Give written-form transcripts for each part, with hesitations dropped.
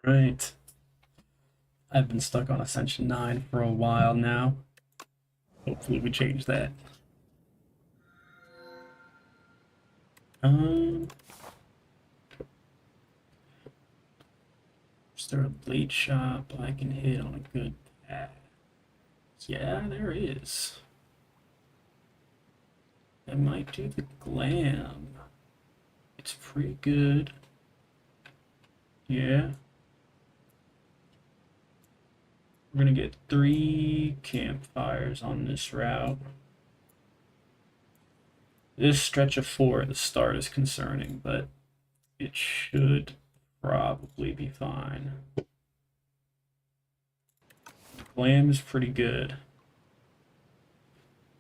Right. I've been stuck on Ascension 9 for a while now. Hopefully we change that. Um, is there a blade shop I can hit on a good path? Yeah, there is. I might do the glam. It's pretty good. Yeah. We're gonna get 3 campfires on this route. This stretch of 4 at the start is concerning, but it should probably be fine. Glam is pretty good.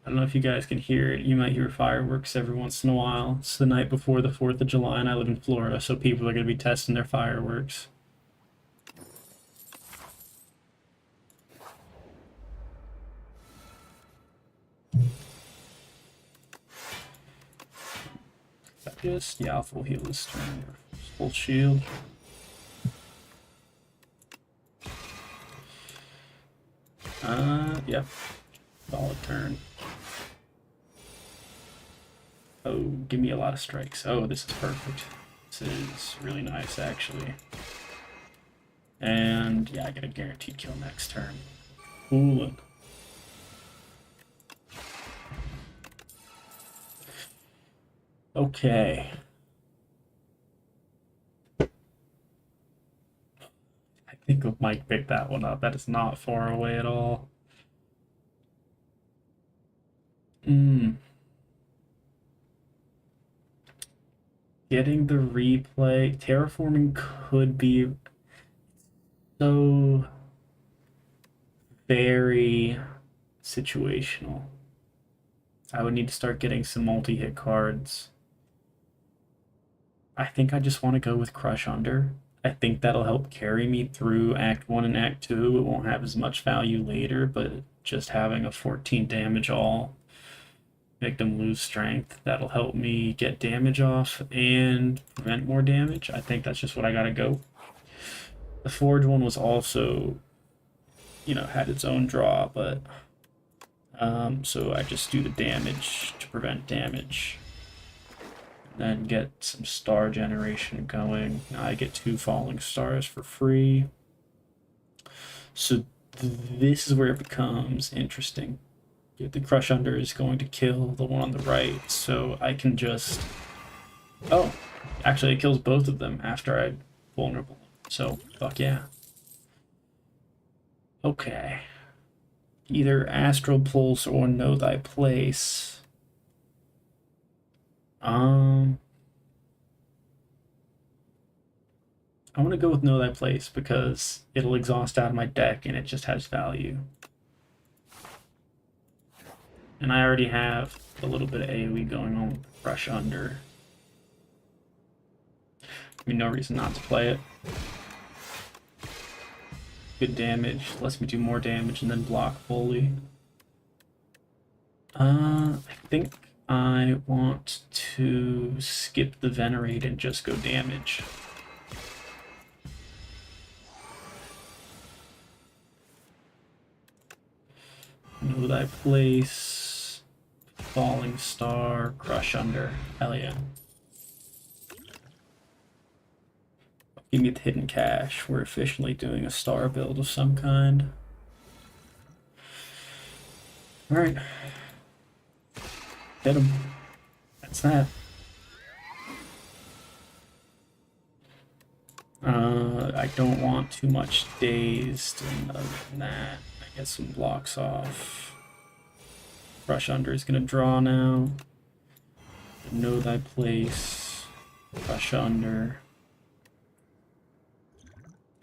I don't know if you guys can hear it. You might hear fireworks every once in a while. It's the night before the 4th of July, and I live in Florida, so people are going to be testing their fireworks. Yeah, I'll full heal this turn. Full shield. Yep. Solid turn. Oh, give me a lot of strikes. Oh, this is perfect. This is really nice, actually. And yeah, I get a guaranteed kill next turn. Cool. Okay. I think Mike picked that one up. That is not far away at all. Getting the replay. Terraforming could be so very situational. I would need to start getting some multi-hit cards. I think I just want to go with Crush Under. I think that'll help carry me through Act 1 and Act 2. It won't have as much value later, but just having a 14 damage all, make them lose strength, that'll help me get damage off and prevent more damage. I think that's just what I gotta go. The Forge one was also, had its own draw, but so I just do the damage to prevent damage. Then get some star generation going. Now I get 2 falling stars for free. So this is where it becomes interesting. The Crush Under is going to kill the one on the right, so I can just... Oh, actually it kills both of them after I vulnerable. So, fuck yeah. Okay. Either Astral Pulse or Know Thy Place. I want to go with Know Thy Place because it'll exhaust out of my deck and it just has value. And I already have a little bit of AoE going on with Crush Under. I mean, no reason not to play it. Good damage, lets me do more damage and then block fully. I think I want to skip the Venerate and just go damage. Know Thy Place, Falling Star, Crush Under. Hell yeah. Give me the hidden cache. We're efficiently doing a star build of some kind. Alright. Hit him. That's that. I don't want too much dazed, and other than that, I get some blocks off. Crush Under is gonna draw now. Know Thy Place. Crush Under.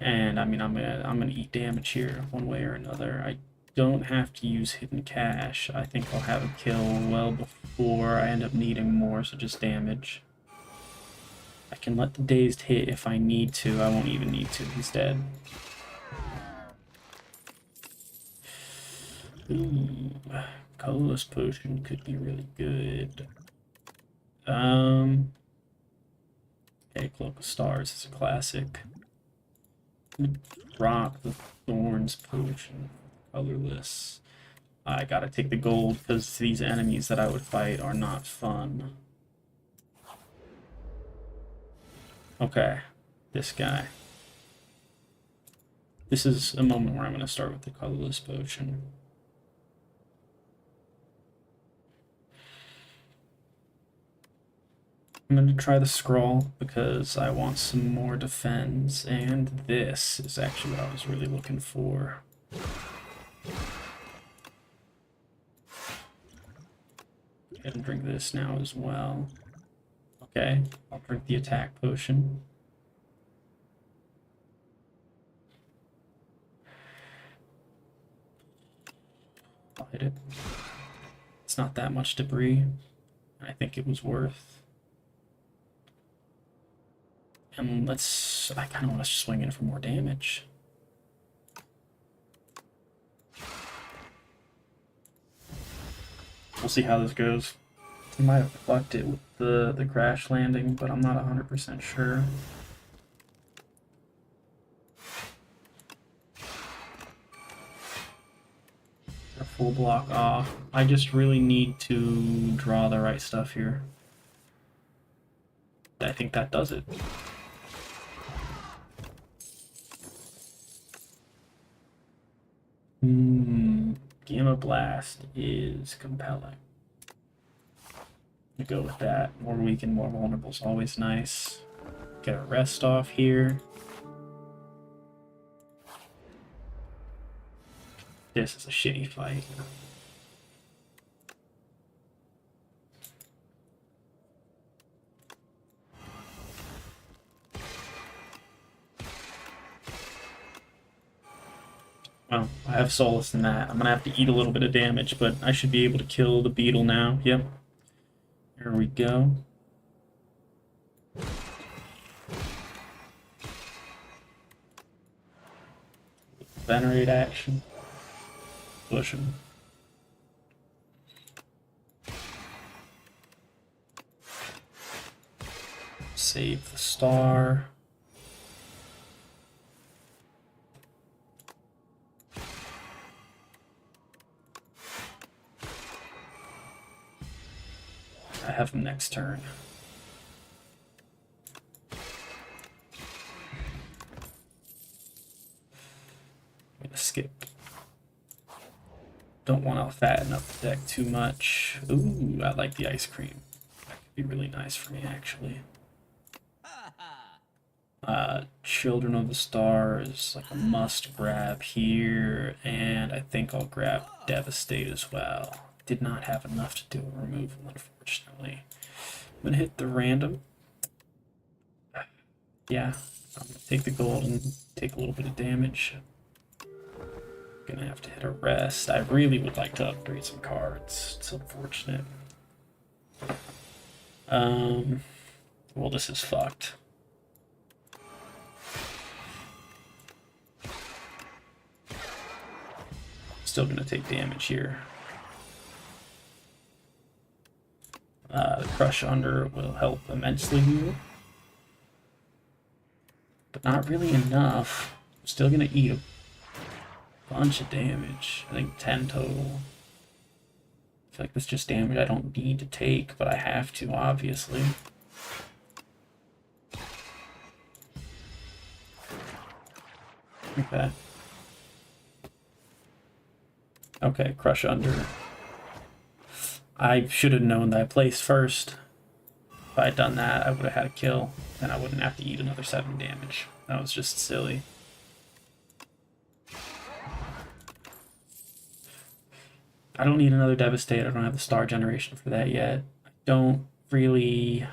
And I mean, I'm gonna eat damage here one way or another. I don't have to use hidden cache. I think I'll have a kill well before I end up needing more, so just damage. I can let the dazed hit if I need to. I won't even need to. He's dead. Ooh, colorless potion could be really good. Okay, Cloak of Stars is a classic. Drop the Thorns potion. Colorless. I gotta take the gold because these enemies that I would fight are not fun. Okay, this guy. This is a moment where I'm gonna start with the colorless potion. I'm going to try the scroll because I want some more defense, and this is actually what I was really looking for. Go ahead and drink this now as well. Okay, I'll drink the attack potion. I'll hit it. It's not that much debris. I think it was worth. And I kind of want to swing in for more damage. We'll see how this goes. I might have fucked it with the crash landing, but I'm not 100% sure. A full block off. I just really need to draw the right stuff here. I think that does it. Gamma Blast is compelling. You go with that. More weak and more vulnerable is always nice. Get a rest off here. This is a shitty fight. Well, I have solace in that. I'm gonna have to eat a little bit of damage, but I should be able to kill the beetle now. Yep. Here we go. Venerate action. Push him. Save the star. I have him next turn. I'm gonna skip. Don't want to fatten up the deck too much. Ooh, I like the ice cream. That could be really nice for me, actually. Children of the Star is like a must grab here, and I think I'll grab Devastate as well. Did not have enough to do a removal, unfortunately. I'm gonna hit the random. Yeah, I'm gonna take the gold and take a little bit of damage. Gonna have to hit a rest. I really would like to upgrade some cards. It's unfortunate. Well, this is fucked. Still gonna take damage here. The Crush Under will help immensely here. But not really enough. I'm still gonna eat a bunch of damage. I think 10 total. I feel like that's just damage I don't need to take, but I have to, obviously. Okay. Okay, Crush Under. I should have known that I placed first. If I had done that, I would have had a kill, and I wouldn't have to eat another 7 damage. That was just silly. I don't need another Devastate. I don't have the star generation for that yet. I don't really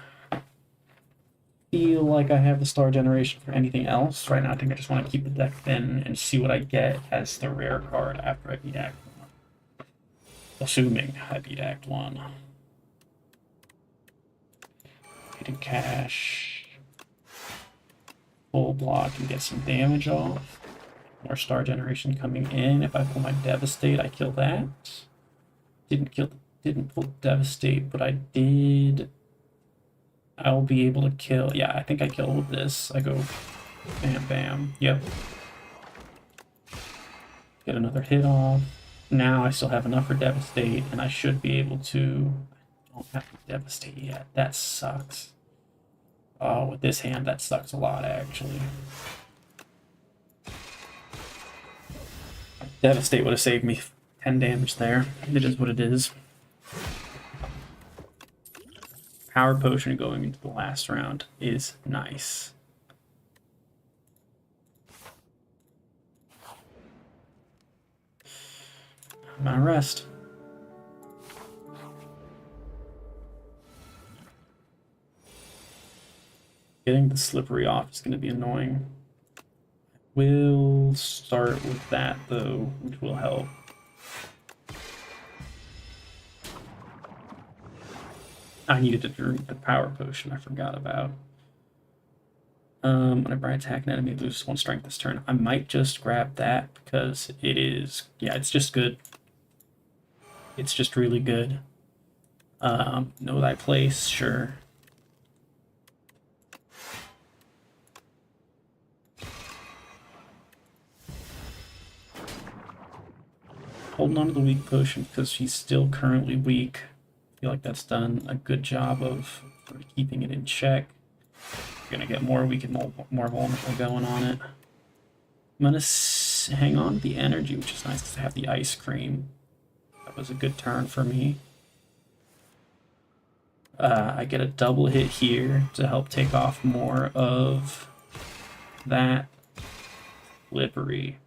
feel like I have the star generation for anything else right now. I think I just want to keep the deck thin and see what I get as the rare card after I beat Act 1. Assuming I beat Act 1. Getting cash. Full block and get some damage off. More star generation coming in. If I pull my Devastate, I kill that. Didn't pull Devastate, but I did. I'll be able to kill. Yeah, I think I kill with this. I go Bam, bam. Yep. Get another hit off. Now I still have enough for Devastate, and I should be able to... I don't have to Devastate yet. That sucks. Oh, with this hand, that sucks a lot, actually. Devastate would have saved me 10 damage there. It is what it is. Power Potion going into the last round is nice. I'm gonna rest. Getting the slippery off is going to be annoying. We'll start with that, though, which will help. I needed to drink the Power Potion I forgot about. Whenever I attack an enemy, loses 1 strength this turn. I might just grab that because it is... Yeah, it's just good. It's just really good. Know thy place, sure. Holding on to the weak potion because she's still currently weak. I feel like that's done a good job of keeping it in check. Gonna get more weak and more vulnerable going on it. I'm gonna hang on to the energy, which is nice because I have the ice cream. That was a good turn for me. I get a double hit here to help take off more of that slippery.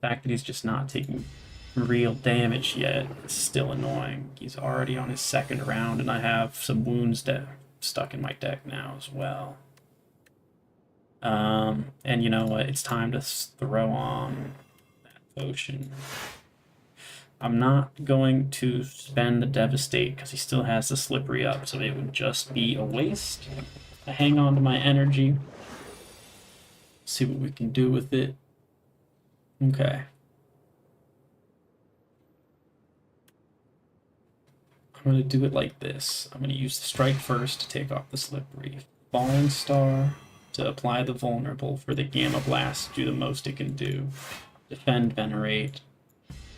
The fact that he's just not taking real damage yet is still annoying. He's already on his 2nd round, and I have some wounds that stuck in my deck now as well. And you know what? It's time to throw on that potion. I'm not going to spend the Devastate because he still has the slippery up, so it would just be a waste. I hang on to my energy. See what we can do with it. Okay. I'm going to do it like this. I'm going to use the Strike first to take off the slippery. Falling Star to apply the vulnerable for the Gamma Blast, do the most it can do. Defend, Venerate.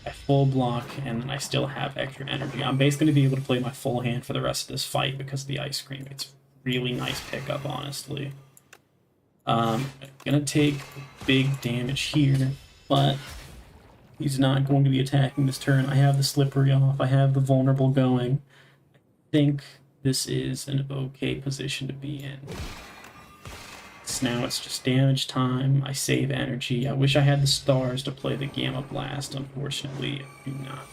I full block, and then I still have extra energy. I'm basically going to be able to play my full hand for the rest of this fight because of the ice cream. It's really nice pickup, honestly. Gonna take big damage here, but he's not going to be attacking this turn. I have the slippery off. I have the vulnerable going. I think this is an okay position to be in. So now it's just damage time. I save energy. I wish I had the stars to play the Gamma Blast. Unfortunately, I do not.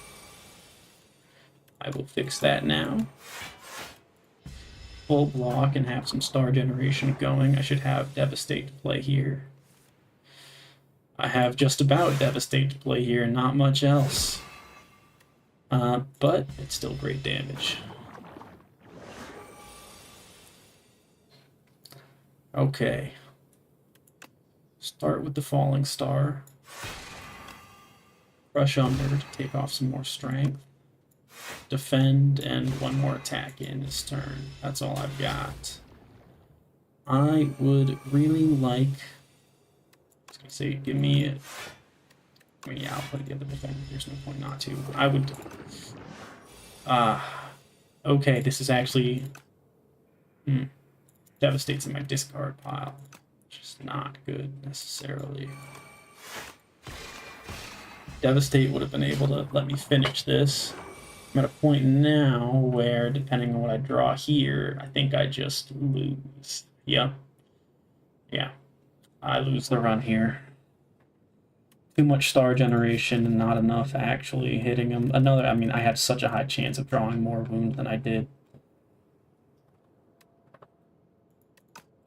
I will fix that now. Full block and have some star generation going. I should have Devastate to play here. I have just about Devastate to play here, not much else. But it's still great damage. Okay. Start with the Falling Star. Crush Under to take off some more strength. Defend, and 1 more attack in this turn. That's all I've got. I would really like... I was going to say, give me it. I mean, yeah, I'll play the other defender. There's no point not to. I would... okay, this is actually... Devastates in my discard pile. Which is not good, necessarily. Devastate would have been able to let me finish this. I'm at a point now where, depending on what I draw here, I think I just lose. Yep. Yeah. I lose the run here. Too much star generation and not enough actually hitting him. I mean, I had such a high chance of drawing more wounds than I did.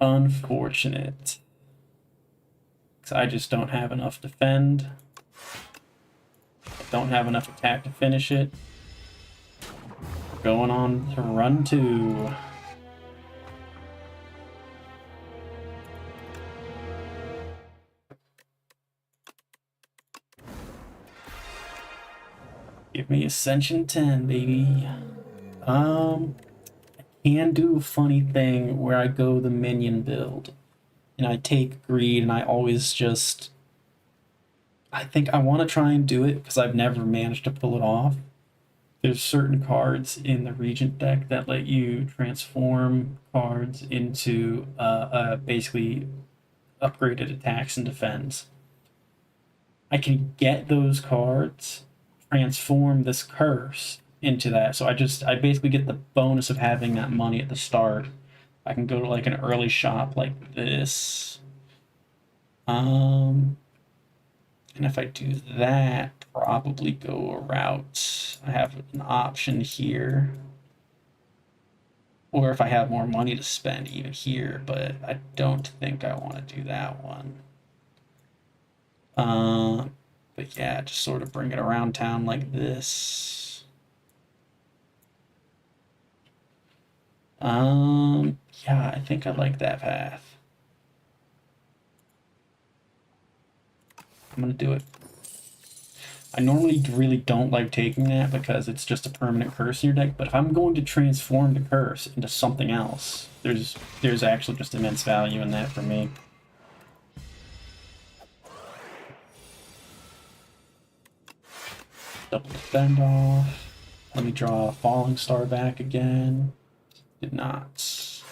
Unfortunate. Because I just don't have enough defend. I don't have enough attack to finish it. Going on to run 2. Give me Ascension 10, baby. I can do a funny thing where I go the minion build and I take greed, and I always just... I think I want to try and do it because I've never managed to pull it off. There's certain cards in the Regent deck that let you transform cards into basically upgraded attacks and defense. I can get those cards, transform this curse into that. So I basically get the bonus of having that money at the start. I can go to like an early shop like this. And if I do that, probably go a route. I have an option here. Or if I have more money to spend, even here, but I don't think I want to do that one. But yeah, just sort of bring it around town like this. Yeah, I think I like that path. I'm gonna do it. I normally really don't like taking that because it's just a permanent curse in your deck, but if I'm going to transform the curse into something else, there's actually just immense value in that for me. Double defend off. Let me draw a falling star back again. Did not.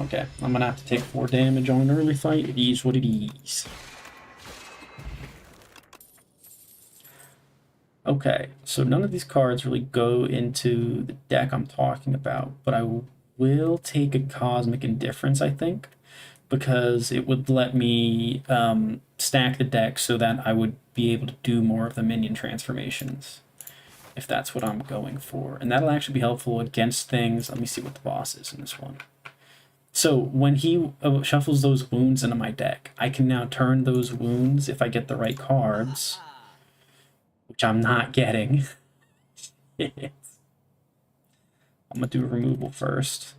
Okay, I'm gonna have to take 4 damage on an early fight. It is what it is. Okay, so none of these cards really go into the deck I'm talking about, but I will take a Cosmic Indifference, I think, because it would let me stack the deck so that I would be able to do more of the minion transformations, if that's what I'm going for. And that'll actually be helpful against things. Let me see what the boss is in this one. So when he shuffles those wounds into my deck, I can now turn those wounds, if I get the right cards, which I'm not getting. I'm gonna do a removal first.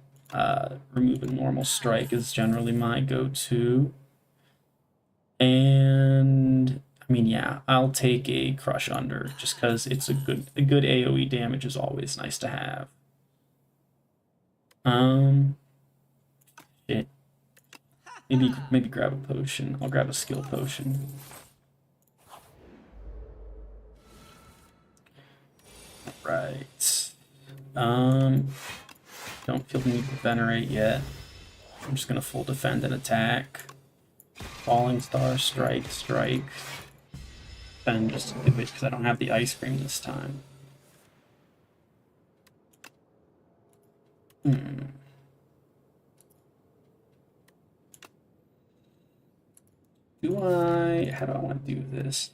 Remove a normal strike is generally my go-to. And I mean, yeah, I'll take a crush under just because it's a good AoE damage is always nice to have. Shit. Maybe grab a potion. I'll grab a skill potion. Right. Don't feel the need to venerate yet. I'm just gonna full defend and attack. Falling star, strike, strike. Defend just to do it because I don't have the ice cream this time. How do I want to do this?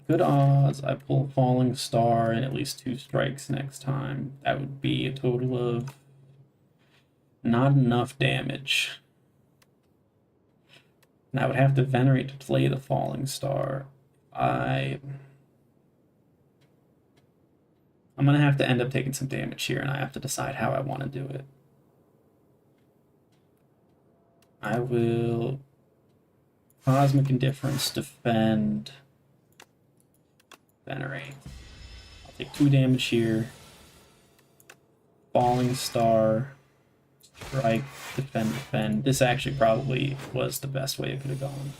Good odds I pull Falling Star and at least 2 strikes next time. That would be a total of not enough damage. And I would have to venerate to play the Falling Star. I'm gonna have to end up taking some damage here, and I have to decide how I want to do it. I will Cosmic Indifference, defend, venerate. I'll take 2 damage here. Falling Star, strike, defend, defend. This actually probably was the best way it could have gone.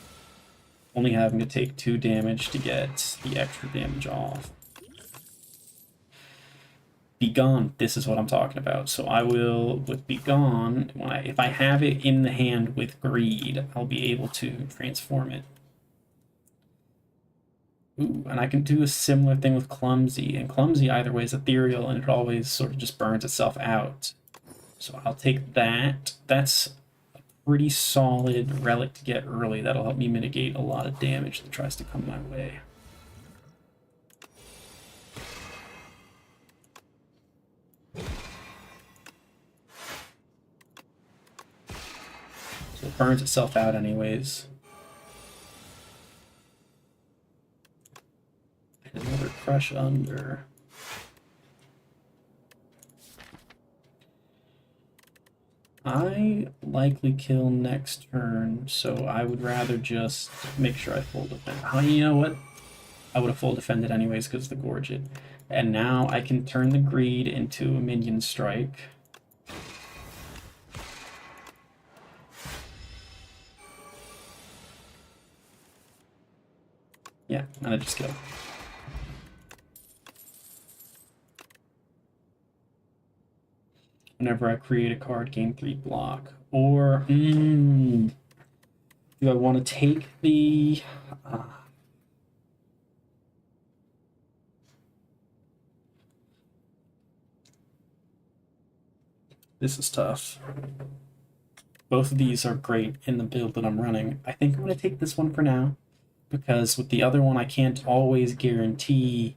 Only having to take 2 damage to get the extra damage off. Be Gone, this is what I'm talking about. So I will, with Be Gone, if I have it in the hand with Greed, I'll be able to transform it. Ooh, and I can do a similar thing with Clumsy, and Clumsy either way is ethereal, and it always sort of just burns itself out. So I'll take that. That's a pretty solid relic to get early. That'll help me mitigate a lot of damage that tries to come my way. So it burns itself out anyways. And another crush under. I likely kill next turn, so I would rather just make sure I full defend. Oh, you know what? I would have full defended anyways because of the Gorget. And now I can turn the Greed into a minion strike. Yeah, and I just kill. Whenever I create a card, gain 3 block. Or, do I want to take the... this is tough. Both of these are great in the build that I'm running. I think I'm going to take this one for now, because with the other one, I can't always guarantee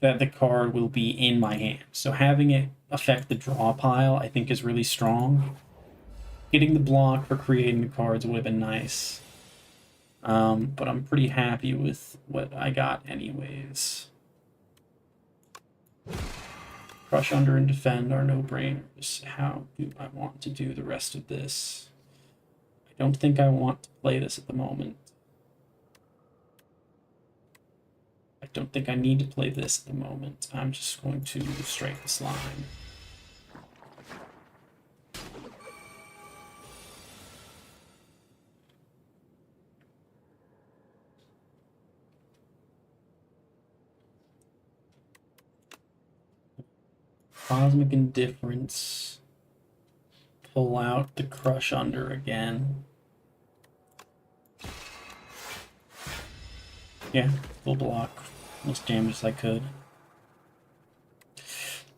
that the card will be in my hand. So having it affect the draw pile, I think, is really strong. Getting the block for creating the cards would have been nice. But I'm pretty happy with what I got anyways. Crush under and defend are no-brainers. How do I want to do the rest of this? I don't think I want to play this at the moment. I don't think I need to play this at the moment. I'm just going to strike the slime. Cosmic Indifference. Pull out the Crush Under again. Yeah, full block. Most damage as I could.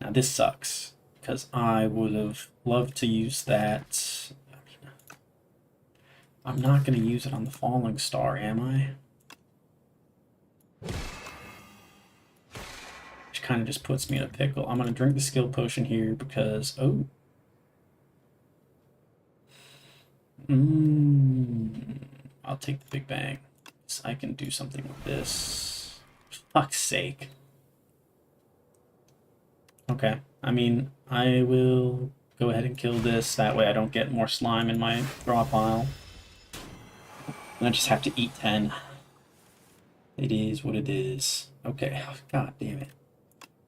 Now this sucks, because I would have loved to use that. I mean, I'm not going to use it on the Falling Star, am I? Which kind of just puts me in a pickle. I'm going to drink the skill potion here because... oh. I'll take the Big Bang. So I can do something with this. For fuck's sake. Okay, I mean, I will go ahead and kill this. That way I don't get more slime in my draw pile. And I just have to eat 10. It is what it is. Okay, oh, god damn it.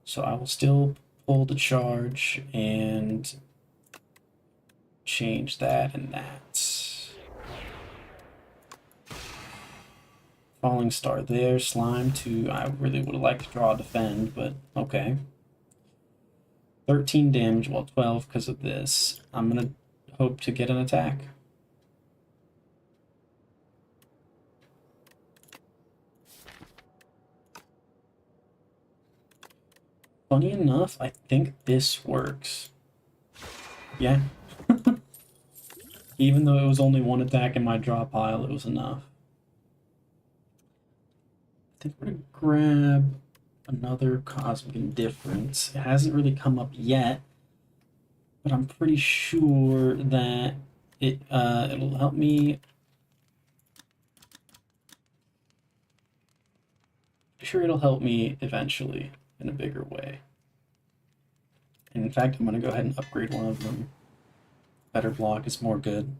So I will still pull the charge and change that and that. Falling Star there, Slime 2. I really would have liked to draw a defend, but okay. 13 damage, well 12 because of this. I'm gonna hope to get an attack. Funny enough, I think this works. Yeah. Even though it was only one attack in my draw pile, it was enough. I think we're gonna grab another Cosmic Indifference. It hasn't really come up yet, but I'm pretty sure that it'll help me. Sure, it'll help me eventually in a bigger way. And in fact, I'm gonna go ahead and upgrade one of them. Better block is more good.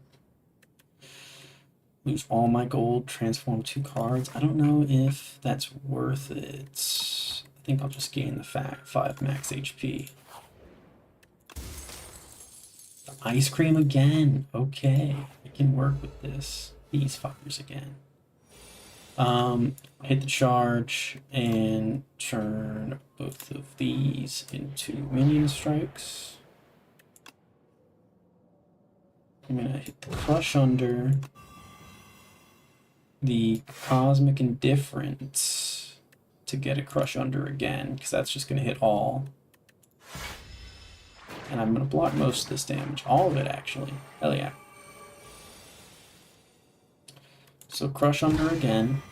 Lose all my gold, transform 2 cards. I don't know if that's worth it. I think I'll just gain the 5 max HP. The ice cream again. Okay, I can work with this. These fuckers again. Hit the charge and turn both of these into minion strikes. I'm gonna hit the Crush Under, the Cosmic Indifference to get a Crush Under again, because that's just gonna hit all. And I'm gonna block most of this damage, all of it actually. Hell yeah. So Crush Under again.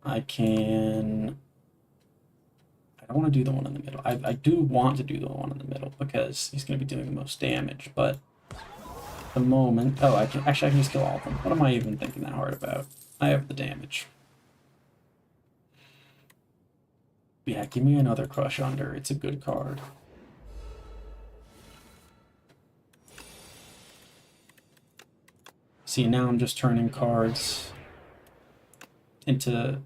I don't want to do the one in the middle. I do want to do the one in the middle because he's going to be doing the most damage, but at the moment... oh, I can just kill all of them. What am I even thinking that hard about? I have the damage. Yeah, give me another Crush Under. It's a good card. See, now I'm just turning cards into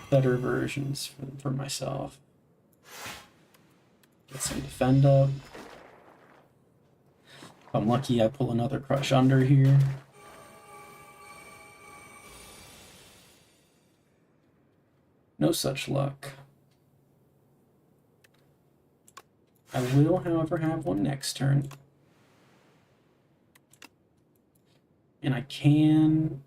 better versions for myself. Get some defend up. If I'm lucky, I pull another Crush Under here. No such luck. I will, however, have one next turn. And I can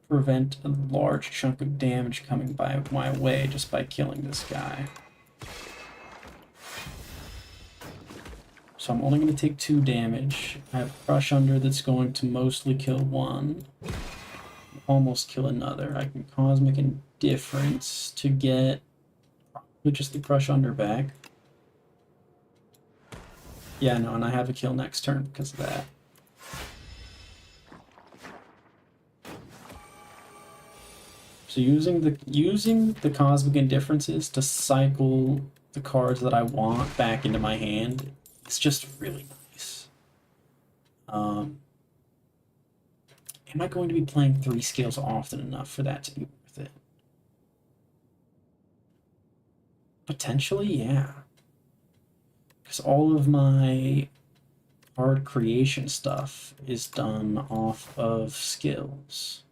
prevent a large chunk of damage coming by my way just by killing this guy. So I'm only going to take 2 damage. I have Crush Under that's going to mostly kill one. Almost kill another. I can Cosmic Indifference to get probably just the Crush Under back. Yeah, no, and I have a kill next turn because of that. So using the Cosmic Indifferences to cycle the cards that I want back into my hand, it's just really nice. Am I going to be playing 3 scales often enough for that to be worth it? Potentially, yeah. Because all of my card creation stuff is done off of skills.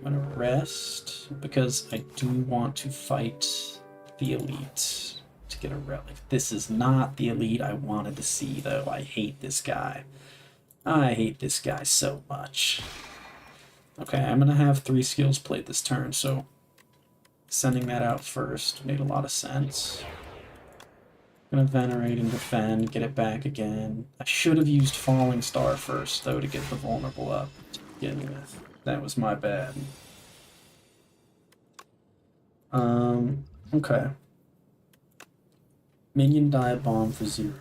I'm gonna rest because I do want to fight the elite to get a relic. This is not the elite I wanted to see, though. I hate this guy. I hate this guy so much. Okay, I'm gonna have 3 skills played this turn, so sending that out first made a lot of sense. I'm gonna Venerate and defend, get it back again. I should have used Falling Star first, though, to get the vulnerable up to begin with. That was my bad. Okay. Minion Dive Bomb for 0.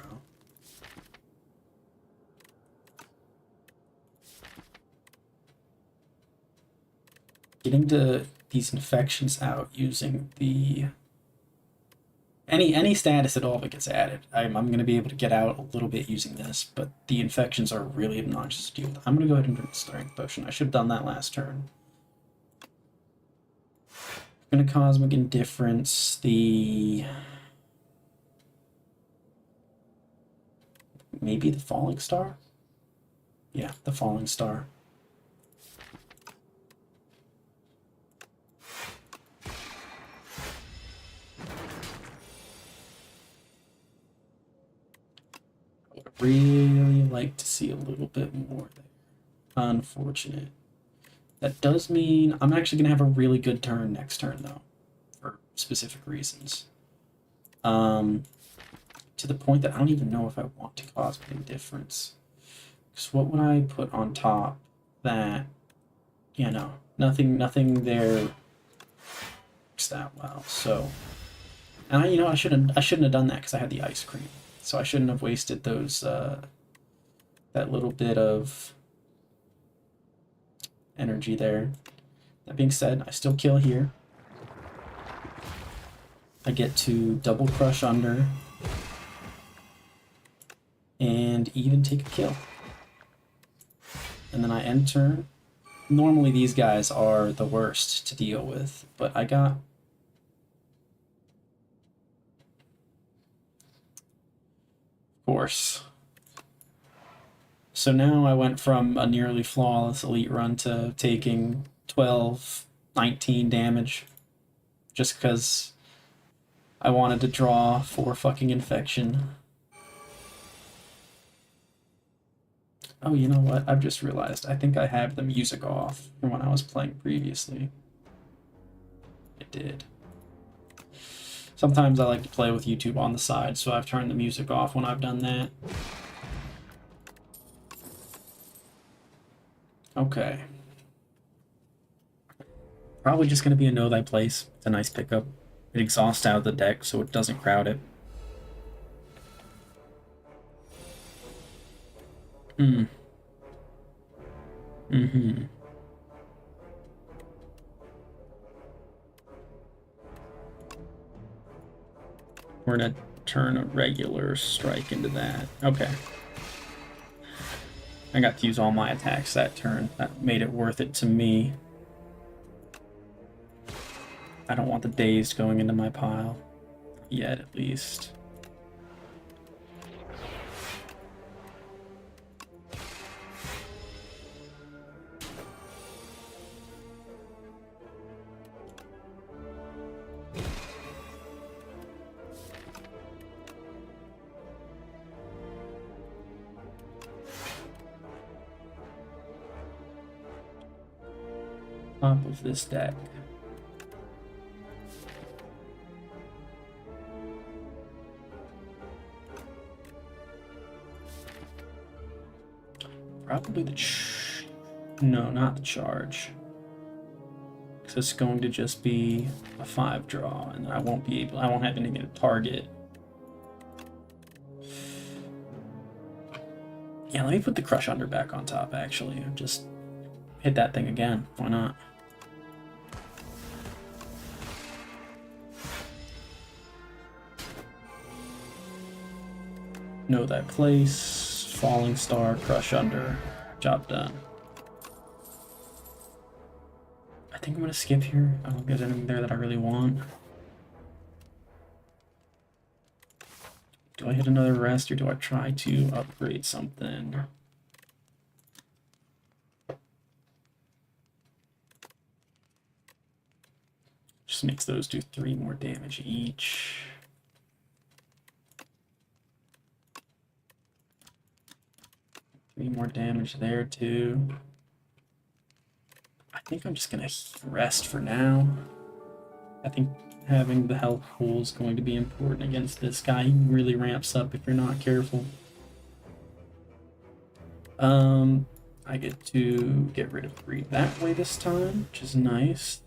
Getting these infections out using the any status at all that gets added. I'm going to be able to get out a little bit using this, but the infections are really obnoxious to deal with. I'm going to go ahead and drink the Strength Potion. I should have done that last turn. I'm going to Cosmic Indifference maybe the Falling Star? Yeah, the Falling Star. Really like to see a little bit more there. Unfortunate. That does mean I'm actually going to have a really good turn next turn, though, for specific reasons. To the point that I don't even know if I want to Cosmic Indifference. Because what would I put on top that, you know, nothing there works that well. So, and I shouldn't have done that because I had the Ice Cream. So I shouldn't have wasted those, that little bit of energy there. That being said, I still kill here. I get to double Crush Under and even take a kill. And then I end turn. Normally these guys are the worst to deal with, but I got... Of course. So now I went from a nearly flawless elite run to taking 12, 19 damage just because I wanted to draw 4 fucking infection. Oh, you know what? I've just realized. I think I have the music off from when I was playing previously. I did. Sometimes I like to play with YouTube on the side, so I've turned the music off when I've done that. Okay. Probably just going to be a Know Thy Place. It's a nice pickup. It exhausts out of the deck, so it doesn't crowd it. Mm-hmm. We're going to turn a regular strike into that. Okay. I got to use all my attacks that turn. That made it worth it to me. I don't want the Dazed going into my pile. Yet, at least. top of this deck. Probably the no, not the charge. Because it's going to just be a 5 draw, and I won't have anything to target. Yeah, let me put the Crush Under back on top, actually. Just hit that thing again. Why not? Know Thy Place, Falling Star, Crush Under. Job done. I think I'm going to skip here. I don't get anything there that I really want. Do I hit another rest, or do I try to upgrade something? Just makes those do 3 more damage each. Three more damage there too. I think I'm just gonna rest for now. I think having the health pool is going to be important against this guy. He really ramps up if you're not careful. I get to get rid of Breathe that way this time, which is nice.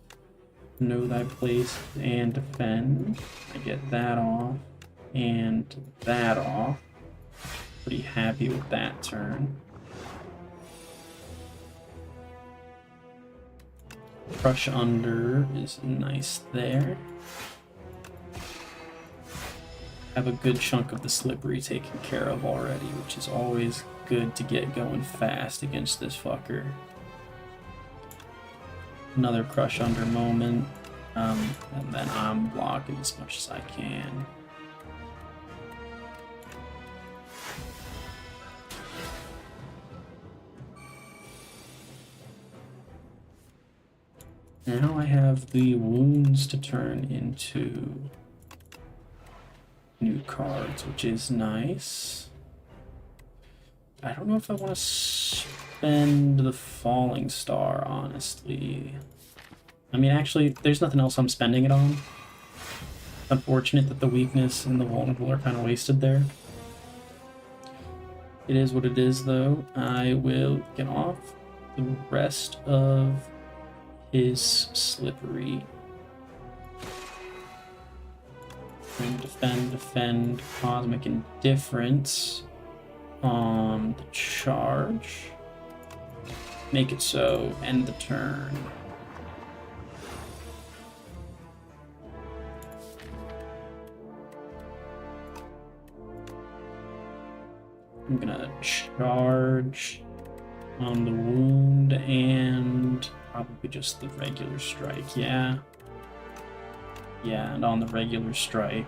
Know Thy Place and Defend. I get that off and that off. Pretty happy with that turn. Crush Under is nice there. Have a good chunk of the Slippery taken care of already, which is always good to get going fast against this fucker. Another Crush Under moment, and then I'm blocking as much as I can. Now I have the wounds to turn into new cards, which is nice. I don't know if I want to spend the Falling Star, honestly. I mean, actually, there's nothing else I'm spending it on. Unfortunate that the weakness and the vulnerable are kind of wasted there. It is what it is, though. I will get off the rest of his Slippery. And defend, Cosmic Indifference on the charge. Make it so, end the turn. I'm gonna charge on the wound and probably just the regular strike, yeah. Yeah, and on the regular strike.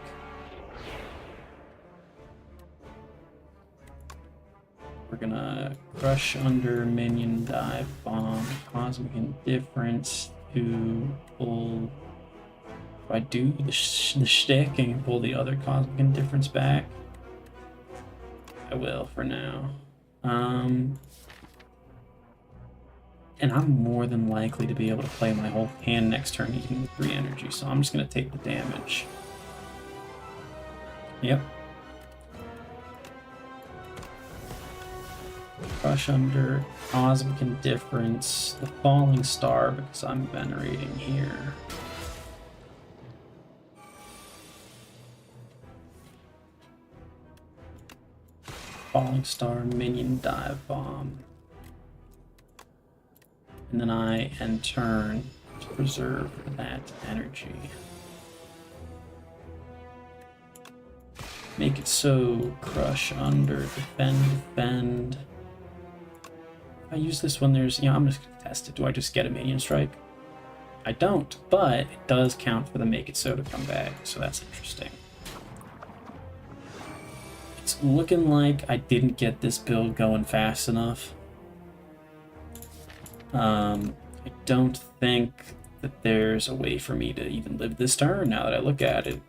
We're gonna Crush Under, Minion, Dive Bomb, Cosmic Indifference to pull. If I do the shtick and pull the other Cosmic Indifference back, I will for now. And I'm more than likely to be able to play my whole hand next turn even with 3 energy, so I'm just going to take the damage. Yep. Crush Under, Cosmic Indifference, the Falling Star because I'm venerating here. Falling Star, Minion, Dive Bomb. And then I end turn to preserve that energy. Make it so, Crush Under, defend. If I use this when there's, I'm just gonna test it. Do I just get a Minion Strike? I don't, but it does count for the Make It So to come back, so that's interesting. It's looking like I didn't get this build going fast enough. I don't think that there's a way for me to even live this turn now that I look at it.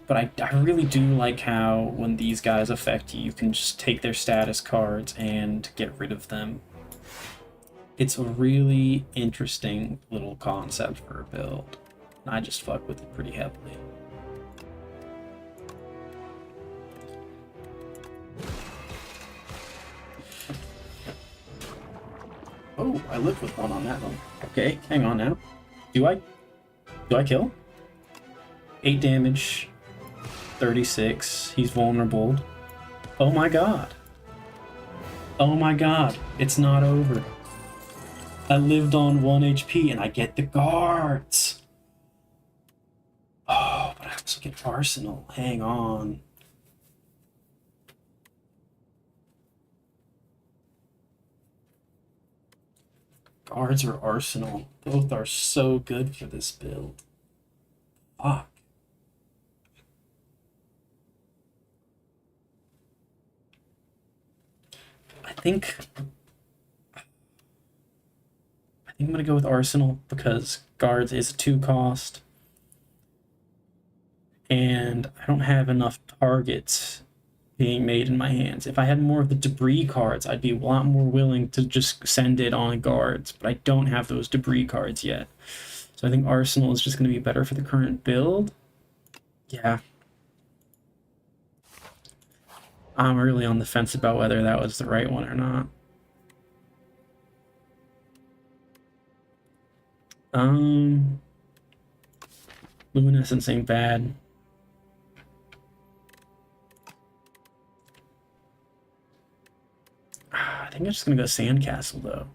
But I really do like how when these guys affect you, you can just take their status cards and get rid of them. It's a really interesting little concept for a build. I just fuck with it pretty heavily. Oh, I lived with one on that one. Okay, hang on now. Do I kill? 8 damage, 36. He's vulnerable. Oh my god. Oh my god, it's not over. I lived on 1 HP and I get the guards. Oh, but I also get Arsenal. Hang on. Guards or Arsenal. Both are so good for this build. Fuck. I think I'm gonna go with Arsenal because guards is a 2 cost. And I don't have enough targets being made in my hands. If I had more of the debris cards, I'd be a lot more willing to just send it on guards, but I don't have those debris cards yet. So I think Arsenal is just going to be better for the current build. Yeah. I'm really on the fence about whether that was the right one or not. Luminescence ain't bad. I think I'm just gonna go Sandcastle though.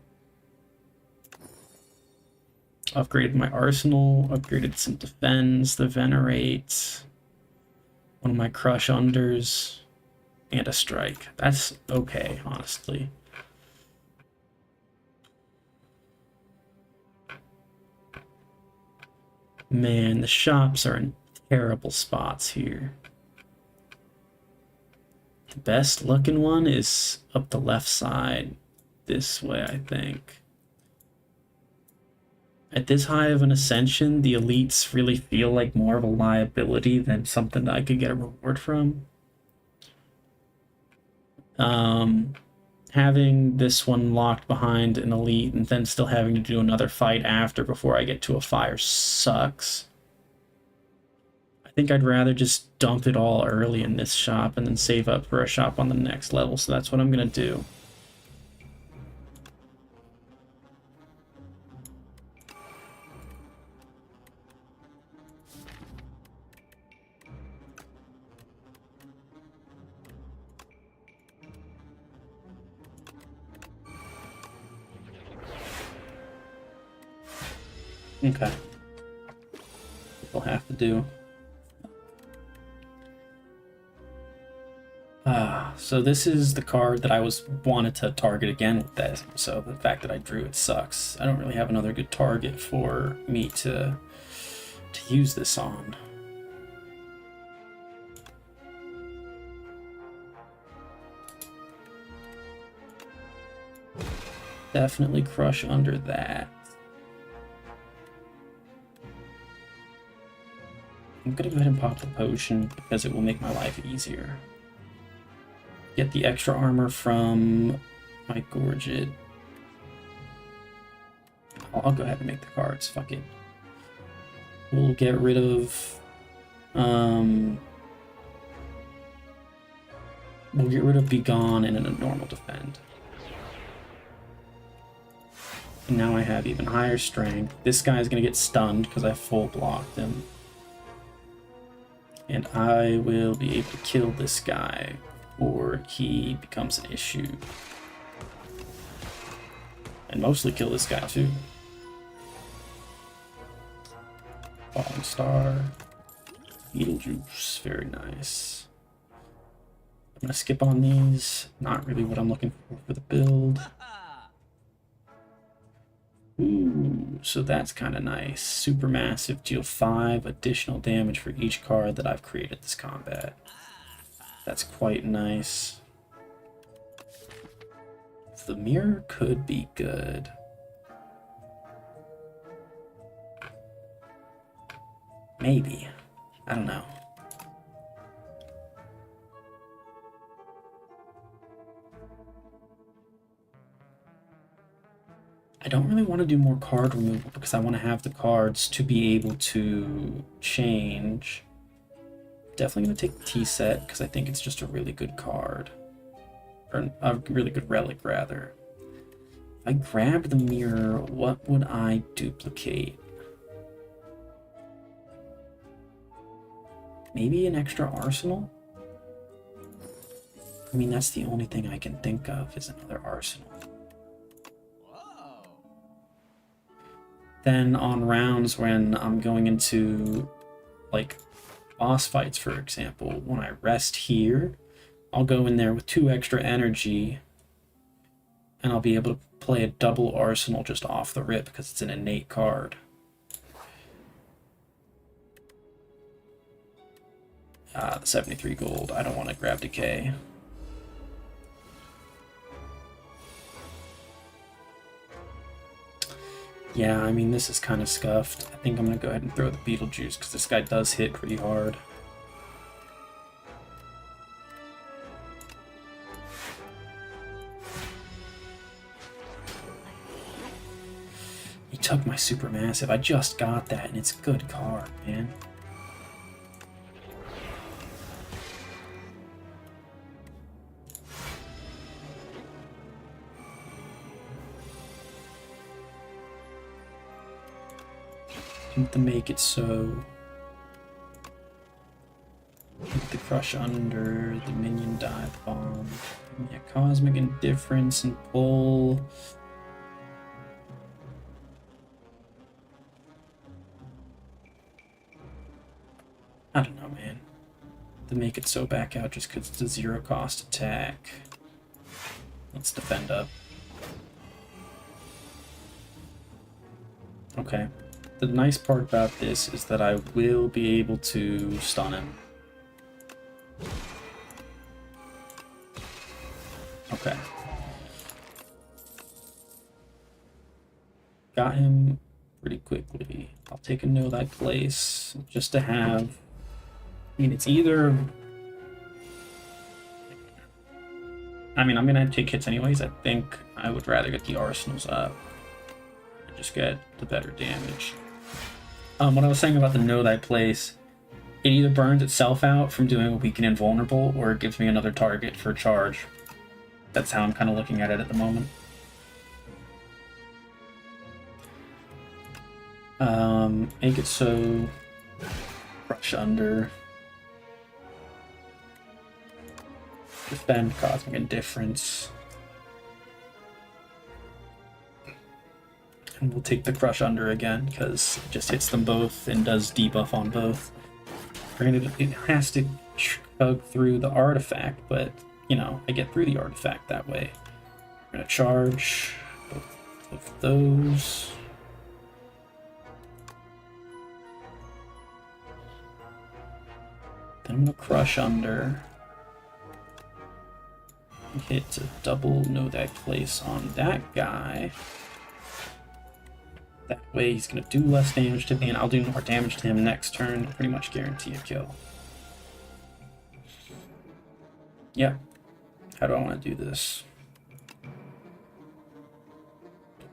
Upgraded my arsenal, upgraded some defense, the venerate, one of my crush unders, and a strike. That's okay, honestly. Man, the shops are in terrible spots here. The best looking one is up the left side, this way, I think. At this high of an ascension, the elites really feel like more of a liability than something that I could get a reward from. Having this one locked behind an elite and then still having to do another fight after before I get to a fire sucks. I think I'd rather just dump it all early in this shop and then save up for a shop on the next level, so that's what I'm gonna do. Okay. We'll have to do. So this is the card that I wanted to target again with this. So the fact that I drew it sucks. I don't really have another good target for me to use this on. Definitely crush under that. I'm gonna go ahead and pop the potion because it will make my life easier. Get the extra armor from my Gorget. I'll go ahead and make the cards. Fuck it. We'll get rid of Begone and a normal defend. And now I have even higher strength. This guy's gonna get stunned because I full blocked him. And I will be able to kill this guy or he becomes an issue. And mostly kill this guy too. Falling Star. Beetlejuice, very nice. I'm gonna skip on these. Not really what I'm looking for the build. Ooh, so that's kind of nice. Supermassive, deal 5 additional damage for each card that I've created this combat. That's quite nice. The mirror could be good. Maybe. I don't know. I don't really want to do more card removal because I want to have the cards to be able to change. Definitely going to take the tea set because I think it's just a really good card. Or a really good relic, rather. If I grab the mirror, what would I duplicate? Maybe an extra arsenal? I mean, that's the only thing I can think of is another arsenal. Whoa. Then on rounds when I'm going into, like, boss fights, for example, when I rest here, I'll go in there with 2 extra energy, and I'll be able to play a double arsenal just off the rip because it's an innate card. The 73 gold. I don't want to grab decay. Yeah, I mean, this is kind of scuffed. I think I'm going to go ahead and throw the Beetlejuice because this guy does hit pretty hard. He took my Supermassive. I just got that, and it's a good card, man. To make it so. Hit the Crush Under, the Minion Dive Bomb, yeah, Cosmic Indifference, and pull. I don't know, man. To make it so back out just because it's a 0 cost attack. Let's defend up. Okay. The nice part about this is that I will be able to stun him. Okay. Got him pretty quickly. I'll take a Know Thy Place just to have... I mean, it's either... I mean, I'm going to take hits anyways. I think I would rather get the arsenals up and just get the better damage. What I was saying about the Know Thy Place, it either burns itself out from doing a Weaken Invulnerable, or it gives me another target for charge. That's how I'm kind of looking at it at the moment. Make it so... Crush Under. Defend Cosmic Indifference. And we'll take the Crush Under again, because it just hits them both and does debuff on both. Granted, it has to chug through the artifact, but, you know, I get through the artifact that way. I'm going to charge both of those. Then I'm going to Crush Under. Hit a double Know Thy Place on that guy. That way he's going to do less damage to me, and I'll do more damage to him next turn. Pretty much guarantee a kill. Yep. How do I want to do this?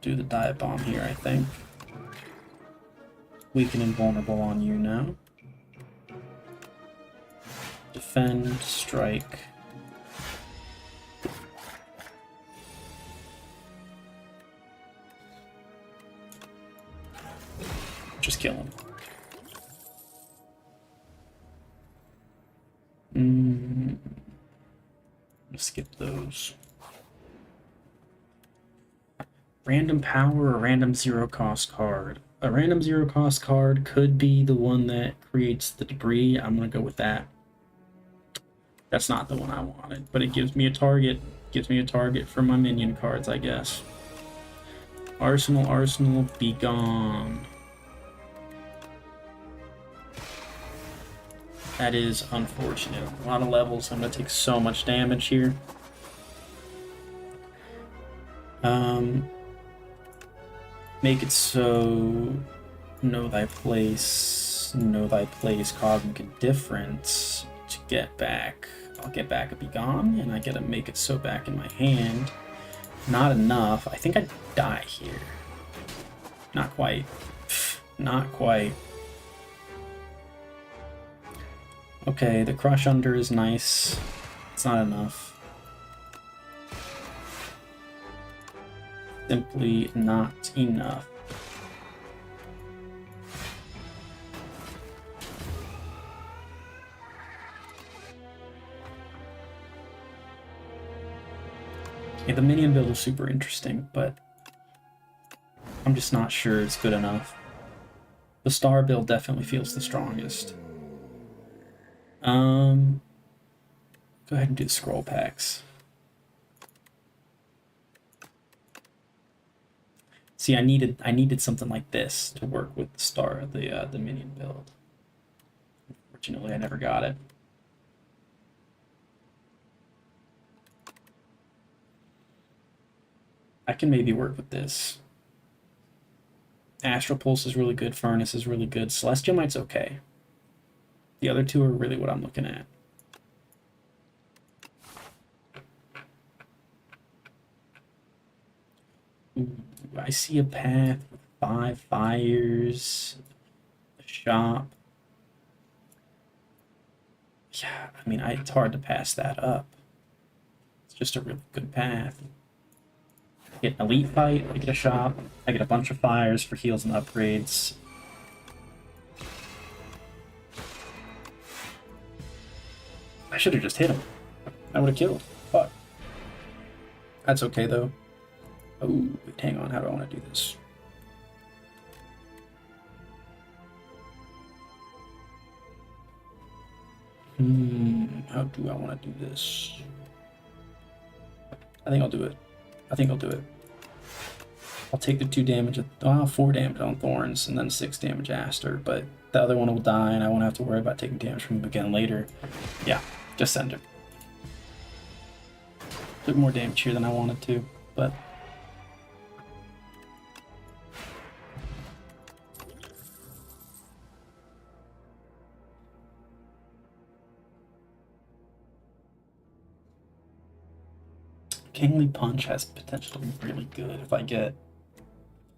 Do the Dive Bomb here, I think. Weaken Invulnerable on you now. Defend, strike. Just kill him. Skip those. Random power or random 0 cost card. A random 0 cost card could be the one that creates the debris. I'm gonna go with that. That's not the one I wanted, but it gives me a target. Gives me a target for my minion cards, I guess. Arsenal, Arsenal, be gone. That is unfortunate. A lot of levels. I'm going to take so much damage here. Make it so... Know Thy Place. Know Thy Place. Cosmic Indifference. To get back. I'll get back a Be Gone. And I get to Make It So back in my hand. Not enough. I think I die here. Not quite. Not quite. Okay, the crush under is nice. It's not enough. Simply not enough. Yeah, the minion build is super interesting, but I'm just not sure it's good enough. The star build definitely feels the strongest. Go ahead and do the scroll packs. See, I needed something like this to work with the star, the minion build. Unfortunately, I never got it. I can maybe work with this. Astral Pulse is really good, Furnace is really good, Celestial Might's okay. The other two are really what I'm looking at. Ooh, I see a path with 5 fires, a shop. Yeah, I mean, it's hard to pass that up. It's just a really good path. I get an elite fight, I get a shop, I get a bunch of fires for heals and upgrades. I should have just hit him. I would have killed. Fuck. That's okay though. Oh, wait, hang on, how do I want to do this? How do I want to do this? I think I'll do it. I think I'll do it. I'll take the 2 damage, 4 damage on Thorns, and then 6 damage Aster, but the other one will die, and I won't have to worry about taking damage from him again later. Yeah, just send him. Took more damage here than I wanted to, but... Kingly Punch has potential to be really good if I get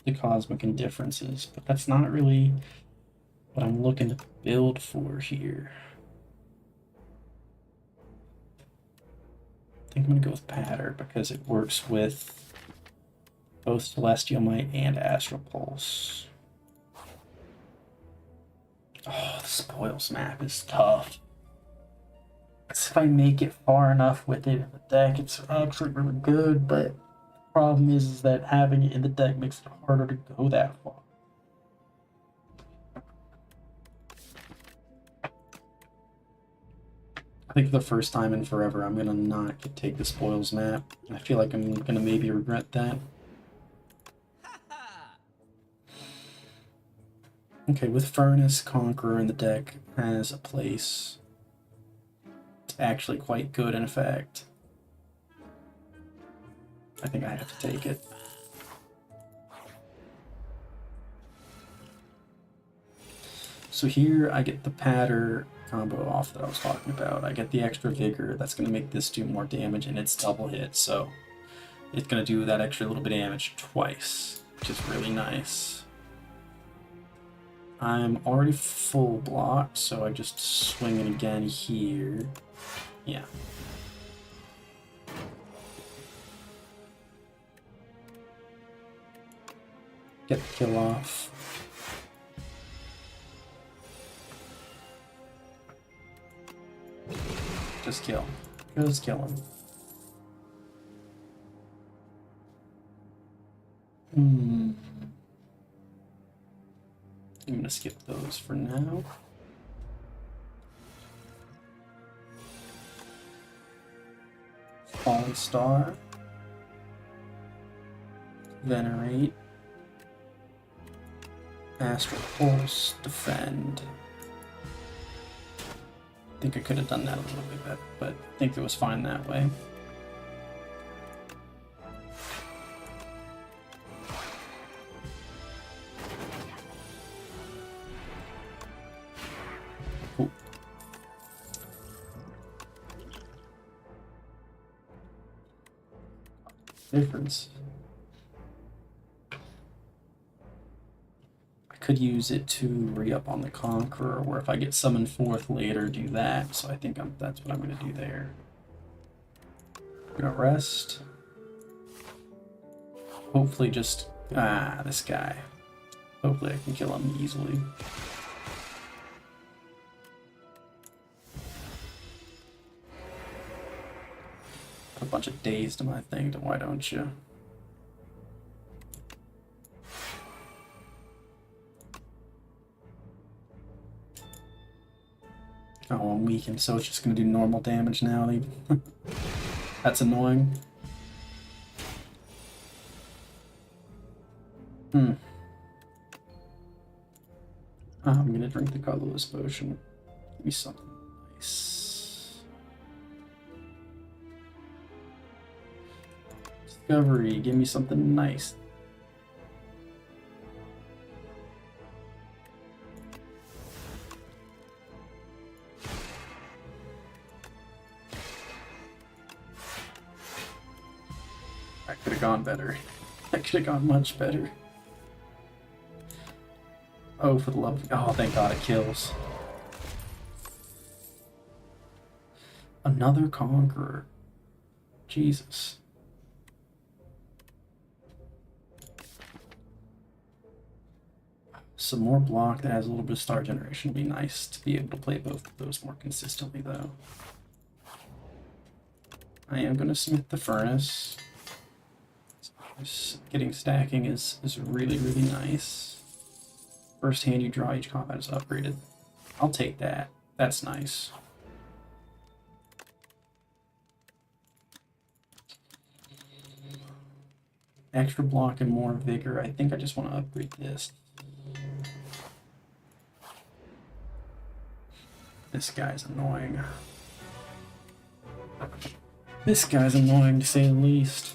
the Cosmic Indifferences, but that's not really what I'm looking to build for here. I think I'm going to go with Patter because it works with both Celestial Might and Astral Pulse. Oh, the Spoils map is tough. If I make it far enough with it in the deck, it's actually really good, but the problem is that having it in the deck makes it harder to go that far. I think for the first time in forever, I'm gonna not take the Spoils map. I feel like I'm gonna maybe regret that. Okay, with Furnace, Conqueror in the deck has a place. It's actually quite good, in fact. I think I have to take it. So here I get the Patter combo off that I was talking about. I get the extra Vigor. That's going to make this do more damage, and it's double hit, so it's going to do that extra little bit of damage twice, which is really nice. I'm already full blocked, so I just swing it again here. Yeah. Get the kill off. Just kill. Just kill him. I'm gonna skip those for now. Falling Star. Venerate. Astral Pulse. Defend. I think I could have done that a little bit better, but I think it was fine that way. Cool. Difference. could use it to re-up on the Conqueror, or if I get summoned forth later, do that. So I think that's what I'm going to do there. I'm going to rest. Hopefully just... this guy. Hopefully I can kill him easily. Put a bunch of days to my thing, why don't you? Oh, I'm weakened, so it's just going to do normal damage now. That's annoying. Oh, I'm going to drink the colorless potion. Give me something nice. Discovery, give me something nice. That could have gone better. That could have gone much better. Oh, for the love of... Oh, thank God it kills. Another Conqueror. Jesus. Some more block that has a little bit of star generation would be nice to be able to play both of those more consistently, though. I am going to smith the furnace. Getting stacking is really, really nice. First hand you draw, each combat is upgraded. I'll take that. That's nice. Extra block and more vigor. I think I just want to upgrade this. This guy's annoying. This guy's annoying to say the least.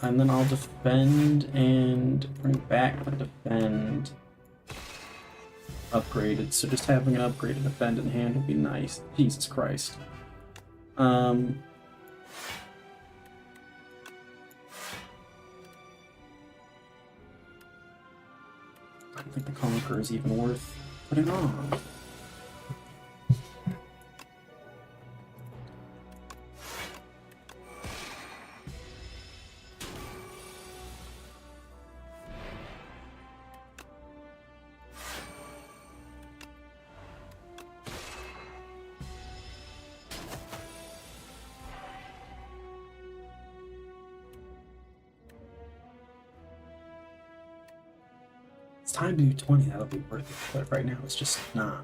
And then I'll defend and bring back the defend upgraded. So just having an upgraded defend in hand would be nice. Jesus Christ. I don't think the Conqueror is even worth putting on. Time to do 20, that'll be worth it, but right now it's just not.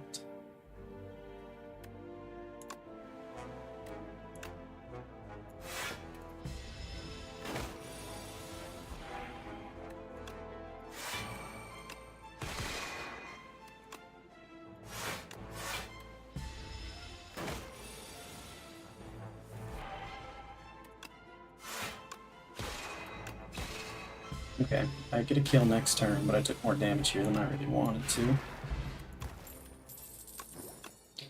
Okay, I get a kill next turn, but I took more damage here than I really wanted to.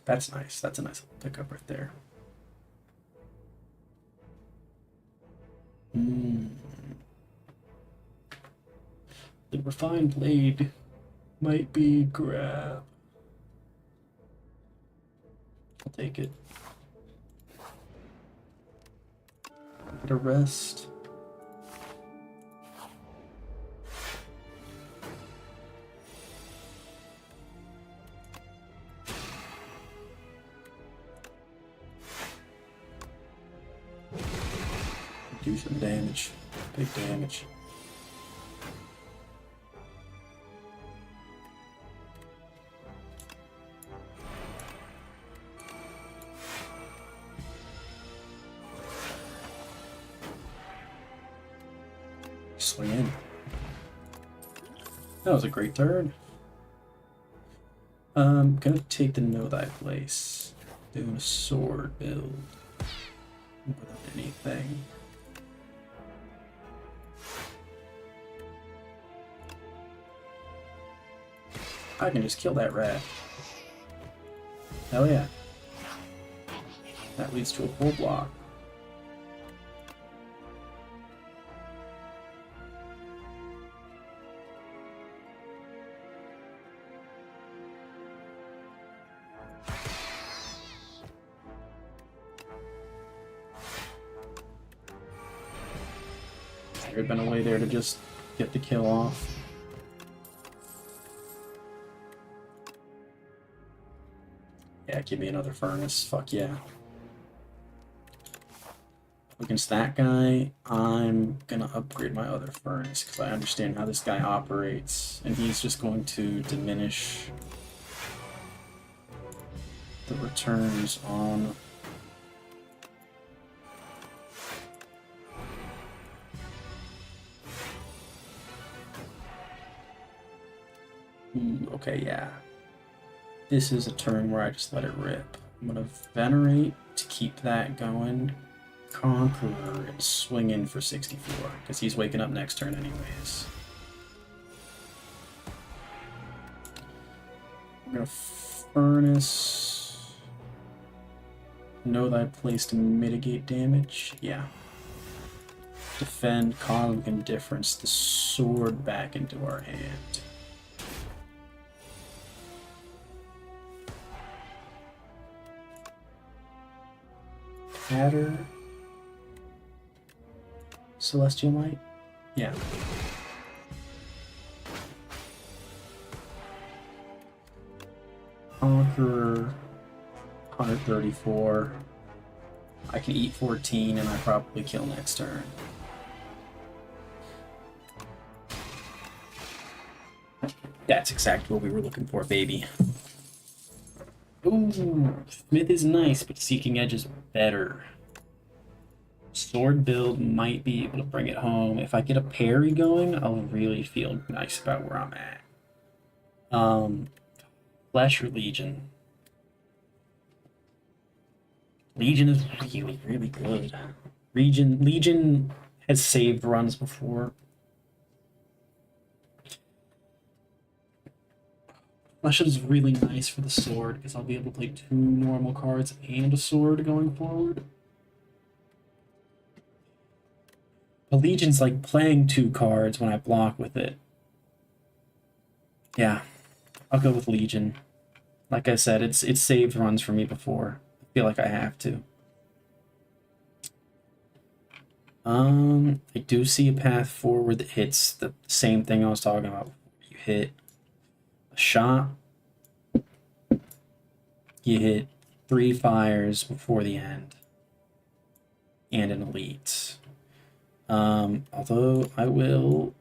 That's nice. That's a nice little pickup right there. The refined blade might be grab. I'll take it. Get a rest. Do some damage. Big damage. Swing in. That was a great turn. Gonna take the Know Thy Place. Doing a sword build. More than anything. I can just kill that rat. Hell yeah. That leads to a full block. There had been a way there to just get the kill off. Yeah, give me another furnace. Fuck yeah. Against that guy, I'm gonna upgrade my other furnace because I understand how this guy operates, and he's just going to diminish the returns on okay, yeah. This is a turn where I just let it rip. I'm gonna Venerate to keep that going. Conqueror and swing in for 64, because he's waking up next turn anyways. I'm gonna Furnace. Know thy place to mitigate damage. Yeah. Defend, Cosmic Indifference, the sword back into our hand. Patter. Celestial Might? Yeah. Conqueror, 134. I can eat 14 and I probably kill next turn. That's exactly what we were looking for, baby. Ooh, Smith is nice, but Seeking Edge is better. Sword build might be able to bring it home. If I get a parry going, I'll really feel nice about where I'm at. Flesh or Legion? Legion is really, really good. Legion has saved runs before. Flesh is really nice for the sword because I'll be able to play 2 normal cards and a sword going forward. But Legion's like playing 2 cards when I block with it. Yeah, I'll go with Legion. Like I said, it's saved runs for me before. I feel like I have to. I do see a path forward that hits the same thing I was talking about. You hit a shot, you hit 3 fires before the end, and an elite. Although I will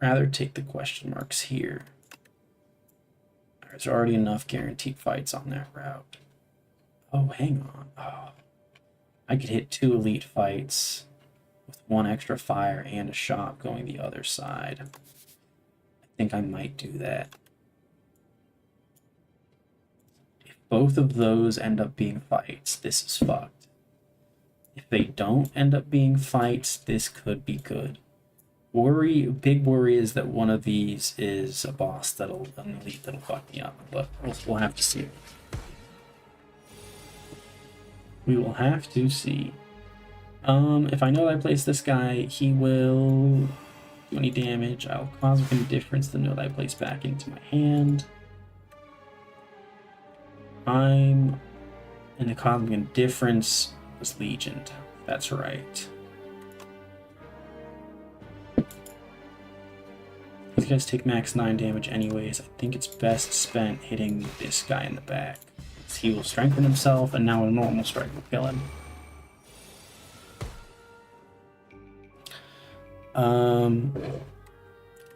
rather take the question marks here. There's already enough guaranteed fights on that route. Oh, hang on. Oh, I could hit 2 elite fights with 1 extra fire and a shot going the other side. I think I might do that. If both of those end up being fights, this is fucked. If they don't end up being fights, this could be good. Big worry is that one of these is a boss an elite that'll fuck me up, but we'll have to see. We will have to see. If I know that I place this guy, he will do any damage. I'll Cosmic Indifference to know that I place back into my hand. And the Cosmic Indifference was Legioned. That's right. These guys take max 9 damage anyways. I think it's best spent hitting this guy in the back. He will strengthen himself, and now a normal strike will kill him.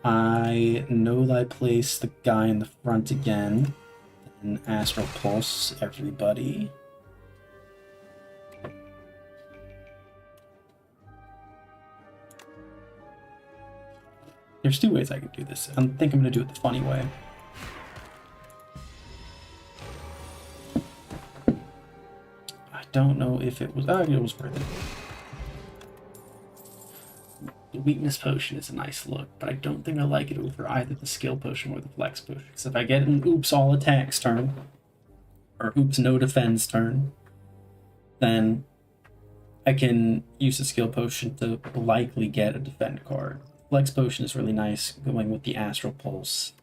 I know that I place the guy in the front again. And Astral Pulse everybody. There's 2 ways I can do this. I think I'm going to do it the funny way. I don't know if it was... Oh, it was worth it. The Weakness Potion is a nice look, but I don't think I like it over either the Skill Potion or the Flex Potion. Because if I get an Oops All Attacks turn, or Oops No Defense turn, then I can use the Skill Potion to likely get a Defend card. Flex Potion is really nice, going with the Astral Pulse.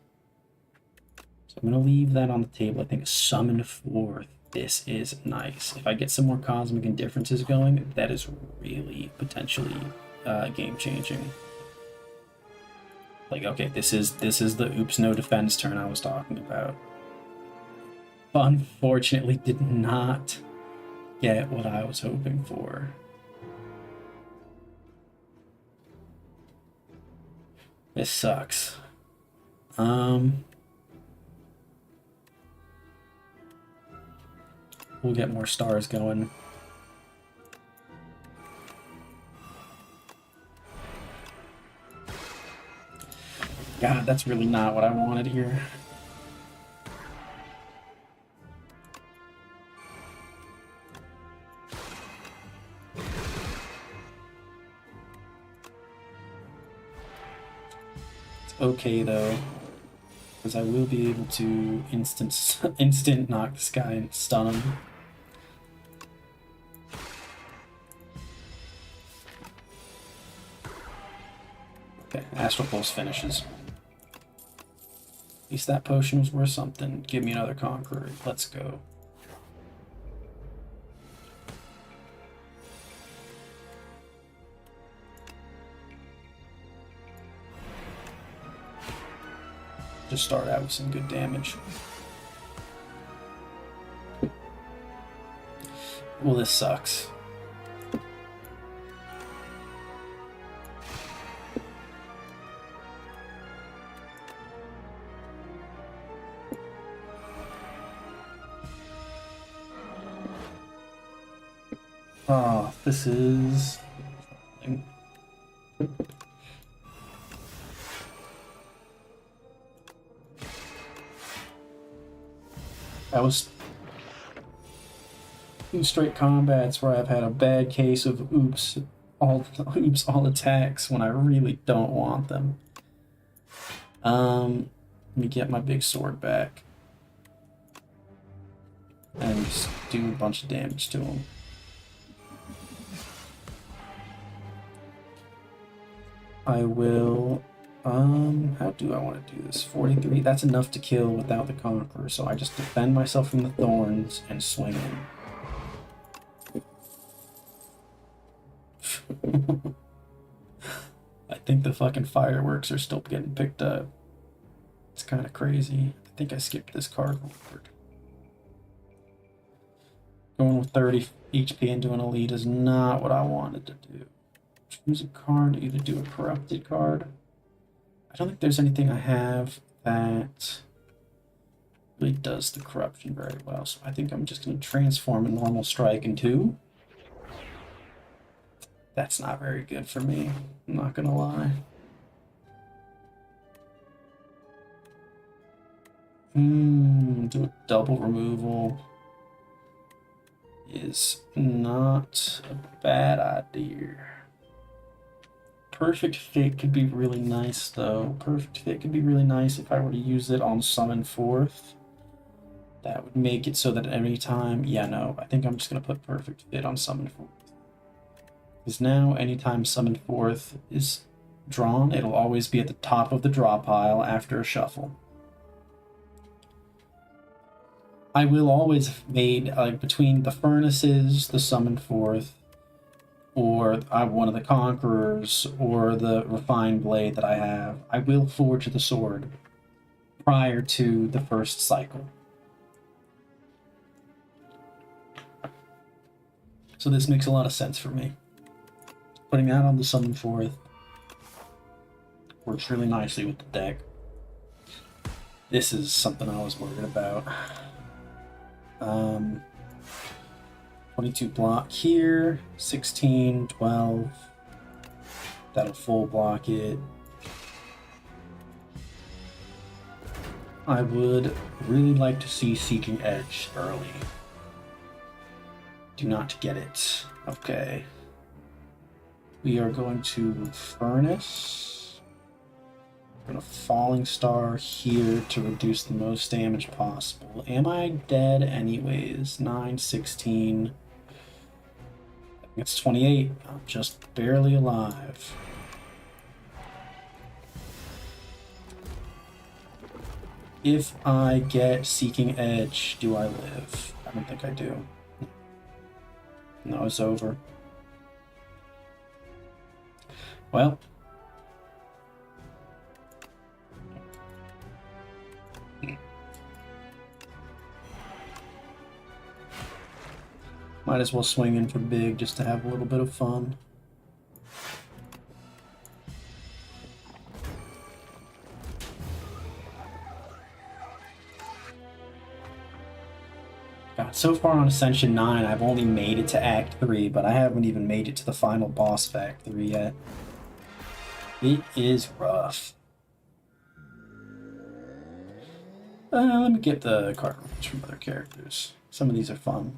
So I'm going to leave that on the table. I think a Summon 4. This is nice. If I get some more Cosmic Indifferences going, that is really potentially game changing. Like, okay, this is the oops no defense turn I was talking about. But unfortunately did not get what I was hoping for. This sucks. We'll get more stars going. God, that's really not what I wanted here. It's okay though, because I will be able to instant knock this guy and stun him. Okay, Astral Pulse finishes. At least that potion was worth something. Give me another Conqueror. Let's go. Just start out with some good damage. Well, this sucks. Oh, this is... That was 2 straight combats where I've had a bad case of oops all attacks when I really don't want them. Let me get my big sword back and just do a bunch of damage to him. I will, how do I want to do this? 43, that's enough to kill without the Conqueror, so I just defend myself from the thorns and swing him. I think the fucking fireworks are still getting picked up. It's kind of crazy. I think I skipped this card forward. Going with 30 HP into an elite is not what I wanted to do. Choose a card, either do a corrupted card. I don't think there's anything I have that really does the corruption very well, so I think I'm just going to transform a normal strike into. That's not very good for me, I'm not going to lie. Do a double removal is not a bad idea. Perfect Fit could be really nice, though. Perfect Fit could be really nice if I were to use it on Summon Forth. That would make it so that every time... Yeah, no, I think I'm just going to put Perfect Fit on Summon Forth. Because now, anytime Summon Forth is drawn, it'll always be at the top of the draw pile after a shuffle. I will always have made, between the Furnaces, the Summon Forth, or one of the Conquerors, or the Refined Blade that I have, I will forge the sword prior to the first cycle. So this makes a lot of sense for me. Putting that on the Summon Forth works really nicely with the deck. This is something I was worried about. 22 block here, 16, 12. That'll full block it. I would really like to see Seeking Edge early. Do not get it. Okay. We are going to Furnace. Going to Falling Star here to reduce the most damage possible. Am I dead anyways? 9, 16. I think it's 28. I'm just barely alive. If I get Seeking Edge, do I live? I don't think I do. No, it's over. Well. Might as well swing in for big just to have a little bit of fun. God, so far on Ascension 9, I've only made it to Act 3, but I haven't even made it to the final boss of Act 3 yet. It is rough. Let me get the card reports from other characters. Some of these are fun.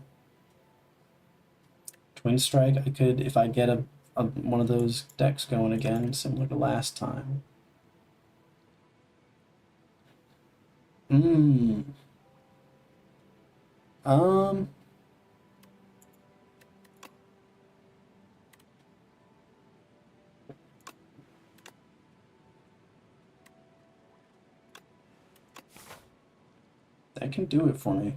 Twin Strike, I could, if I get one of those decks going again, similar to last time. That can do it for me.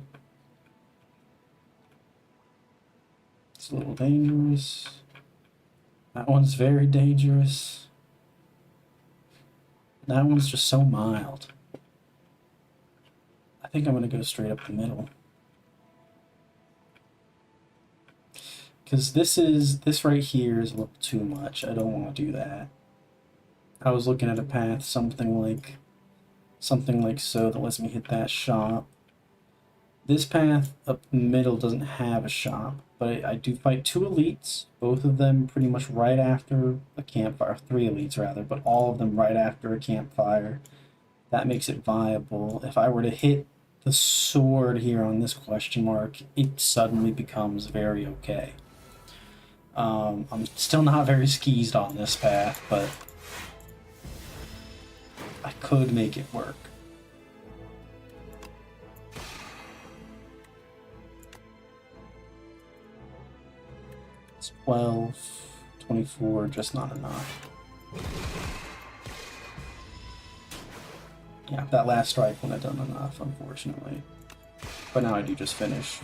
It's a little dangerous. That one's very dangerous. That one's just so mild. I think I'm going to go straight up the middle. Because this right here is a little too much. I don't want to do that. I was looking at a path, something like so, that lets me hit that shop. This path up the middle doesn't have a shop, but I do fight 2 elites, both of them pretty much right after a campfire, 3 elites rather, but all of them right after a campfire. That makes it viable. If I were to hit the sword here on this question mark, it suddenly becomes very okay. I'm still not very skeezed on this path, but I could make it work. It's 12, 24, just not enough. Yeah, that last strike wouldn't have done enough, unfortunately. But now I do just finish.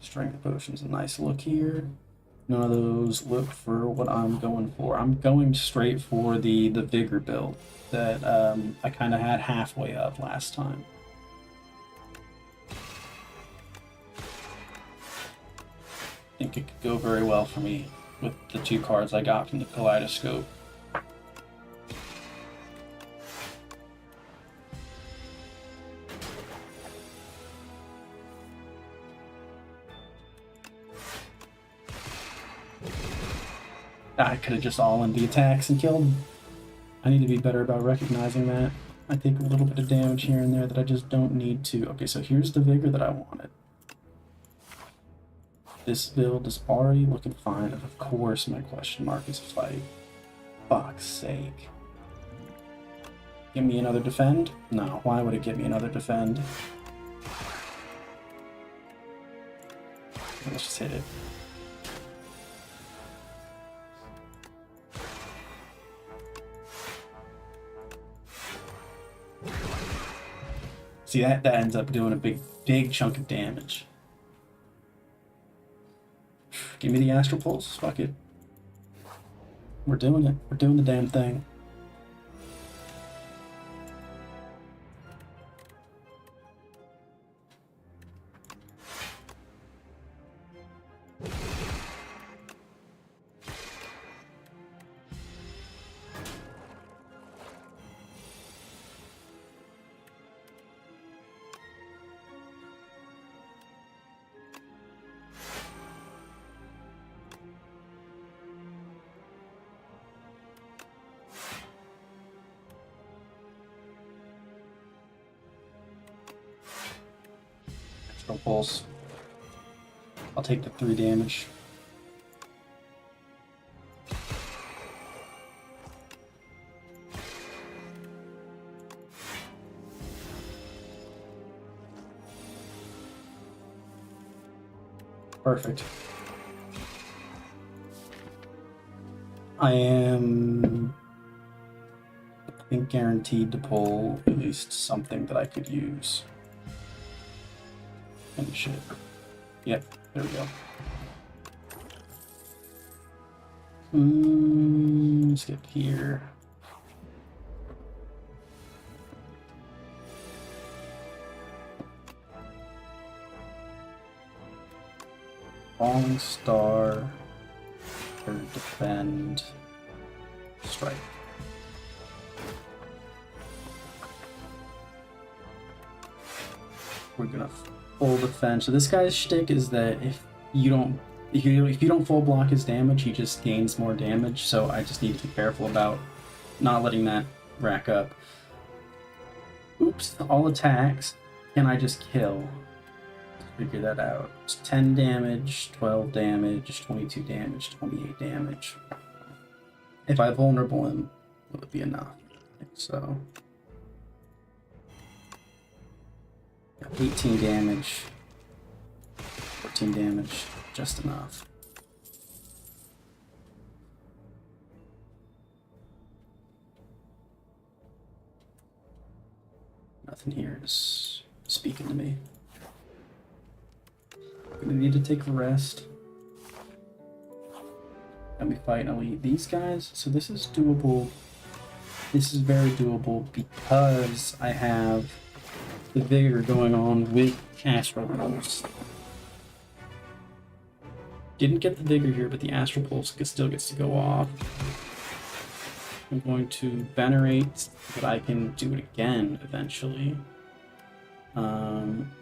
Strength potion's a nice look here. None of those look for what I'm going for. I'm going straight for the Vigor build that I kind of had halfway of last time. I think it could go very well for me with the 2 cards I got from the Kaleidoscope. I could have just all-in the attacks and killed him. I need to be better about recognizing that. I take a little bit of damage here and there that I just don't need to. Okay, so here's the Vigor that I wanted. This build is already looking fine, and of course my question mark is fight. Fuck's sake. Give me another defend? No, why would it give me another defend? Let's just hit it. See, that ends up doing a big chunk of damage. Give me the Astral Pulse. Fuck it. We're doing it. We're doing the damn thing. Pulse. I'll take the 3 damage. Perfect. I am, I think, guaranteed to pull at least something that I could use. Finish it. Yep, there we go. Skip here. Falling Star, third defend, strike. We're gonna full defend. So this guy's shtick is that if you don't full block his damage, he just gains more damage. So I just need to be careful about not letting that rack up. Oops! All attacks. Can I just kill? Figure that out. It's 10 damage, 12 damage, 22 damage, 28 damage. If I vulnerable him, will it be enough? I think so. 18 damage, 14 damage, just enough. Nothing here is speaking to me. Gonna need to take a rest. Gonna be fighting elite these guys. So this is doable. This is very doable because I have the vigor going on with Astral Pulse. Didn't get the vigor here, but the Astral Pulse still gets to go off. I'm going to venerate, but I can do it again eventually. And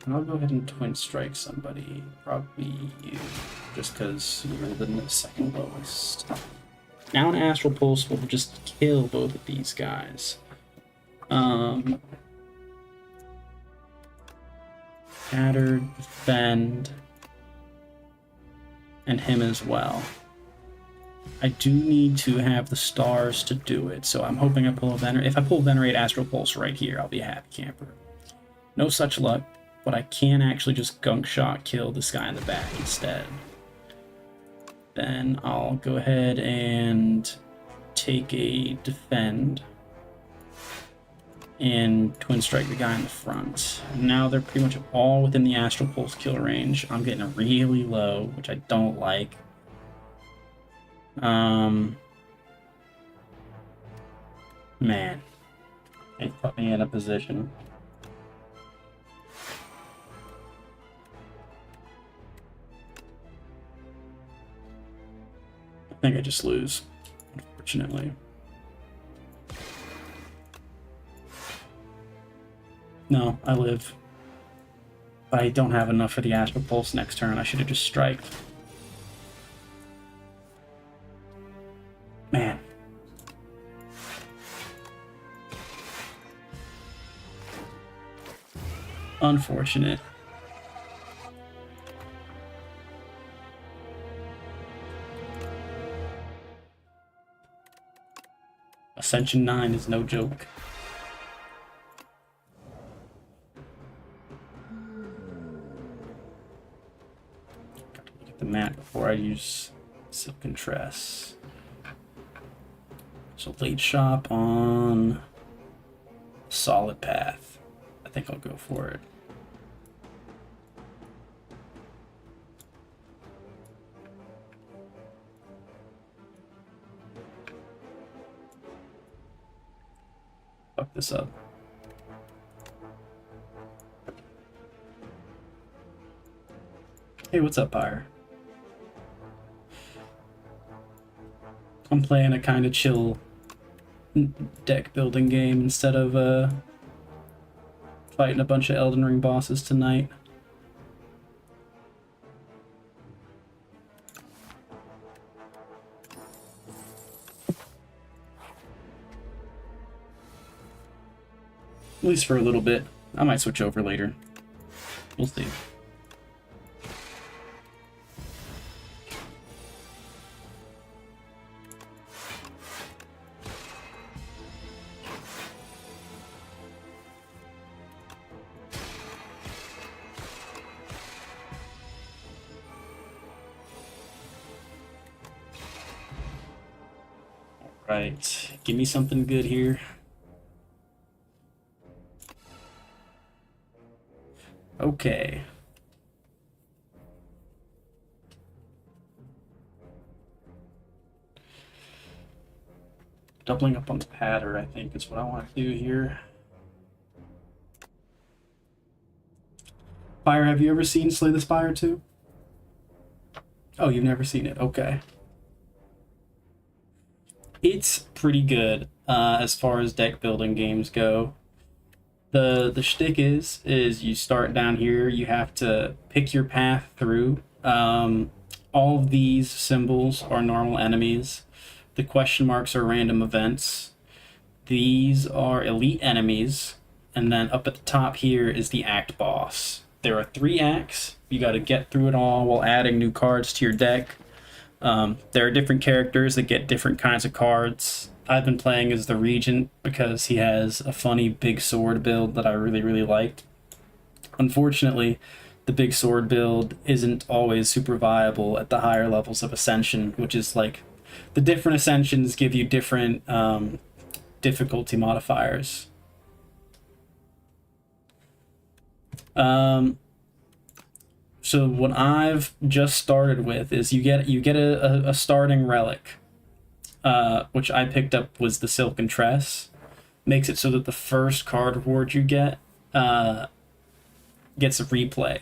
I'll go ahead and twin strike somebody, probably you, just because you're the second lowest. Now an Astral Pulse will just kill both of these guys. Shattered, defend, and him as well. I do need to have the stars to do it, so I'm hoping I pull a Venerate. If I pull Venerate Astral Pulse right here, I'll be a happy camper. No such luck, but I can actually just gunk shot kill this guy in the back instead. Then I'll go ahead and take a defend and twin strike the guy in the front. Now they're pretty much all within the Astral Pulse kill range. I'm getting really low, which I don't like. Man, it put me in a position. I think I just lose, unfortunately. No, I live. But I don't have enough for the Astral Pulse next turn. I should have just striked. Man. Unfortunate. Ascension 9 is no joke. Got to look at the map before I use Silken Tress. So late shop on Solid Path. I think I'll go for it. Fuck this up. Hey, what's up, Pyre? I'm playing a kind of chill deck building game instead of fighting a bunch of Elden Ring bosses tonight. At least for a little bit. I might switch over later. We'll see. Right, give me something good here. Okay. Doubling up on the patter, I think, is what I want to do here. Spire, have you ever seen Slay the Spire 2? Oh, you've never seen it. Okay. It's pretty good as far as deck building games go. The shtick is you start down here, you have to pick your path through. All of these symbols are normal enemies. The question marks are random events. These are elite enemies. And then up at the top here is the act boss. There are 3 acts. You got to get through it all while adding new cards to your deck. There are different characters that get different kinds of cards. I've been playing as the Regent because he has a funny big sword build that I really, really liked. Unfortunately, the big sword build isn't always super viable at the higher levels of Ascension, which is like the different Ascensions give you different difficulty modifiers. So what I've just started with is you get a starting relic, which I picked up was the Silken Tress. Makes it so that the first card reward you get gets a replay.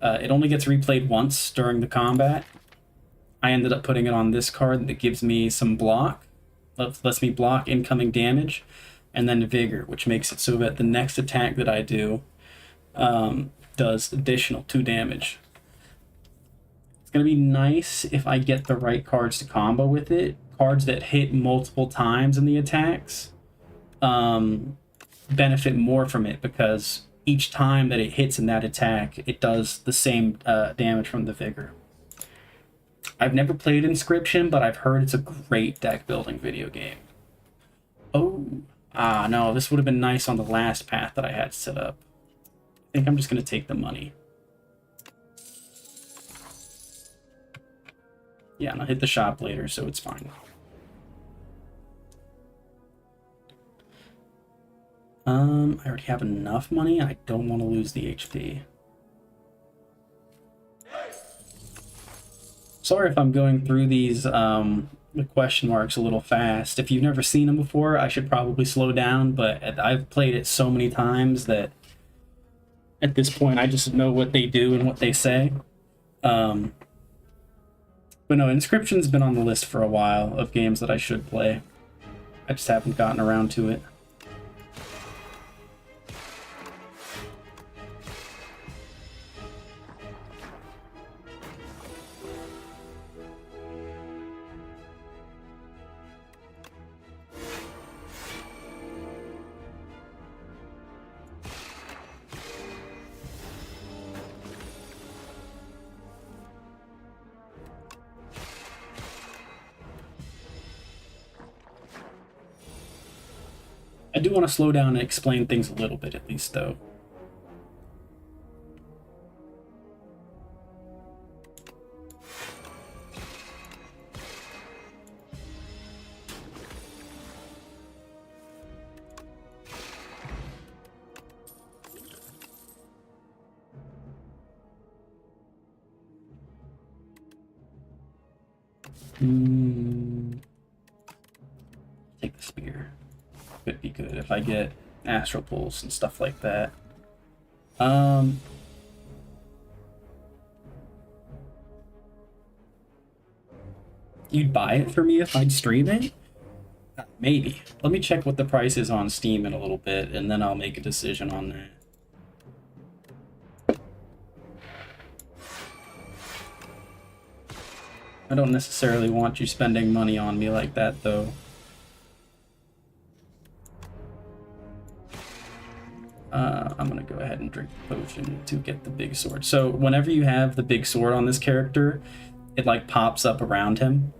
It only gets replayed once during the combat. I ended up putting it on this card that gives me some block, lets me block incoming damage, and then Vigor, which makes it so that the next attack that I do does additional 2 damage. It's going to be nice if I get the right cards to combo with it. Cards that hit multiple times in the attacks benefit more from it because each time that it hits in that attack, it does the same damage from the Vigor. I've never played Inscription, but I've heard it's a great deck building video game. Oh, no, this would have been nice on the last path that I had set up. I think I'm just going to take the money. Yeah, and I'll hit the shop later, so it's fine. I already have enough money. I don't want to lose the HP. Sorry if I'm going through these the question marks a little fast. If you've never seen them before, I should probably slow down, but I've played it so many times that at this point I just know what they do and what they say. But no, Inscription's been on the list for a while of games that I should play. I just haven't gotten around to it. I do want to slow down and explain things a little bit at least, though. Take the spear. Could be good if I get astral pulse and stuff like that. You'd buy it for me if I'd stream it? Maybe. Let me check what the price is on Steam in a little bit, and then I'll make a decision on that. I don't necessarily want you spending money on me like that, though. I'm gonna go ahead and drink the potion to get the big sword. So whenever you have the big sword on this character, it like pops up around him,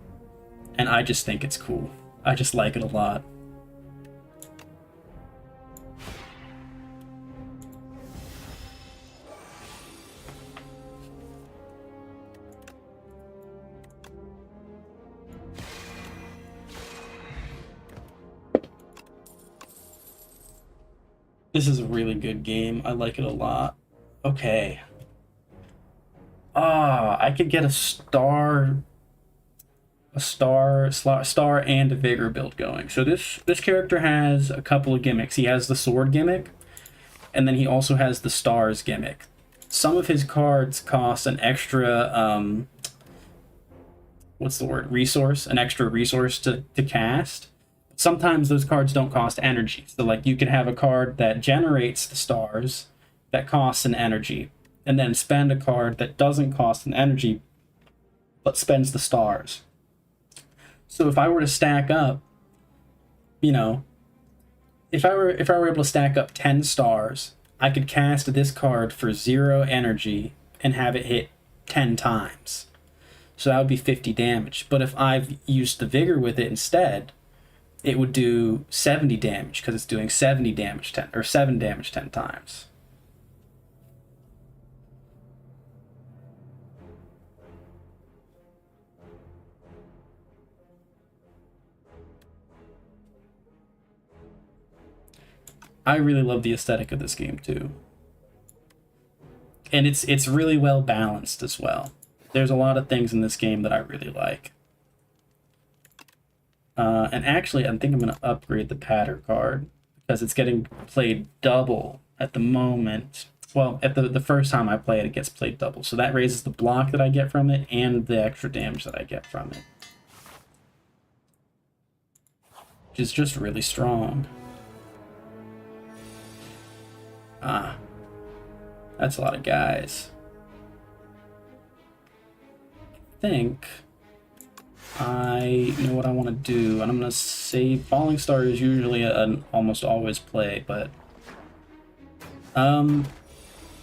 and I just think it's cool. I just like it a lot. This is a really good game. I like it a lot. Okay. I could get a star. a star and a vigor build going. So this character has a couple of gimmicks. He has the sword gimmick, and then he also has the stars gimmick. Some of his cards cost an extra what's the word? Resource, an extra resource to cast. Sometimes those cards don't cost energy. So like you could have a card that generates the stars that costs an energy, and then spend a card that doesn't cost an energy but spends the stars. So if I were to stack up, you know, if I were able to stack up 10 stars, I could cast this card for 0 energy and have it hit 10 times. So that would be 50 damage. But if I've used the vigor with it instead, it would do 70 damage because it's doing 70 damage 10 or 7 damage 10 times. I really love the aesthetic of this game too. And it's really well balanced as well. There's a lot of things in this game that I really like. And actually, I think I'm going to upgrade the patter card because it's getting played double at the moment. Well, at the first time I play it, it gets played double. So that raises the block that I get from it and the extra damage that I get from it. Which is just really strong. Ah. That's a lot of guys. I think I know what I want to do, and I'm going to save. Falling Star is usually an almost always play, but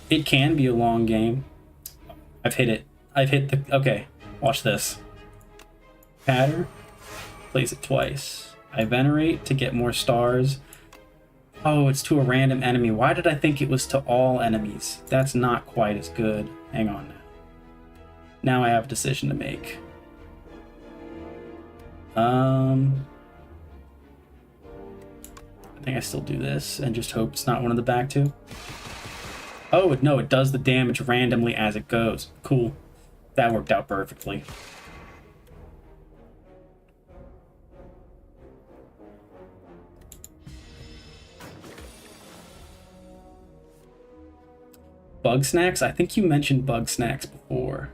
it can be a long game. I've hit it. I've hit the... Okay, watch this. Patter, plays it twice. I Venerate to get more stars. Oh, it's to a random enemy. Why did I think it was to all enemies? That's not quite as good. Hang on now. Now I have a decision to make. I think I still do this and just hope it's not one of the back two. Oh, no, it does the damage randomly as it goes. Cool. That worked out perfectly. Bug snacks? I think you mentioned bug snacks before.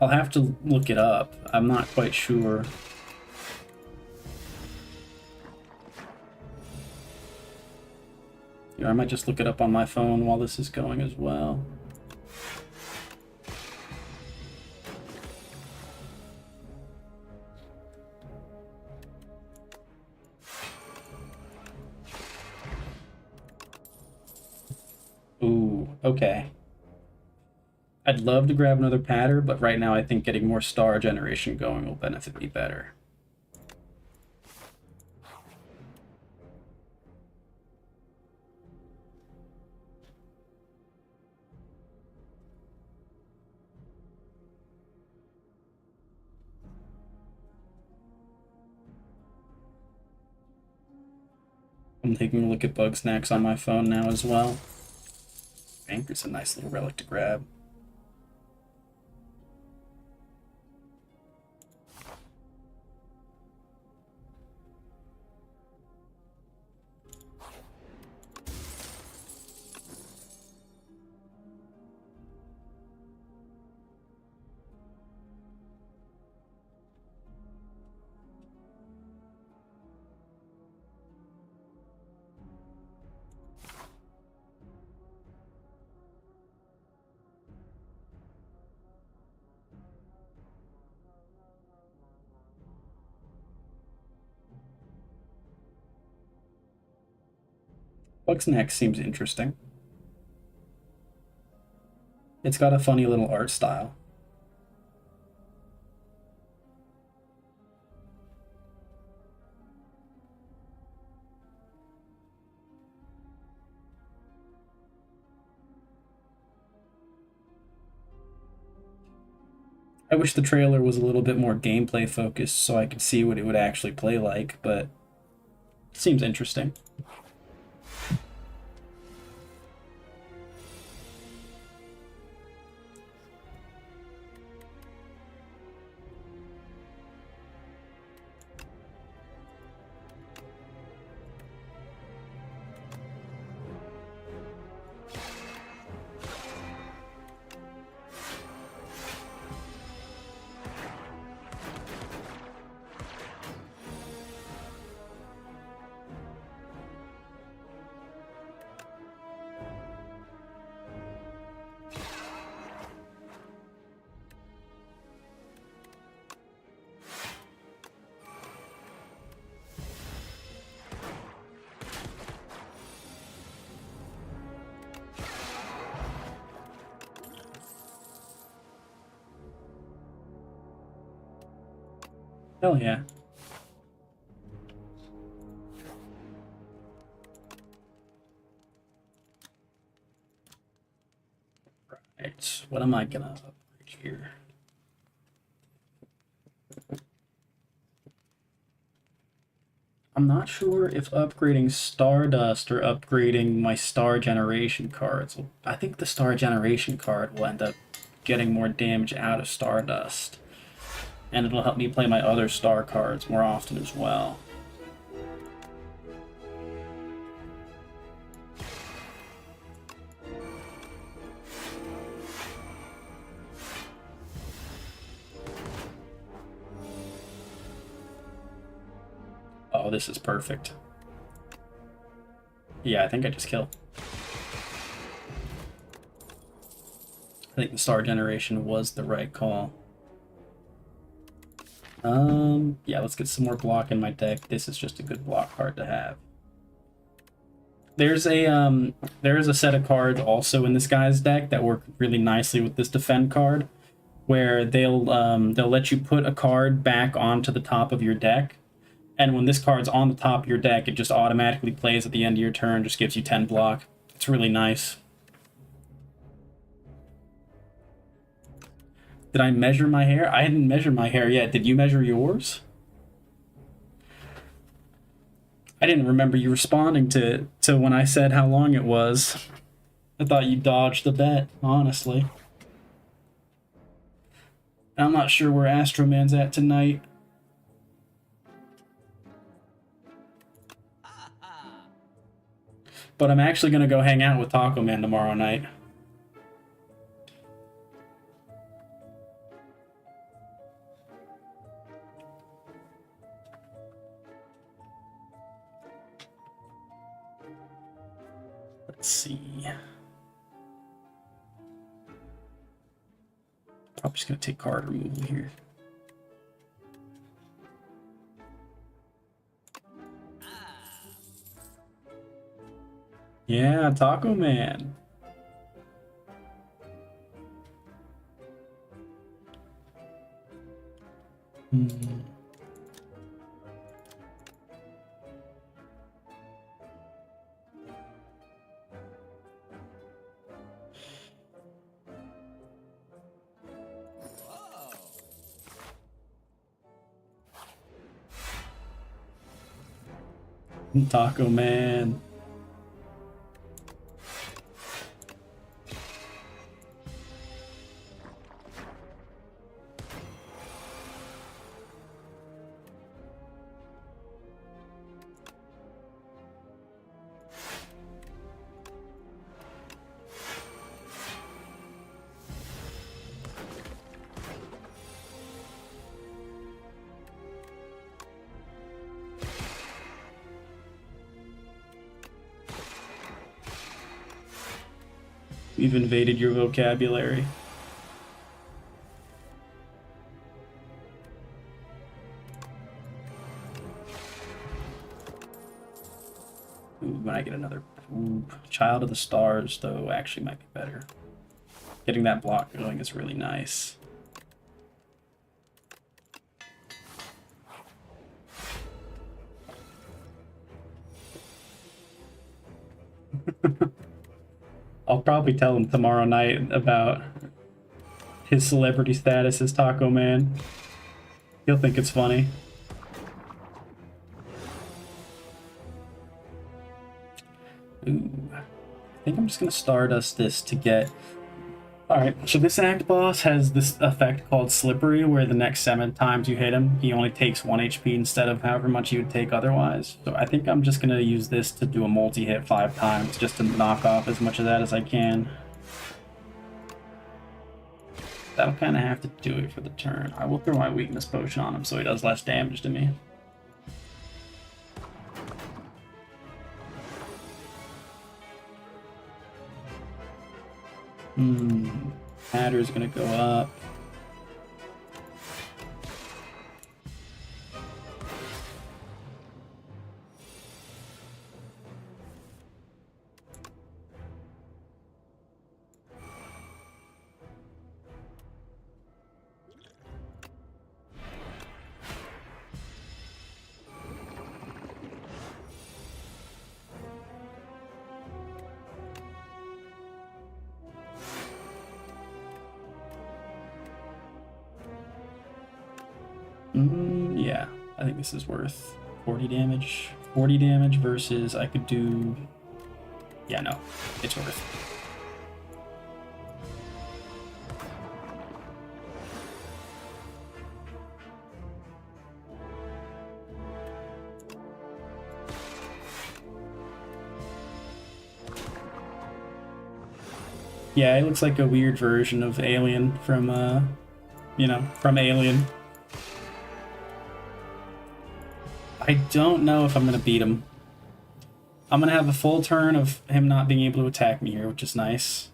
I'll have to look it up. I'm not quite sure. Yeah, I might just look it up on my phone while this is going as well. Ooh, okay. I'd love to grab another patter, but right now I think getting more star generation going will benefit me better. I'm taking a look at bug snacks on my phone now as well. Anchor's a nice little relic to grab. Bug's Neck seems interesting. It's got a funny little art style. I wish the trailer was a little bit more gameplay focused so I could see what it would actually play like, but it seems interesting. Hell yeah. Right, what am I gonna upgrade here? I'm not sure if upgrading Stardust or upgrading my Star Generation cards. I think the Star Generation card will end up getting more damage out of Stardust. And it'll help me play my other Star cards more often as well. Oh, this is perfect. Yeah, I think I just killed. I think the Star Generation was the right call. Yeah, let's get some more block in my deck. This is just a good block card to have. There's a set of cards also in this guy's deck that work really nicely with this defend card, where they'll let you put a card back onto the top of your deck, and when this card's on the top of your deck, it just automatically plays at the end of your turn, just gives you 10 block. It's really nice. Did I measure my hair? I hadn't measured my hair yet. Did you measure yours? I didn't remember you responding to when I said how long it was. I thought you dodged the bet, honestly. I'm not sure where Astroman's at tonight. But I'm actually going to go hang out with Taco Man tomorrow night. Let's see. Probably just going to take card removal here. Yeah, Taco Man. Taco Man. We've invaded your vocabulary. Ooh, when I get another Child of the Stars, though, actually might be better. Getting that block going is really nice. I'll probably tell him tomorrow night about his celebrity status as Taco Man. He'll think it's funny. Ooh. I think I'm just gonna Stardust this to get... Alright, so this act boss has this effect called Slippery, where the next 7 times you hit him, he only takes 1 HP instead of however much you would take otherwise. So I think I'm just gonna use this to do a multi-hit 5 times, just to knock off as much of that as I can. That'll kind of have to do it for the turn. I will throw my weakness potion on him so he does less damage to me. Matter's gonna go up. Yeah, I think this is worth 40 damage. 40 damage versus I could do... Yeah, no, it's worth. Yeah, it looks like a weird version of Alien from, you know, from Alien. I don't know if I'm gonna beat him. I'm gonna have a full turn of him not being able to attack me here, which is nice.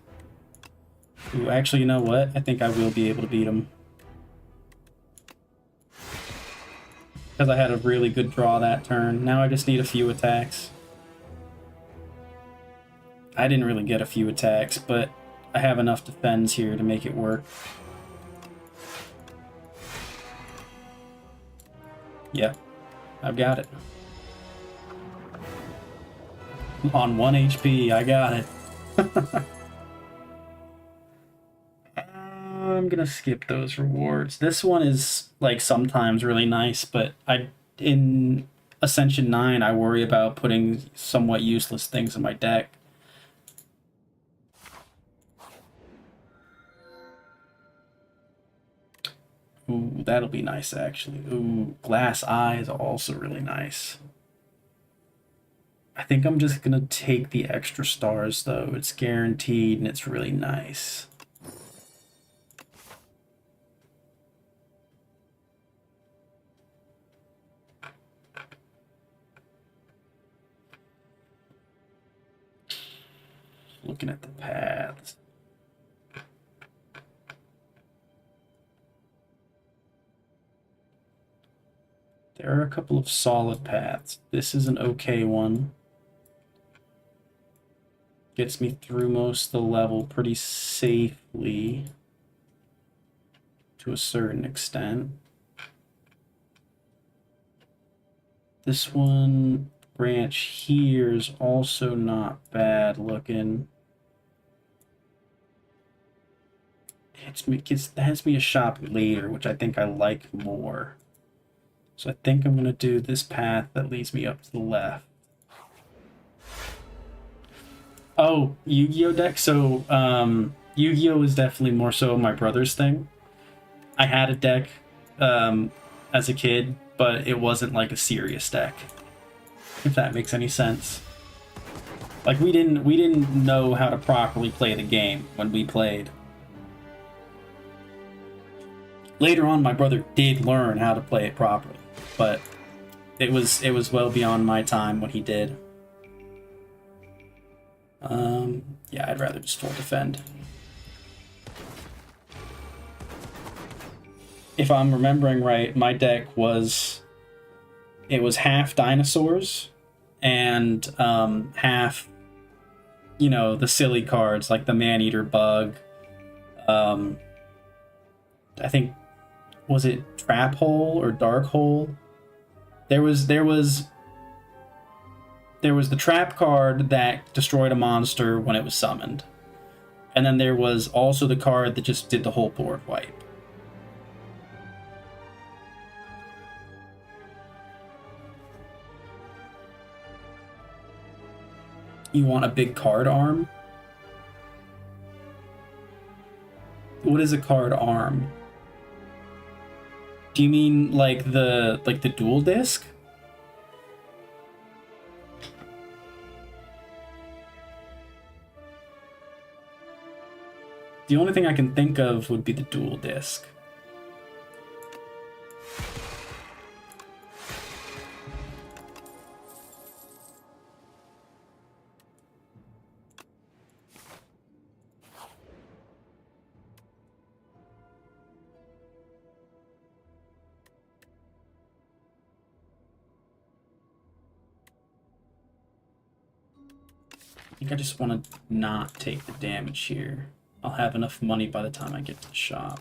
Ooh, actually, you know what? I think I will be able to beat him. Because I had a really good draw that turn. Now I just need a few attacks. I didn't really get a few attacks, but I have enough defense here to make it work. Yep, I've got it. On 1 HP, I got it. I'm gonna skip those rewards. This one is, like, sometimes really nice, but in Ascension 9, I worry about putting somewhat useless things in my deck. Ooh, that'll be nice, actually. Ooh, Glass Eye is also really nice. I think I'm just gonna take the extra stars, though. It's guaranteed, and it's really nice. Looking at the paths. There are a couple of solid paths. This is an okay one. Gets me through most of the level pretty safely to a certain extent. This one branch here is also not bad looking. It has me a shop later, which I think I like more. So I think I'm going to do this path that leads me up to the left. Oh, Yu-Gi-Oh deck? So, Yu-Gi-Oh is definitely more so my brother's thing. I had a deck as a kid, but it wasn't like a serious deck, if that makes any sense. Like, we didn't know how to properly play the game when we played. Later on, my brother did learn how to play it properly, but it was well beyond my time when he did. Yeah, I'd rather just full defend. If I'm remembering right, my deck was half dinosaurs and half, you know, the silly cards like the Man-Eater Bug. I think, was it Trap Hole or Dark Hole? There was the trap card that destroyed a monster when it was summoned. And then there was also the card that just did the whole board wipe. You want a big card arm? What is a card arm? Do you mean like the dual disc? The only thing I can think of would be the dual disc. I think I just want to not take the damage here. I'll have enough money by the time I get to the shop.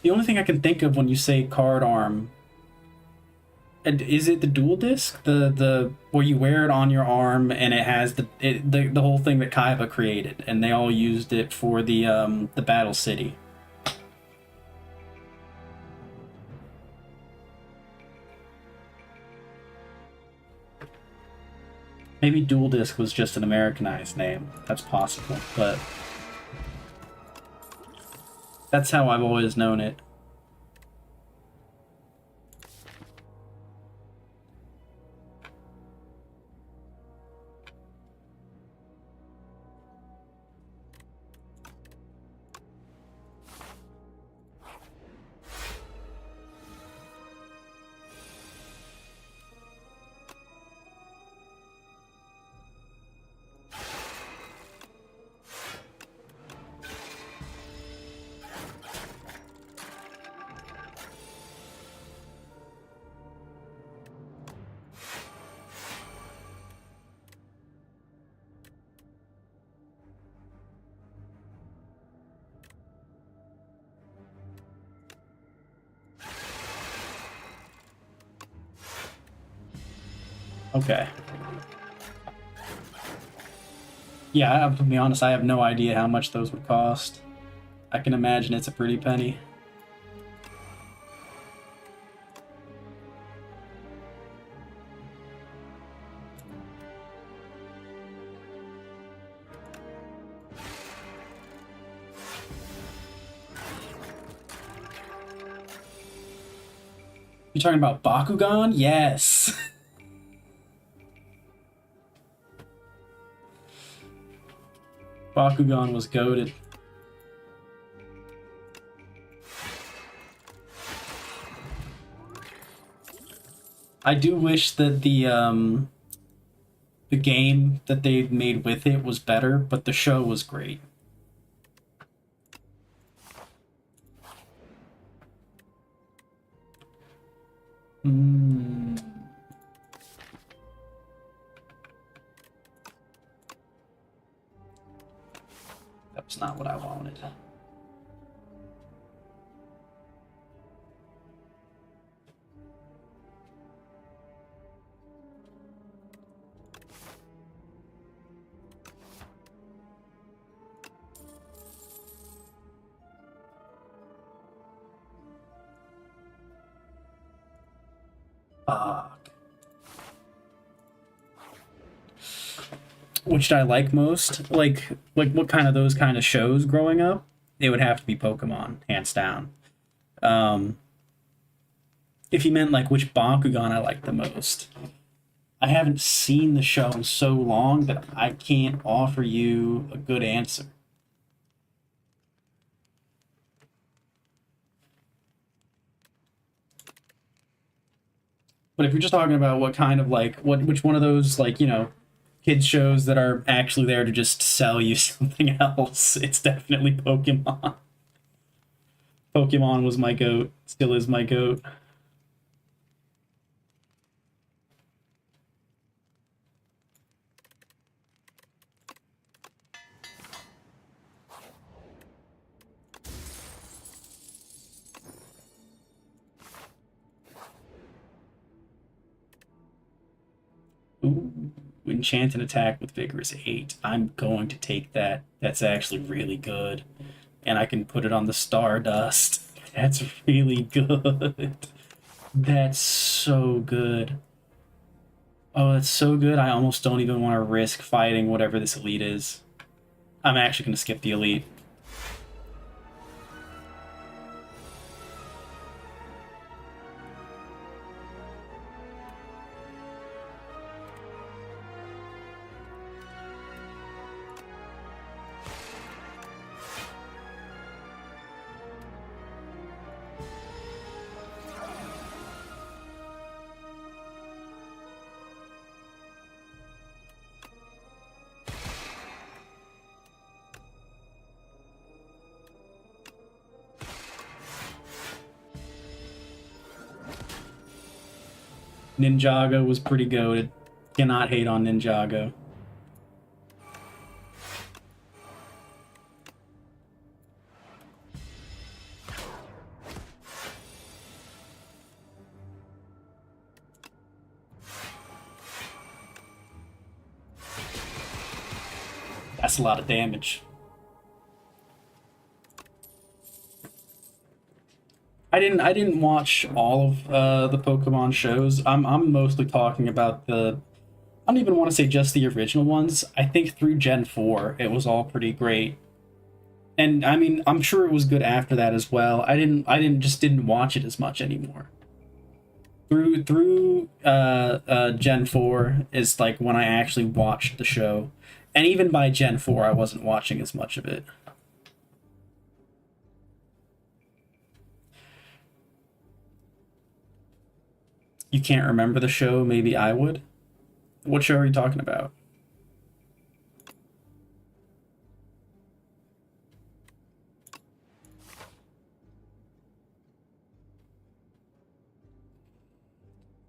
The only thing I can think of when you say card arm, and is it the dual disc, the where you wear it on your arm and it has the whole thing that Kaiba created, and they all used it for the Battle City. Maybe dual disc was just an Americanized name. That's possible, but that's how I've always known it. Okay. Yeah, I have to be honest, I have no idea how much those would cost. I can imagine it's a pretty penny. You talking about Bakugan? Yes. Bakugan was goated. I do wish that the game that they made with it was better, but the show was great. Hmm. That was not what I wanted. Fuck. Which did I like most? Like what kind of those kind of shows growing up? It would have to be Pokemon, hands down. Um, if you meant like which Bakugan I liked the most, I haven't seen the show in so long that I can't offer you a good answer. But if you're just talking about what kind of like which one of those like, kids shows that are actually there to just sell you something else, it's definitely Pokemon. Pokemon was my goat, still is my goat. Ooh, enchant and attack with vigorous 8. I'm going to take that. That's actually really good. And I can put it on the Stardust. That's really good. That's so good. Oh, that's so good. I almost don't even want to risk fighting whatever this elite is. I'm actually going to skip the elite. Ninjago was pretty goated. Cannot hate on Ninjago. That's a lot of damage. I didn't watch all of the Pokemon shows. I'm mostly talking about the, I don't even want to say just the original ones. I think through Gen 4 it was all pretty great. And I mean, I'm sure it was good after that as well. I didn't watch it as much anymore. Through Gen 4 is like when I actually watched the show. And even by Gen 4 I wasn't watching as much of it. You can't remember the show, maybe I would. What show are you talking about?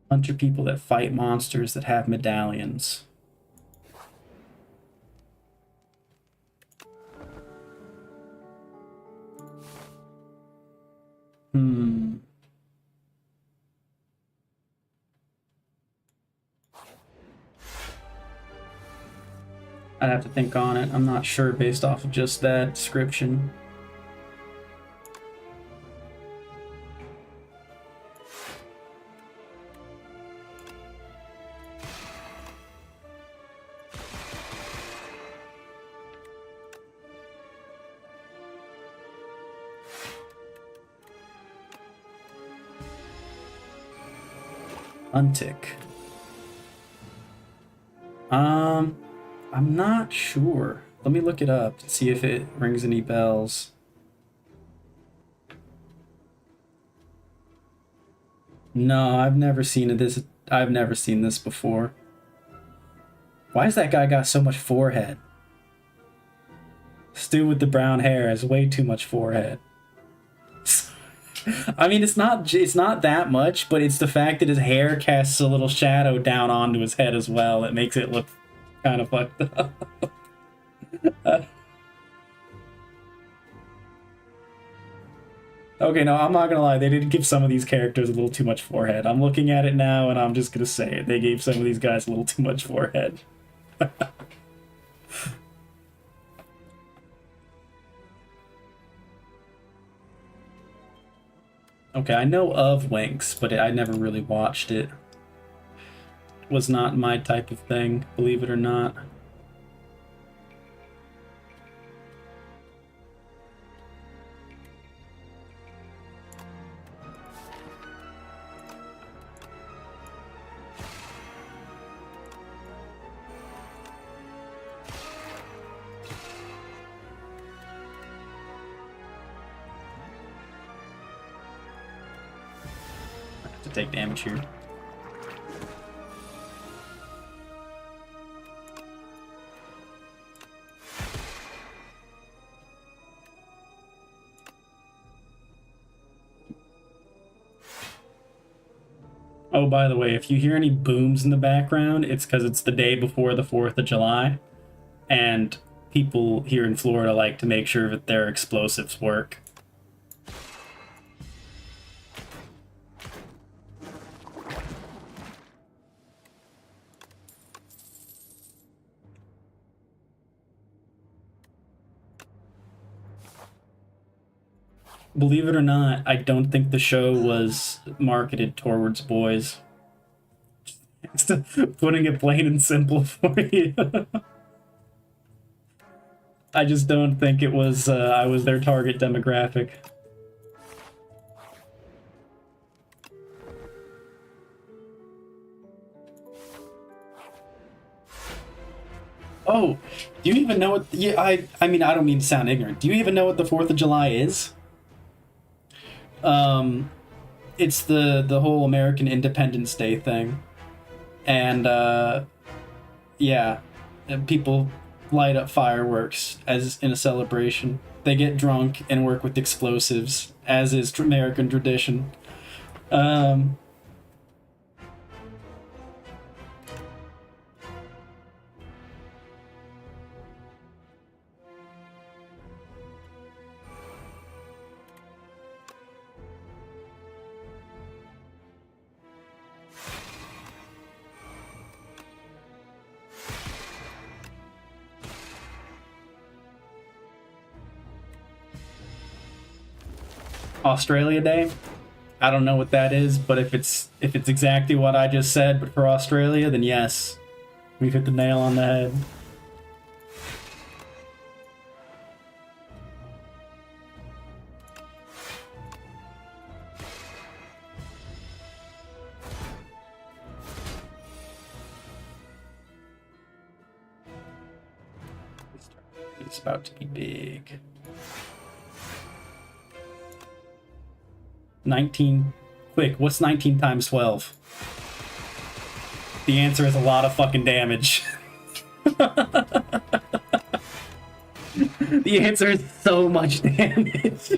Bunch of people that fight monsters that have medallions. Hmm. I'd have to think on it. I'm not sure based off of just that description. Untick. I'm not sure. Let me look it up to see if it rings any bells. No, I've never seen it. I've never seen this before. Why has that guy got so much forehead? Stu with the brown hair has way too much forehead. I mean, it's not that much, but it's the fact that his hair casts a little shadow down onto his head as well. It makes it look kind of fucked up. Okay, no, I'm not gonna lie. They did give some of these characters a little too much forehead. I'm looking at it now, and I'm just gonna say it. They gave some of these guys a little too much forehead. Okay, I know of Winx, but I never really watched it. Was not my type of thing, believe it or not. I have to take damage here. Oh, by the way, if you hear any booms in the background, it's because it's the day before the 4th of July, and people here in Florida like to make sure that their explosives work. Believe it or not, I don't think the show was marketed towards boys. Just putting it plain and simple for you. I just don't think it was, I was their target demographic. Oh, do you even know what? Yeah, I mean, I don't mean to sound ignorant. Do you even know what the 4th of July is? Um, it's the whole American Independence Day thing, and yeah, and people light up fireworks as in a celebration. They get drunk and work with explosives, as is American tradition. Um, Australia Day. I don't know what that is, but if it's exactly what I just said, but for Australia, then yes, we've hit the nail on the head. It's about to be big. 19. Quick, what's 19 times 12? The answer is a lot of fucking damage. The answer is so much damage.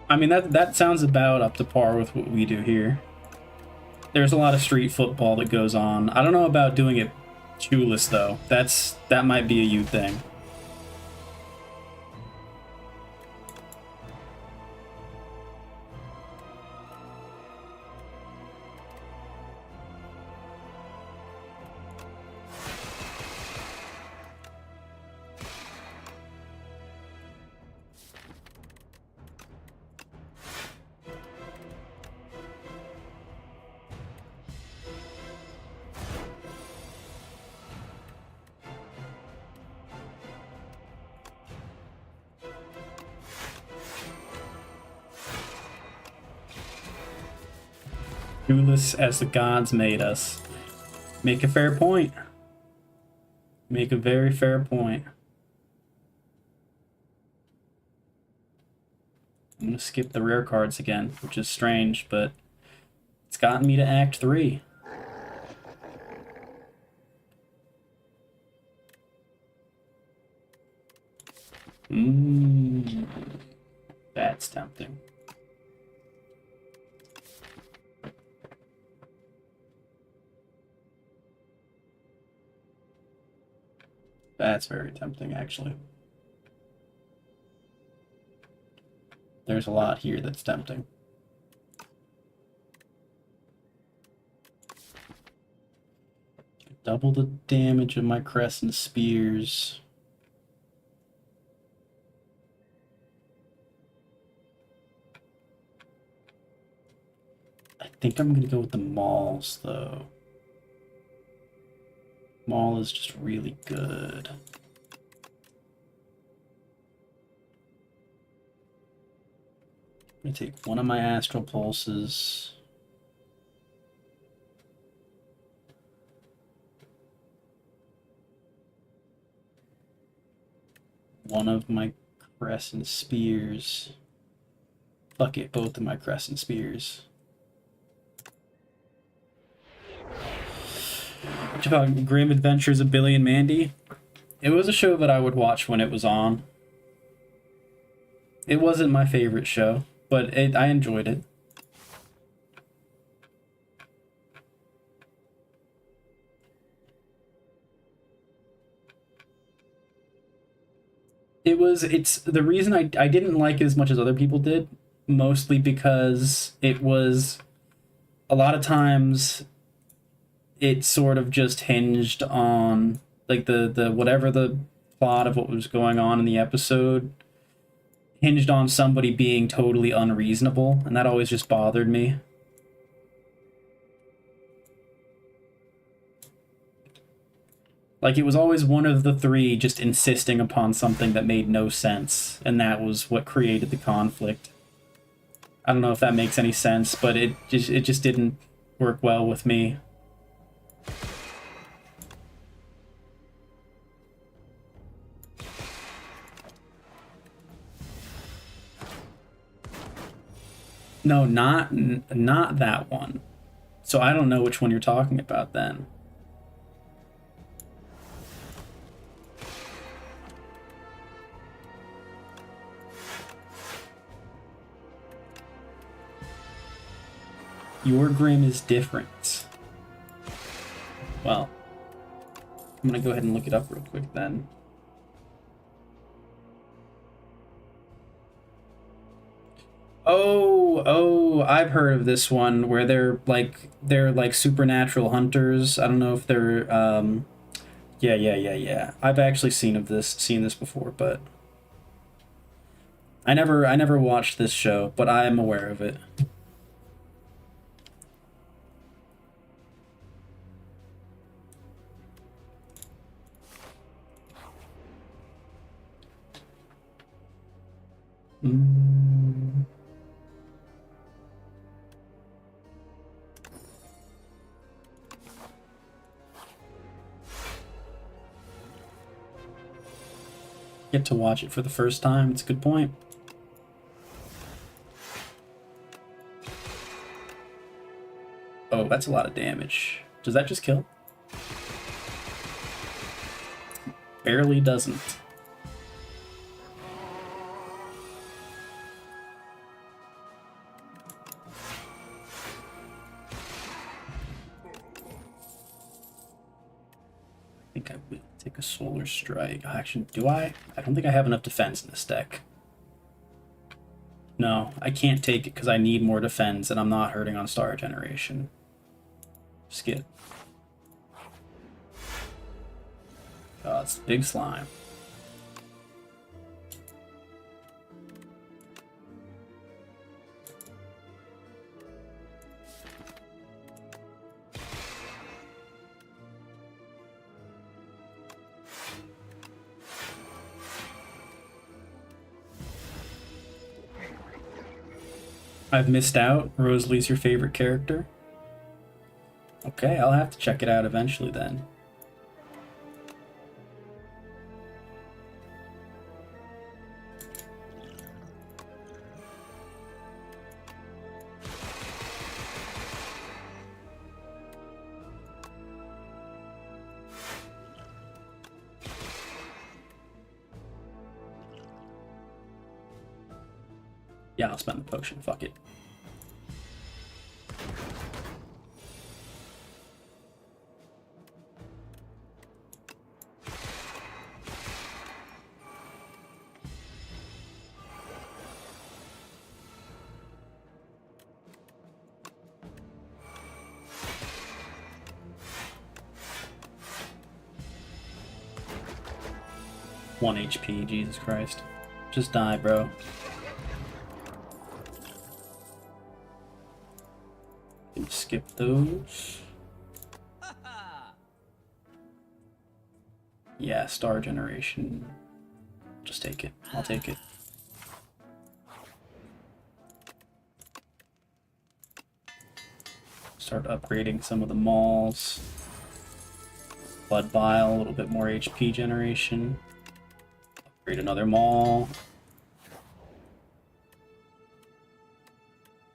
I mean, that sounds about up to par with what we do here. There's a lot of street football that goes on. I don't know about doing it shoeless, though. That might be a you thing. Shoeless as the gods made us. Make a fair point. Make a very fair point. I'm gonna skip the rare cards again, which is strange, but it's gotten me to Act 3. That's tempting. That's very tempting, actually. There's a lot here that's tempting. Double the damage of my Crescent Spears. I think I'm gonna go with the Mauls, though. Maul is just really good. I'm gonna take one of my Astral Pulses. One of my Crescent Spears. Fuck it, both of my Crescent Spears. What about Grim Adventures of Billy and Mandy? It was a show that I would watch when it was on. It wasn't my favorite show, but I enjoyed it. It's the reason I didn't like it as much as other people did, mostly because it was a lot of times it sort of just hinged on like the whatever the plot of what was going on in the episode hinged on somebody being totally unreasonable, and that always just bothered me. Like, it was always one of the three just insisting upon something that made no sense, and that was what created the conflict. I don't know if that makes any sense, but it just didn't work well with me. No, not that one. So I don't know which one you're talking about then. Your Grim is different. Well, I'm gonna go ahead and look it up real quick then. Oh, I've heard of this one where they're like supernatural hunters. I don't know if they're yeah. I've actually seen this before, but I never watched this show, but I am aware of it. Mm. Get to watch it for the first time. It's a good point. Oh, that's a lot of damage. Does that just kill? Barely doesn't. I think I would take a Solar Strike. Actually, do I? I don't think I have enough defense in this deck. No, I can't take it because I need more defense and I'm not hurting on Star Generation. Skip. Oh, it's big slime. I've missed out. Rosalie's your favorite character? Okay, I'll have to check it out eventually then. Yeah, I'll spend the potion. Fuck it. One HP, Jesus Christ. Just die, bro. Skip those. Yeah, Star Generation. Just take it. I'll take it. Start upgrading some of the malls. Blood Vial, a little bit more HP generation. Upgrade another mall.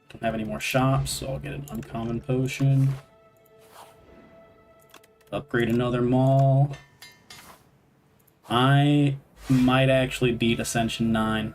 Don't have any more shops, so I'll get an uncommon potion. Upgrade another mall. I might actually beat Ascension 9.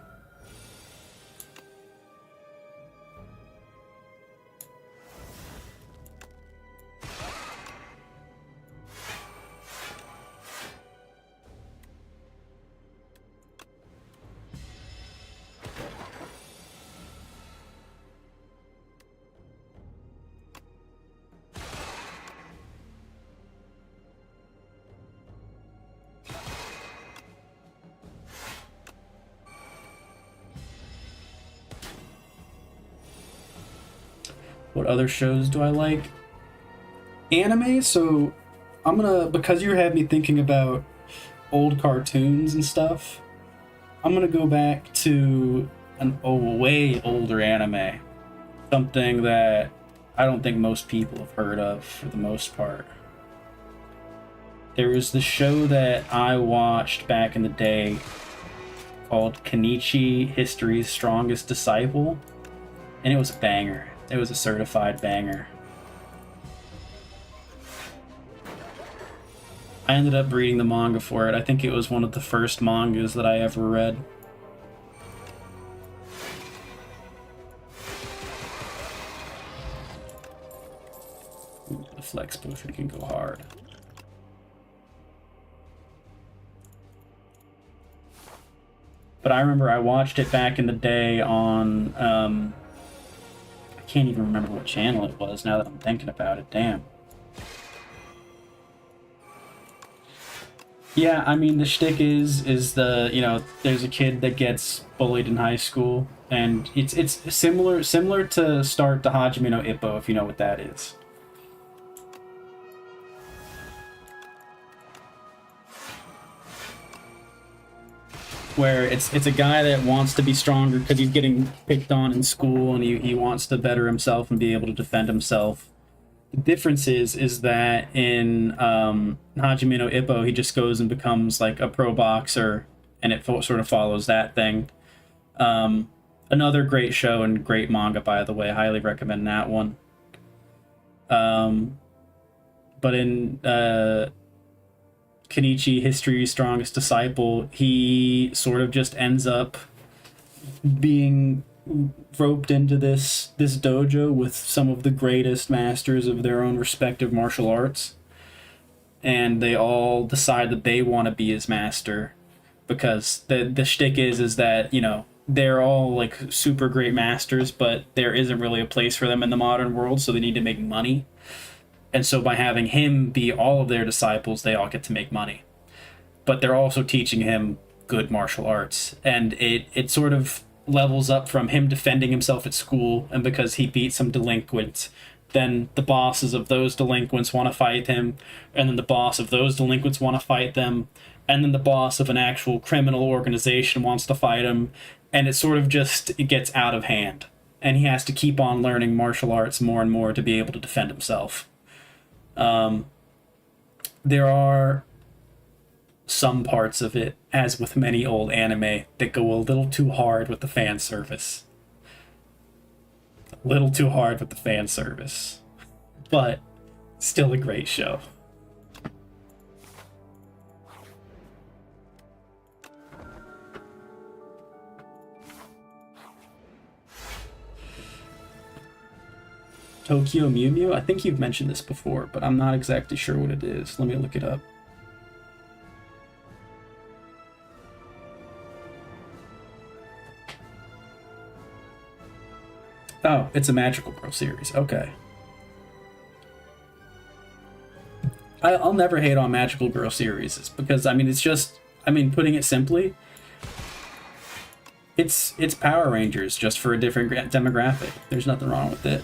What other shows do I like? Anime, so I'm gonna, because you had me thinking about old cartoons and stuff, I'm gonna go back to a way older anime. Something that I don't think most people have heard of for the most part. There was this show that I watched back in the day called Kenichi History's Strongest Disciple. And it was a banger. It was a certified banger. I ended up reading the manga for it. I think it was one of the first mangas that I ever read. Ooh, the flex potion can go hard. But I remember I watched it back in the day on, I can't even remember what channel it was now that I'm thinking about it, damn. Yeah, I mean, the shtick is the, you know, there's a kid that gets bullied in high school, and it's similar to Start to Hajime no Ippo, if you know what that is. Where it's a guy that wants to be stronger because he's getting picked on in school, and he wants to better himself and be able to defend himself. The difference is that in Hajime no Ippo, he just goes and becomes like a pro boxer, and it sort of follows that thing. Another great show and great manga, by the way. Highly recommend that one. But in Kenichi, History's Strongest Disciple, he sort of just ends up being roped into this dojo with some of the greatest masters of their own respective martial arts, and they all decide that they want to be his master, because the shtick is that, you know, they're all like super great masters, but there isn't really a place for them in the modern world, so they need to make money. And so by having him be all of their disciples, they all get to make money. But they're also teaching him good martial arts, and it sort of levels up from him defending himself at school, and because he beat some delinquent, then the bosses of those delinquents want to fight him, and then the boss of those delinquents want to fight them, and then the boss of an actual criminal organization wants to fight him, and it sort of just, it gets out of hand, and he has to keep on learning martial arts more and more to be able to defend himself. There are some parts of it, as with many old anime, that go a little too hard with the fan service. A little too hard with the fan service. But still a great show. Tokyo Mew Mew? I think you've mentioned this before, but I'm not exactly sure what it is. Let me look it up. Oh, it's a Magical Girl series. Okay. I'll never hate on Magical Girl series, because, I mean, it's just, I mean, putting it simply, it's Power Rangers, just for a different demographic. There's nothing wrong with it.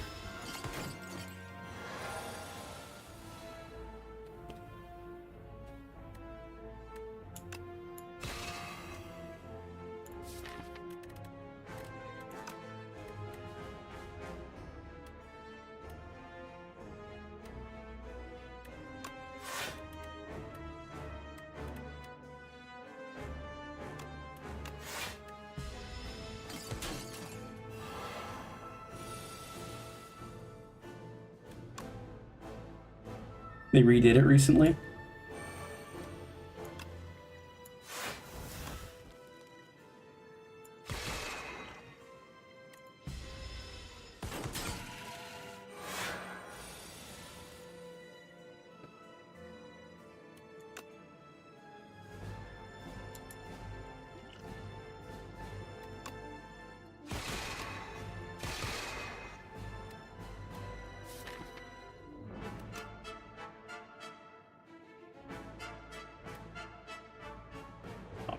They redid it recently.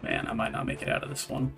Man, I might not make it out of this one.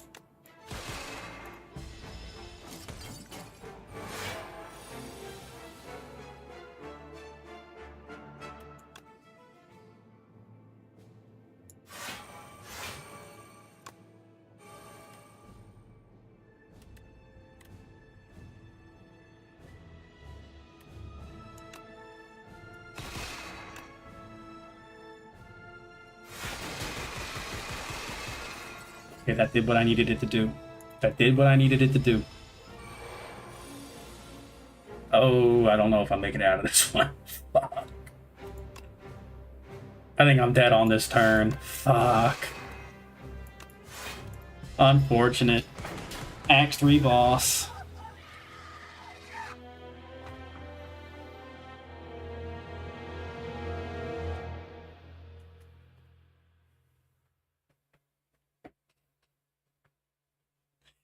Okay, that did what I needed it to do. That did what I needed it to do. Oh, I don't know if I'm making it out of this one. Fuck. I think I'm dead on this turn. Fuck. Unfortunate. Act 3 boss.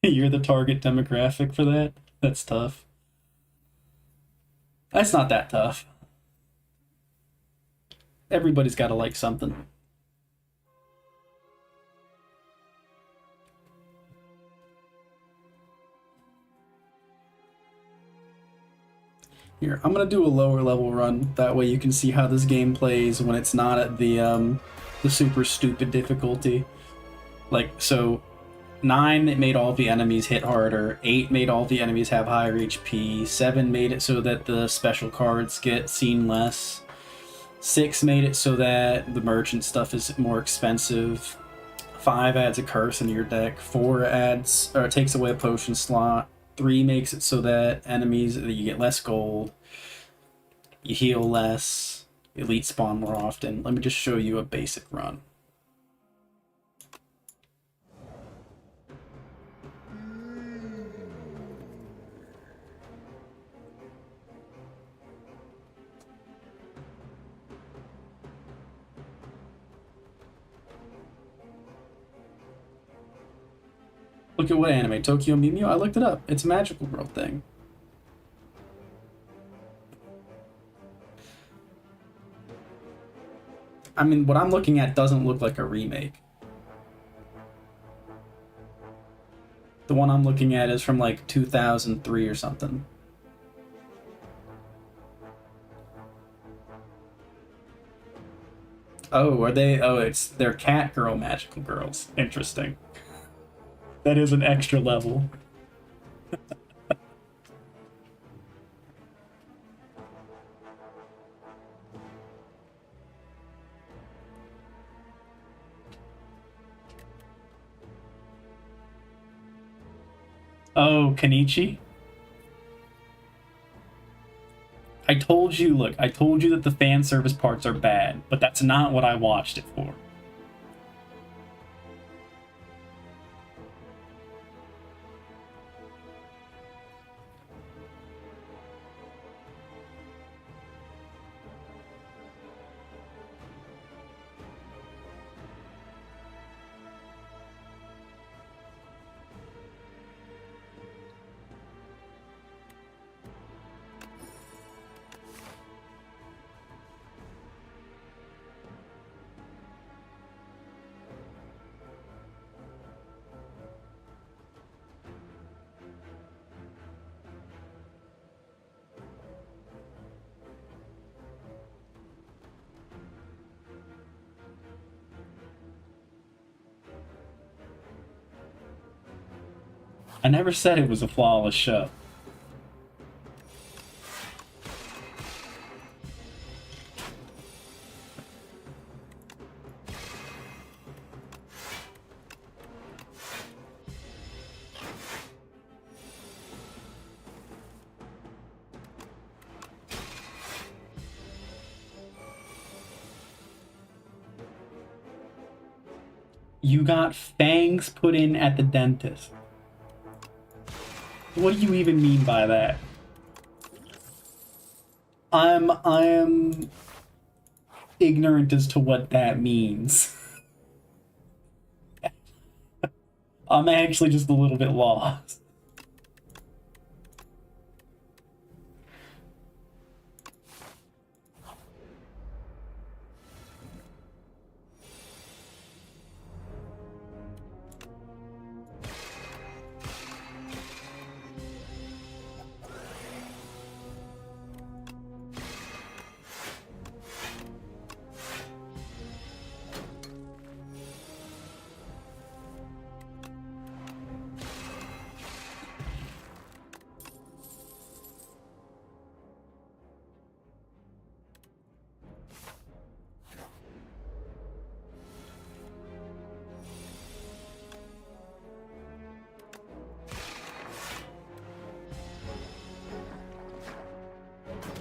You're the target demographic for that? That's tough. That's not that tough. Everybody's got to like something. Here, I'm gonna do a lower level run. That way you can see how this game plays when it's not at the super stupid difficulty. Like, so 9, it made all the enemies hit harder. 8 made all the enemies have higher HP. 7 made it so that the special cards get seen less. 6 made it so that the merchant stuff is more expensive. 5 adds a curse into your deck. 4 adds or takes away a potion slot. 3 makes it so that enemies that you get less gold. You heal less. Elite spawn more often. Let me just show you a basic run. Look at what anime, Tokyo Mew Mew? I looked it up. It's a magical girl thing. I mean, what I'm looking at doesn't look like a remake. The one I'm looking at is from like 2003 or something. Oh, are they? Oh, they're cat girl magical girls. Interesting. That is an extra level. Oh, Kenichi? I told you, look, I told you that the fan service parts are bad, but that's not what I watched it for. I never said it was a flawless show. You got fangs put in at the dentist. What do you even mean by that? I'm ignorant as to what that means. I'm actually just a little bit lost.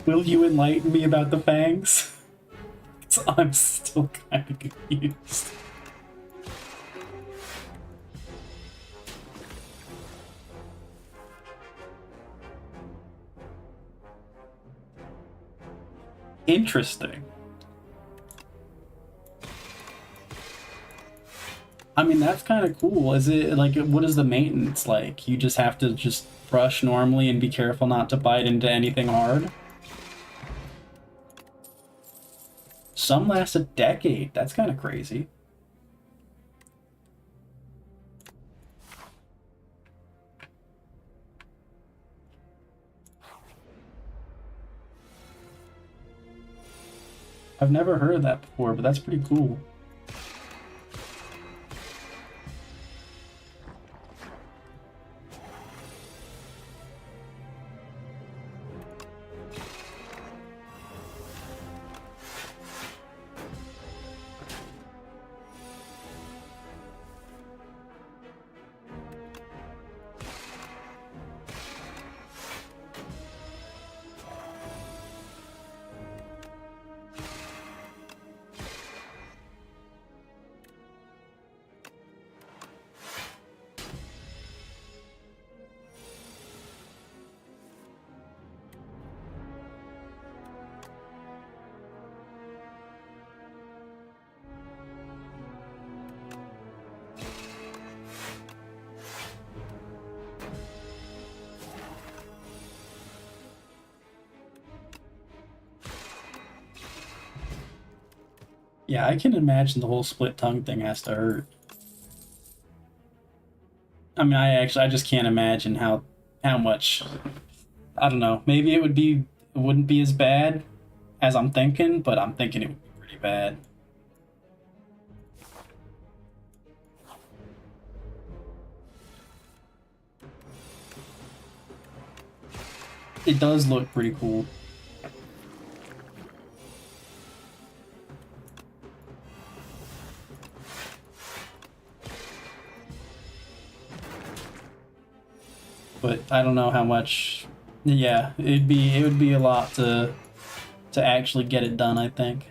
Will you enlighten me about the fangs? 'Cause I'm still kind of confused. Interesting. I mean, that's kind of cool. Is it like, what is the maintenance like? You just have to just brush normally and be careful not to bite into anything hard? Some last a decade. That's kind of crazy. I've never heard of that before, but that's pretty cool. Yeah, I can imagine the whole split tongue thing has to hurt. I mean, I just can't imagine how much. I don't know. Maybe it wouldn't be as bad as I'm thinking, but I'm thinking it would be pretty bad. It does look pretty cool. But I don't know how much. Yeah, it would be a lot to actually get it done, I think.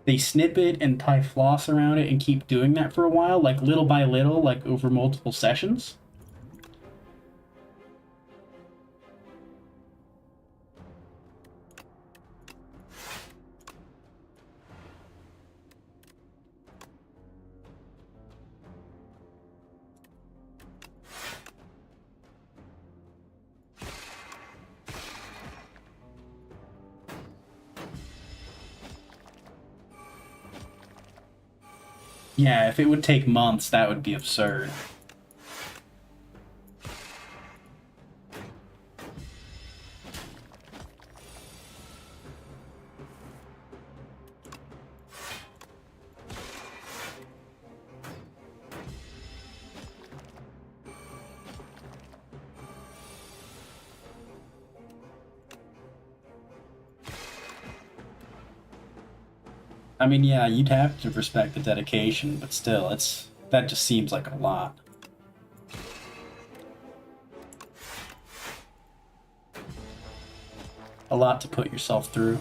They snip it and tie floss around it and keep doing that for a while, like little by little, like over multiple sessions. Yeah, if it would take months, that would be absurd. I mean, yeah, you'd have to respect the dedication, but still, that just seems like a lot. A lot to put yourself through.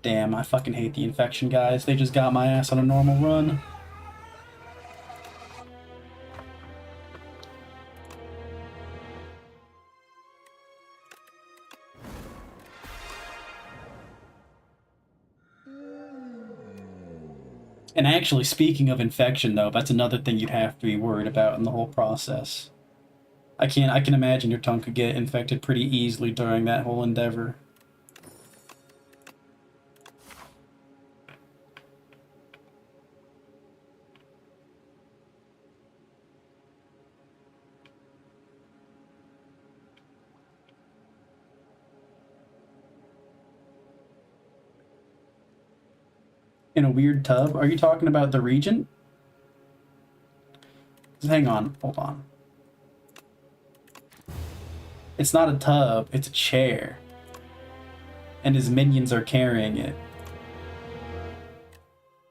Damn, I fucking hate the infection guys. They just got my ass on a normal run. And actually, speaking of infection, though, that's another thing you'd have to be worried about in the whole process. I can imagine your tongue could get infected pretty easily during that whole endeavor. In a weird tub? Are you talking about the Regent? Hang on, hold on. It's not a tub, it's a chair. And his minions are carrying it.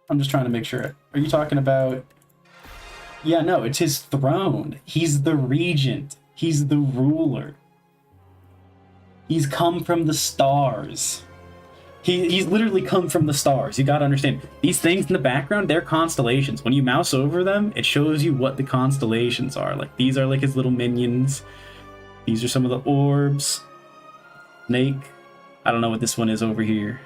I'm just trying to make sure. Are you talking about... Yeah, no, it's his throne. He's the regent. He's the ruler. He's come from the stars. He's literally come from the stars. You gotta understand. These things in the background, they're constellations. When you mouse over them, it shows you what the constellations are. Like, these are like his little minions. These are some of the orbs. Snake. I don't know what this one is over here.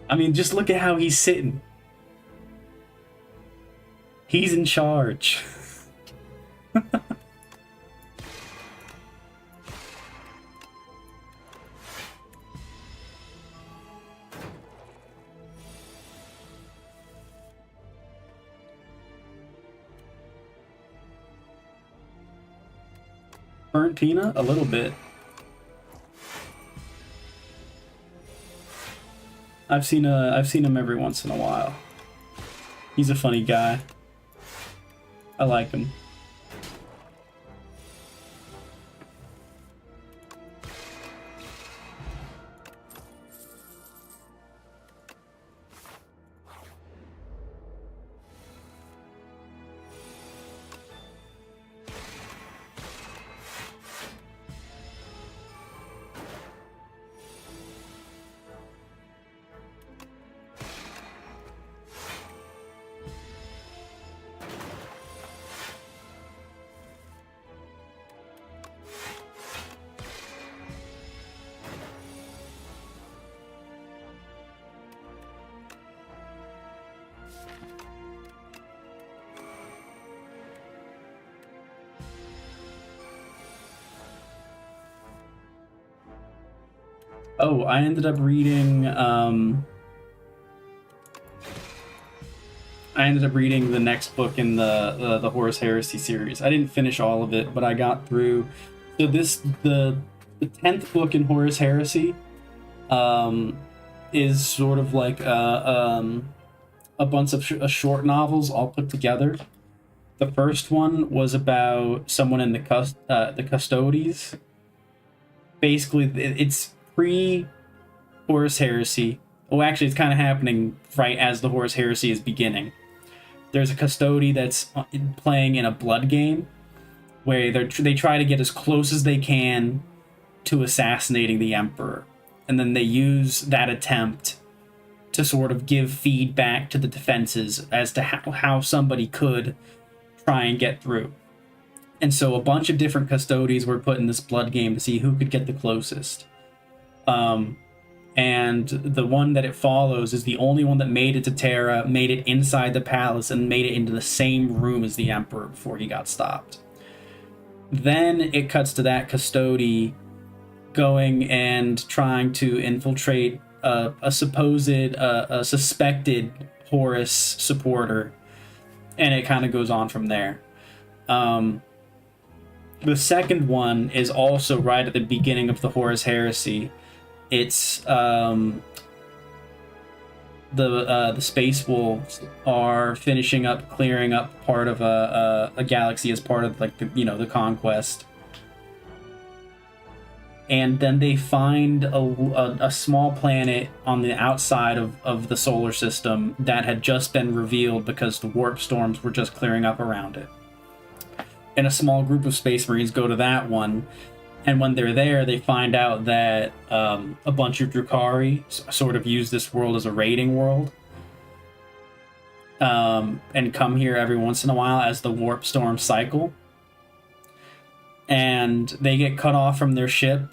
I mean, just look at how he's sitting. He's in charge. Burnt Tina? A little bit. I've seen him every once in a while. He's a funny guy. I like him. Oh, I ended up reading the next book in the Horus Heresy series. I didn't finish all of it, but I got through. So the 10th book in Horus Heresy is sort of like a bunch of short novels all put together. The first one was about someone in the Custodes. Basically, it's pre-Horus Heresy. Oh, actually, it's kind of happening right as the Horus Heresy is beginning. There's a Custody that's playing in a blood game where they try to get as close as they can to assassinating the Emperor. And then they use that attempt to sort of give feedback to the defenses as to how somebody could try and get through. And so a bunch of different Custodies were put in this blood game to see who could get the closest. And the one that it follows is the only one that made it to Terra, made it inside the palace, and made it into the same room as the Emperor before he got stopped. Then it cuts to that Custody going and trying to infiltrate a suspected Horus supporter, and it kind of goes on from there. The second one is also right at the beginning of the Horus Heresy. It's the Space Wolves are finishing up clearing up part of a galaxy as part of like the conquest, and then they find a small planet on the outside of the solar system that had just been revealed because the warp storms were just clearing up around it. And a small group of Space Marines go to that one. And when they're there, they find out that a bunch of Drukhari sort of use this world as a raiding world. And come here every once in a while as the warp storm cycle. and they get cut off from their ship,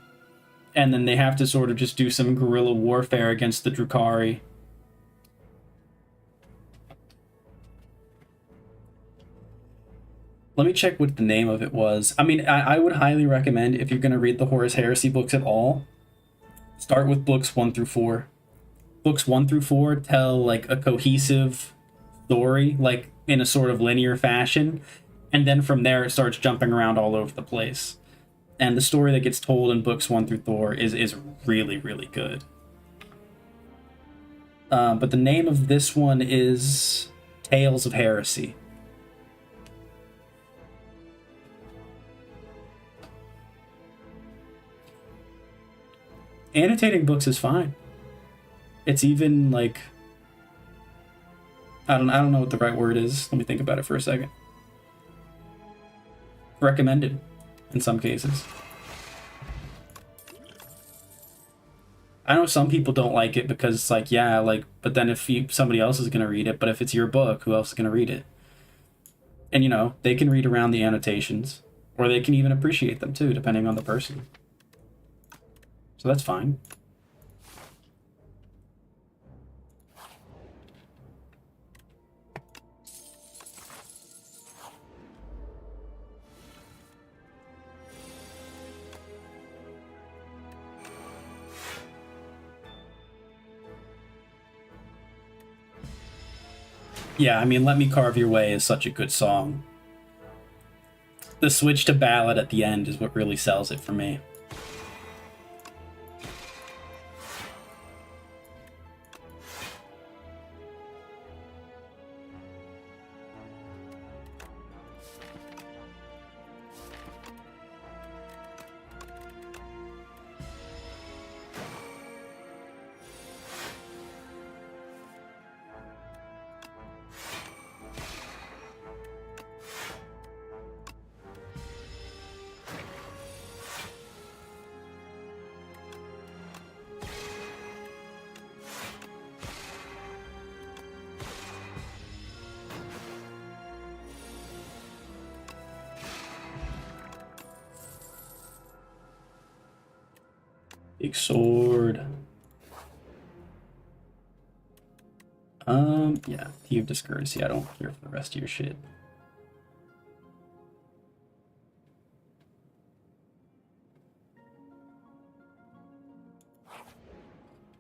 and then they have to sort of just do some guerrilla warfare against the Drukhari. Let me check what the name of it was. I mean, I would highly recommend, if you're going to read the Horus Heresy books at all, start with books 1 through 4. Books 1 through 4 tell like a cohesive story, like in a sort of linear fashion, and then from there it starts jumping around all over the place. And the story that gets told in books 1 through 4 is really, really good. But the name of this one is Tales of Heresy. Annotating books is fine. It's even like, I don't know what the right word is. Let me think about it for a second. Recommended in some cases. I know some people don't like it because it's like, yeah, like, but then if somebody else is going to read it, but if it's your book, who else is going to read it? And you know, they can read around the annotations, or they can even appreciate them too, depending on the person. So that's fine. Yeah, I mean, Let Me Carve Your Way is such a good song. The switch to ballad at the end is what really sells it for me. Big sword. Yeah, Thief of Discourtesy. I don't care for the rest of your shit.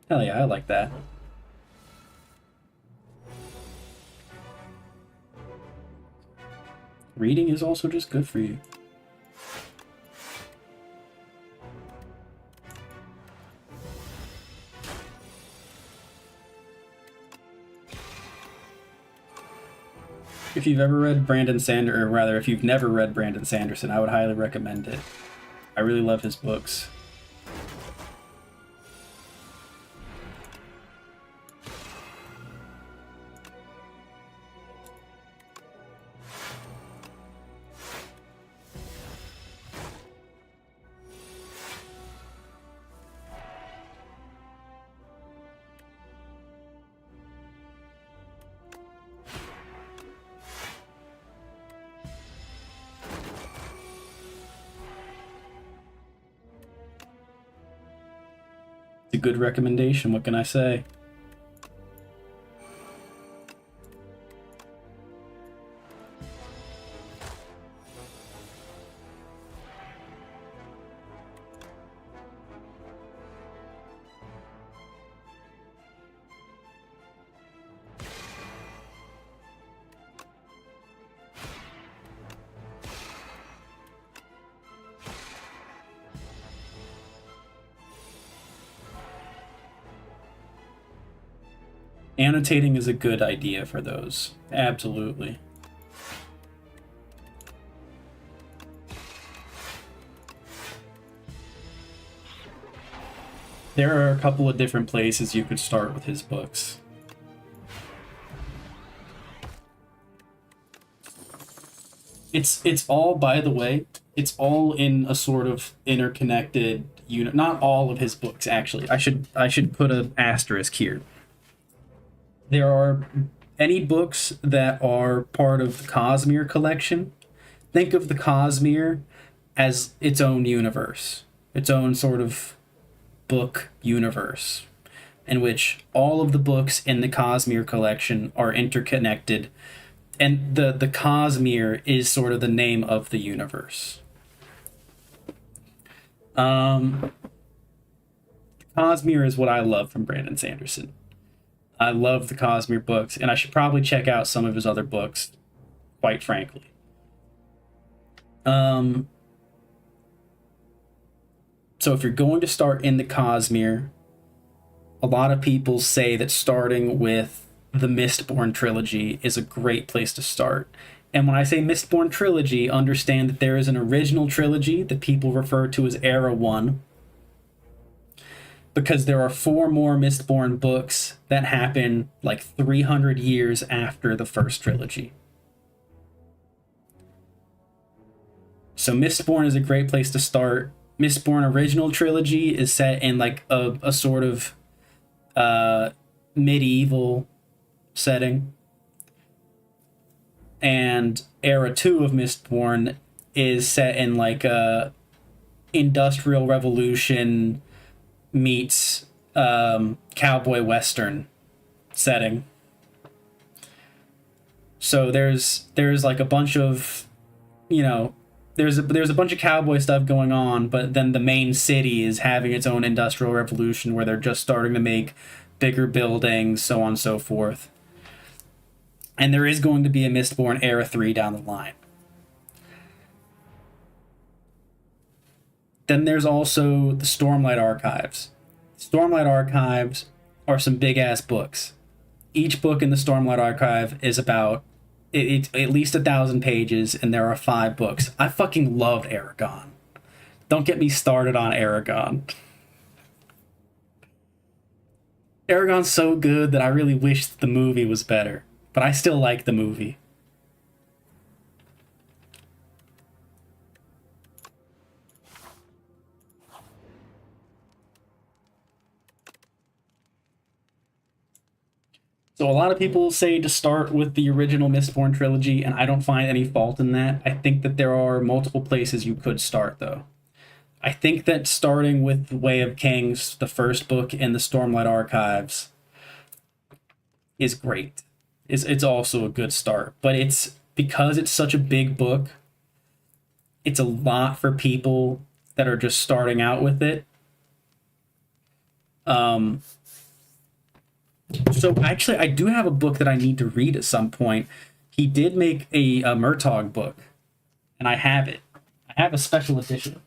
Hell yeah, I like that. Reading is also just good for you. If you've ever read Brandon Sanderson, or rather, if you've never read Brandon Sanderson, I would highly recommend it. I really love his books. It's a good recommendation, what can I say? Annotating is a good idea for those. Absolutely. There are a couple of different places you could start with his books. It's all, by the way, it's all in a sort of interconnected unit. Not all of his books, actually. I should put an asterisk here. There are any books that are part of the Cosmere collection. Think of the Cosmere as its own universe, its own sort of book universe, in which all of the books in the Cosmere collection are interconnected, and the Cosmere is sort of the name of the universe. Cosmere is what I love from Brandon Sanderson. I love the Cosmere books, and I should probably check out some of his other books, quite frankly. So if you're going to start in the Cosmere, a lot of people say that starting with the Mistborn trilogy is a great place to start. And when I say Mistborn trilogy, understand that there is an original trilogy that people refer to as Era 1, because there are 4 more Mistborn books that happen like 300 years after the first trilogy. So Mistborn is a great place to start. Mistborn original trilogy is set in like a sort of medieval setting. And Era 2 of Mistborn is set in like a industrial revolution meets cowboy western setting. So there's like a bunch of, you know, there's a bunch of cowboy stuff going on, but then the main city is having its own industrial revolution where they're just starting to make bigger buildings, so on and so forth. And there is going to be a Mistborn Era 3 down the line. Then there's also the Stormlight Archives. Stormlight Archives are some big-ass books. Each book in the Stormlight Archive is about it's at least 1,000 pages, and there are 5 books. I fucking loved Aragon. Don't get me started on Aragon. Aragon's so good that I really wish the movie was better, but I still like the movie. So a lot of people say to start with the original Mistborn trilogy, and I don't find any fault in that. I think that there are multiple places you could start, though. I think that starting with The Way of Kings, the first book in the Stormlight Archives, is great. It's also a good start. But it's because it's such a big book, it's a lot for people that are just starting out with it. So actually, I do have a book that I need to read at some point. He did make a Murtaugh book, and I have it. I have a special edition.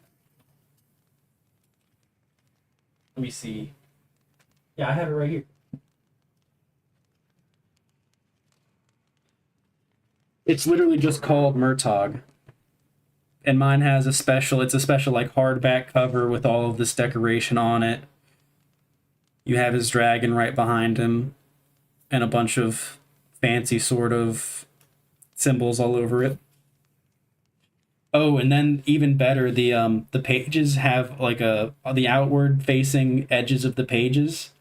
Let me see. Yeah, I have it right here. It's literally just called Murtaugh. And mine has it's a special like hardback cover with all of this decoration on it. You have his dragon right behind him, and a bunch of fancy sort of symbols all over it. Oh, and then even better, the pages have like the outward facing edges of the pages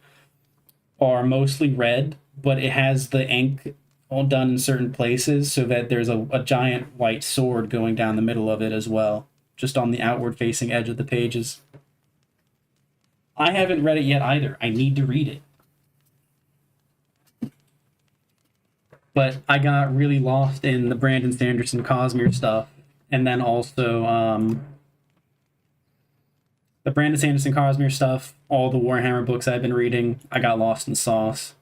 are mostly red, but it has the ink all done in certain places so that there's a giant white sword going down the middle of it as well, just on the outward facing edge of the pages. I haven't read it yet either. I need to read it. But I got really lost in the Brandon Sanderson Cosmere stuff. And then also the Brandon Sanderson Cosmere stuff, all the Warhammer books I've been reading, I got lost in sauce.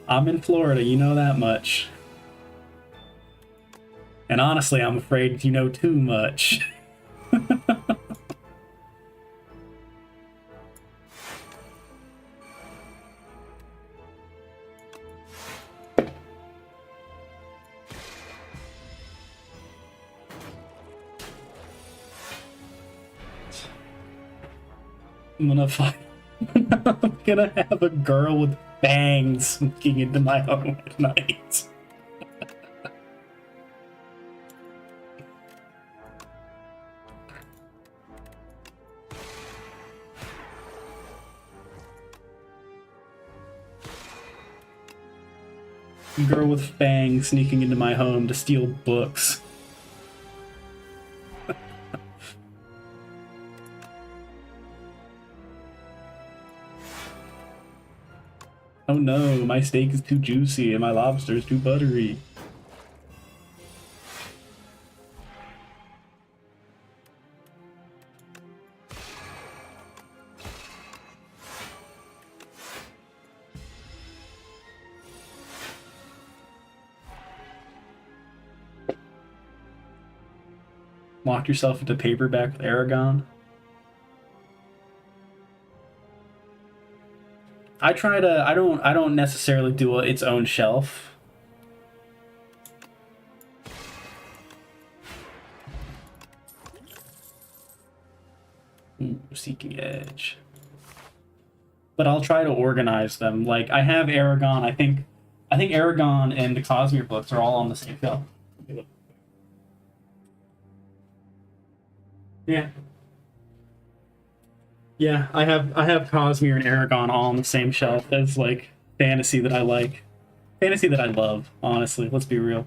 I'm in Florida, you know that much. And honestly, I'm afraid you know too much. I'm gonna find. I'm gonna have a girl with bangs sneaking into my home at night. Girl with fangs sneaking into my home to steal books. Oh no, my steak is too juicy and my lobster is too buttery. Lock yourself into paperback with Aragon. I try to. I don't necessarily do its own shelf. Ooh, Seeking Edge. But I'll try to organize them. Like I have Aragon. I think Aragon and the Cosmere books are all on the same shelf. Yeah. Yeah, I have Cosmere and Aragon all on the same shelf as like fantasy that I like. Fantasy that I love, honestly, let's be real.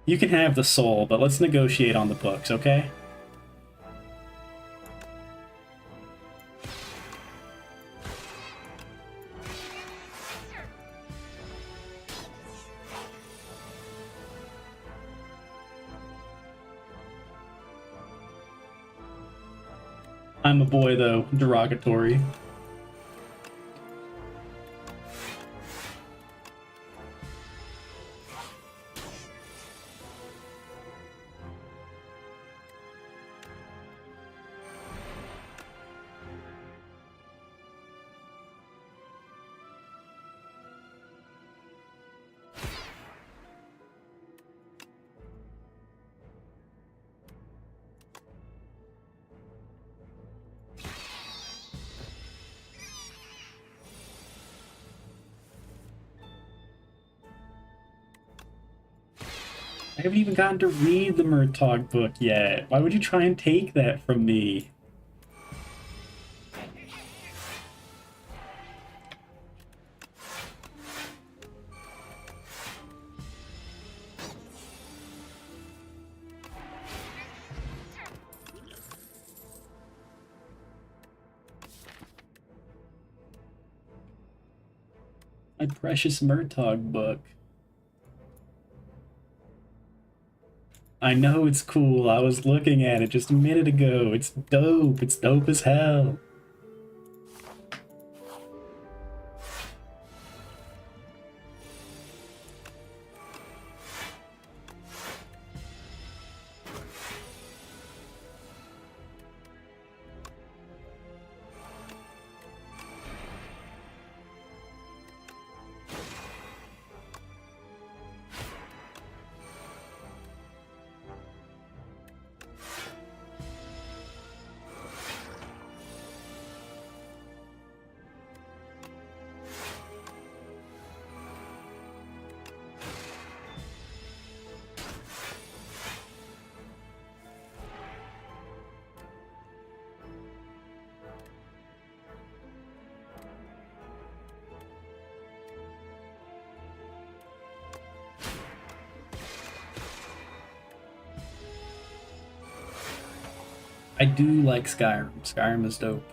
You can have the soul, but let's negotiate on the books, okay? I'm a boy, though. Derogatory. I haven't even gotten to read the Murtaugh book yet. Why would you try and take that from me? My precious Murtaugh book. I know it's cool. I was looking at it just a minute ago. It's dope. It's dope as hell. I do like Skyrim. Skyrim is dope.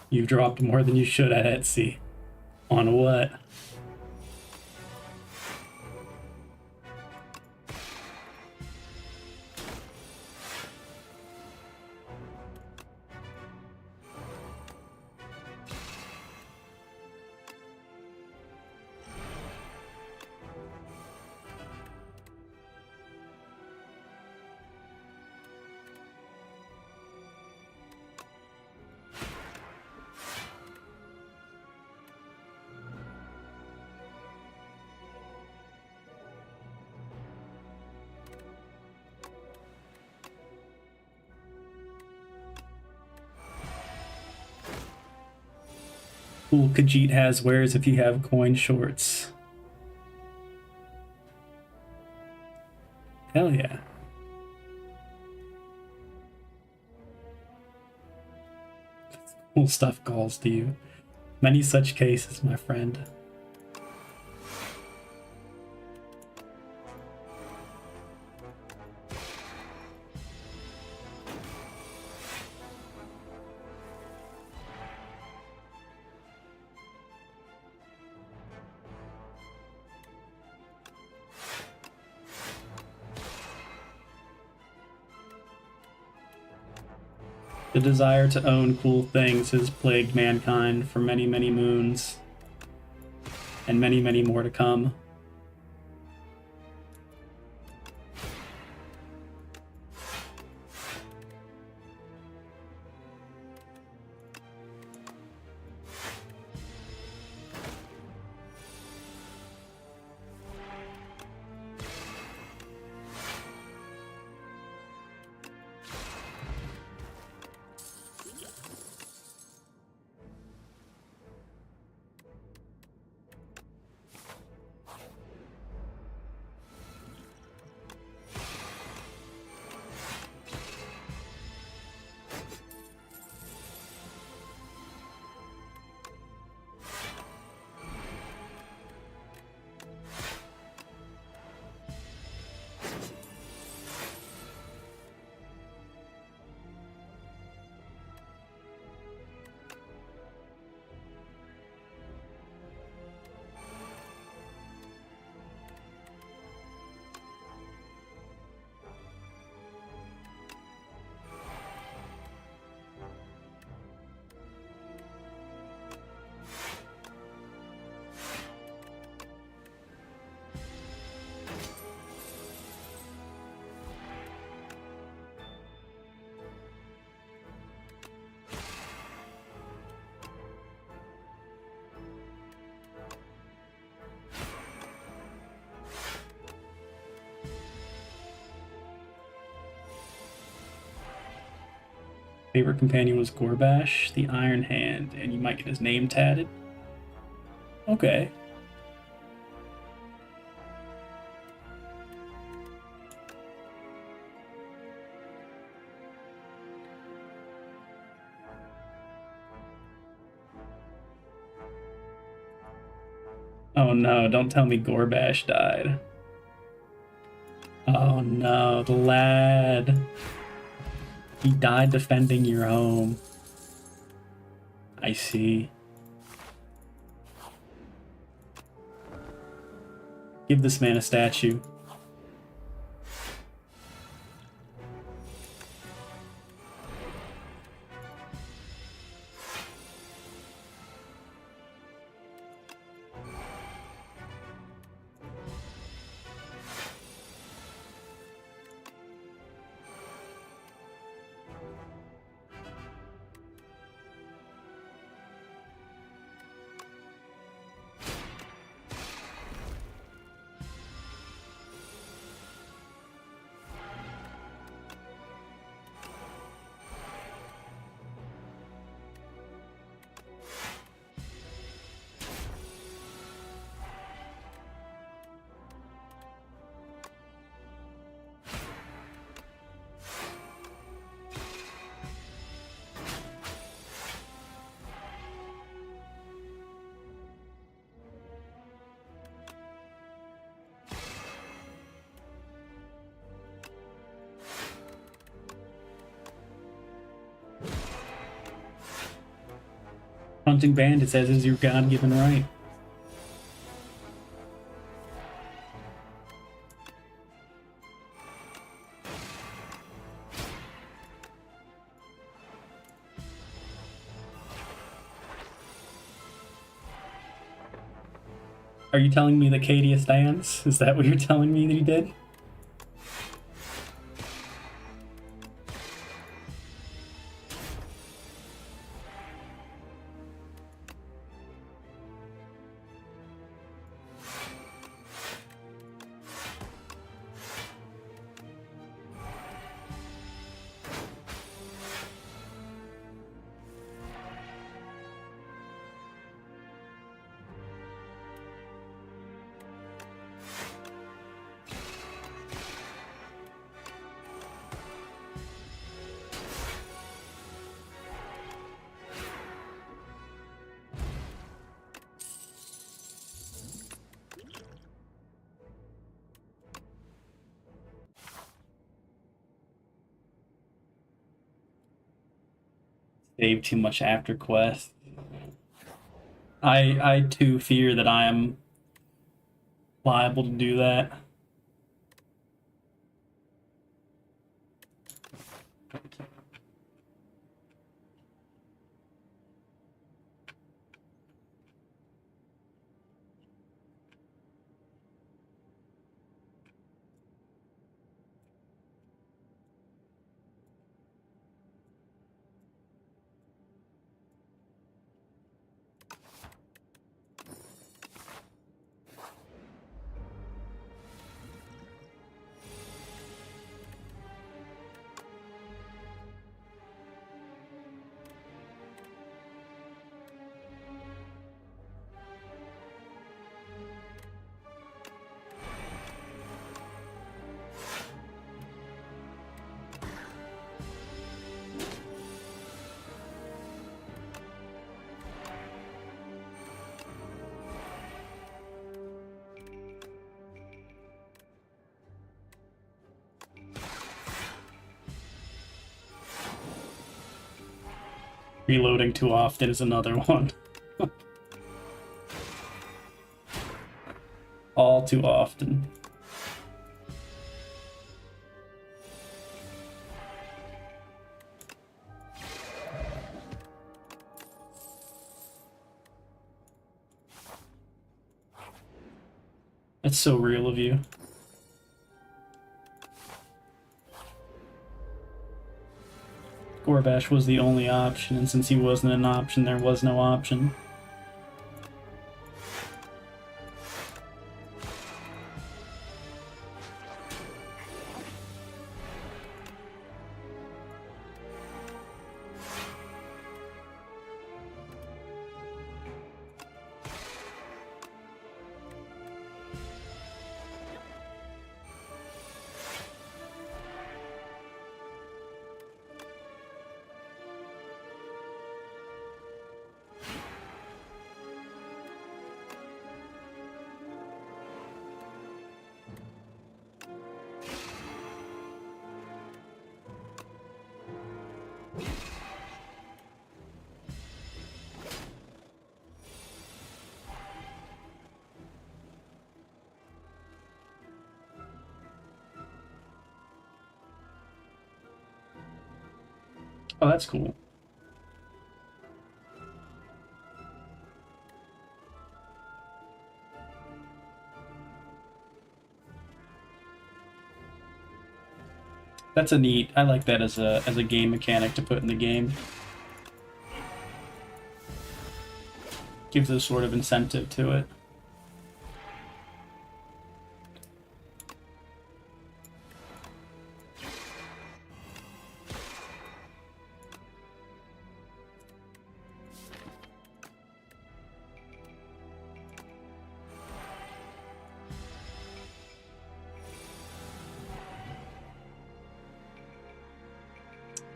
You dropped more than you should at Etsy. On what? Cool Khajiit has wears if you have coin shorts. Hell yeah. Cool stuff calls to you. Many such cases, my friend. The desire to own cool things has plagued mankind for many, many moons, and many, many more to come. Favorite companion was Gorbash, the Iron Hand, and you might get his name tatted. Okay. Oh no, don't tell me Gorbash died. Oh no, the lad. He died defending your home. I see. Give this man a statue. Hunting bandits as is your God-given right. Are you telling me that Cadia stands? Is that what you're telling me that he did? Save too much after quest. I too fear that I am liable to do that. Reloading too often is another one. All too often. That's so real of you. Gorbash was the only option, and since he wasn't an option, there was no option. Oh, that's cool. That's a neat. I like that as a game mechanic to put in the game. Gives a sort of incentive to it.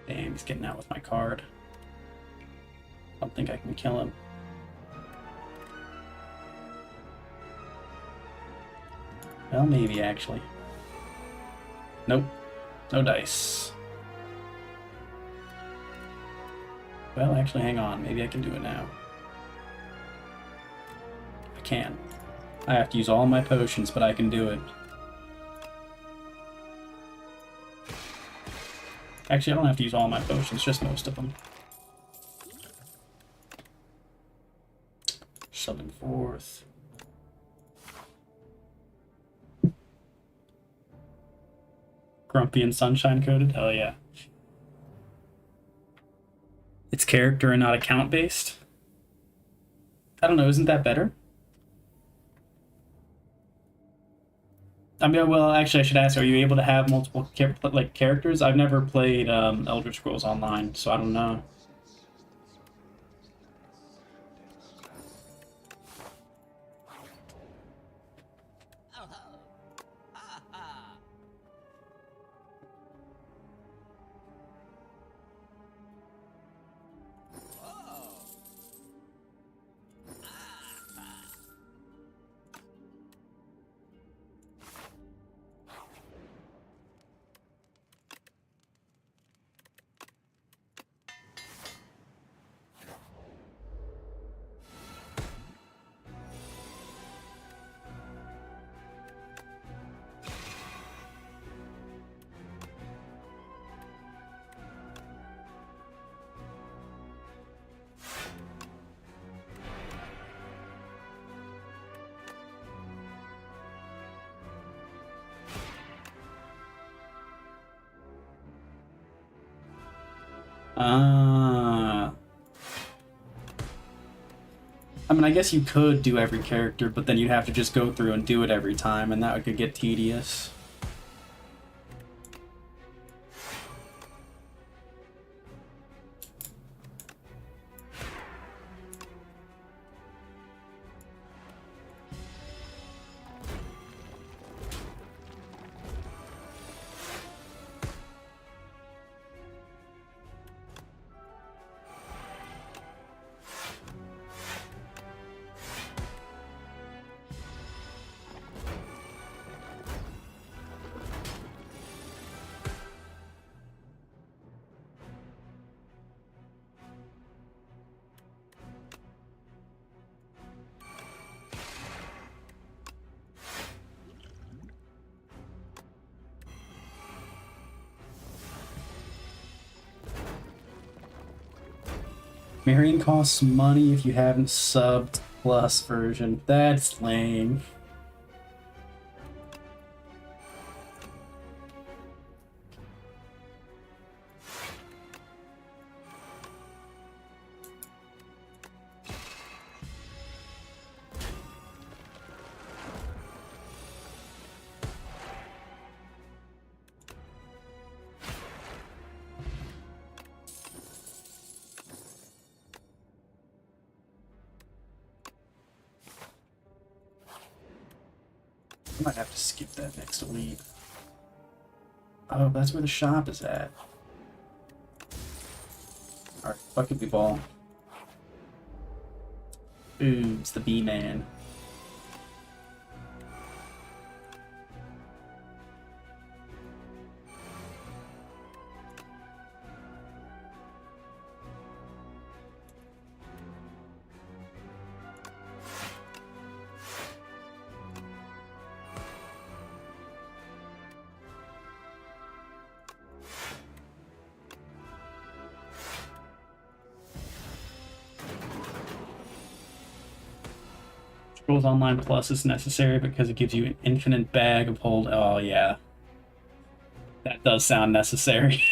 Damn, he's getting out with my card. I don't think I can kill him. Well, maybe, actually. Nope. No dice. Well, actually, hang on. Maybe I can do it now. can. I have to use all my potions, but I can do it. Actually, I don't have to use all my potions, just most of them. Summon forth. Grumpy and sunshine coded? Hell yeah. It's character and not account based? I don't know, isn't that better? I mean, well, actually, I should ask, are you able to have multiple characters? I've never played Elder Scrolls Online, so I don't know. Ah. I mean, I guess you could do every character, but then you'd have to just go through and do it every time, and that could get tedious. Marion costs money if you haven't subbed plus version. That's lame. I might have to skip that next week. Oh, that's where the shop is at. Alright, bucket ball. Ooh, it's the B-Man. Scrolls Online Plus is necessary because it gives you an infinite bag of hold. Oh, yeah. That does sound necessary.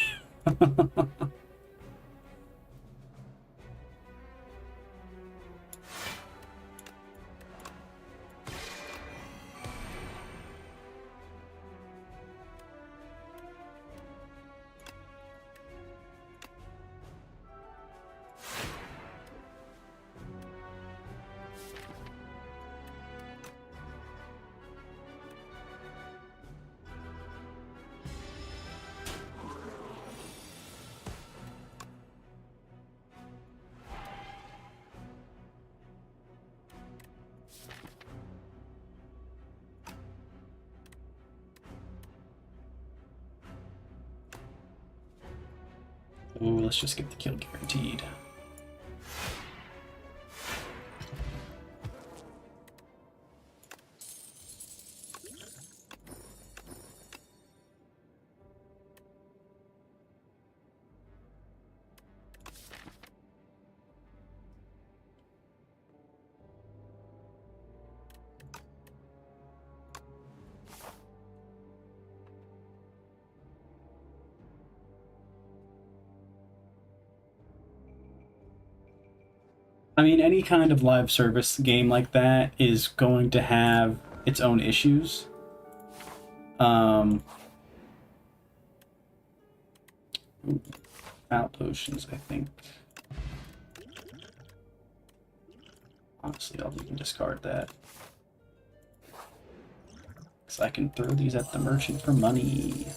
Ooh, let's just get the kill guaranteed. I mean, any kind of live service game like that is going to have its own issues. Ooh, out potions, I think. Honestly, I'll even discard that. Because I can throw these at the merchant for money.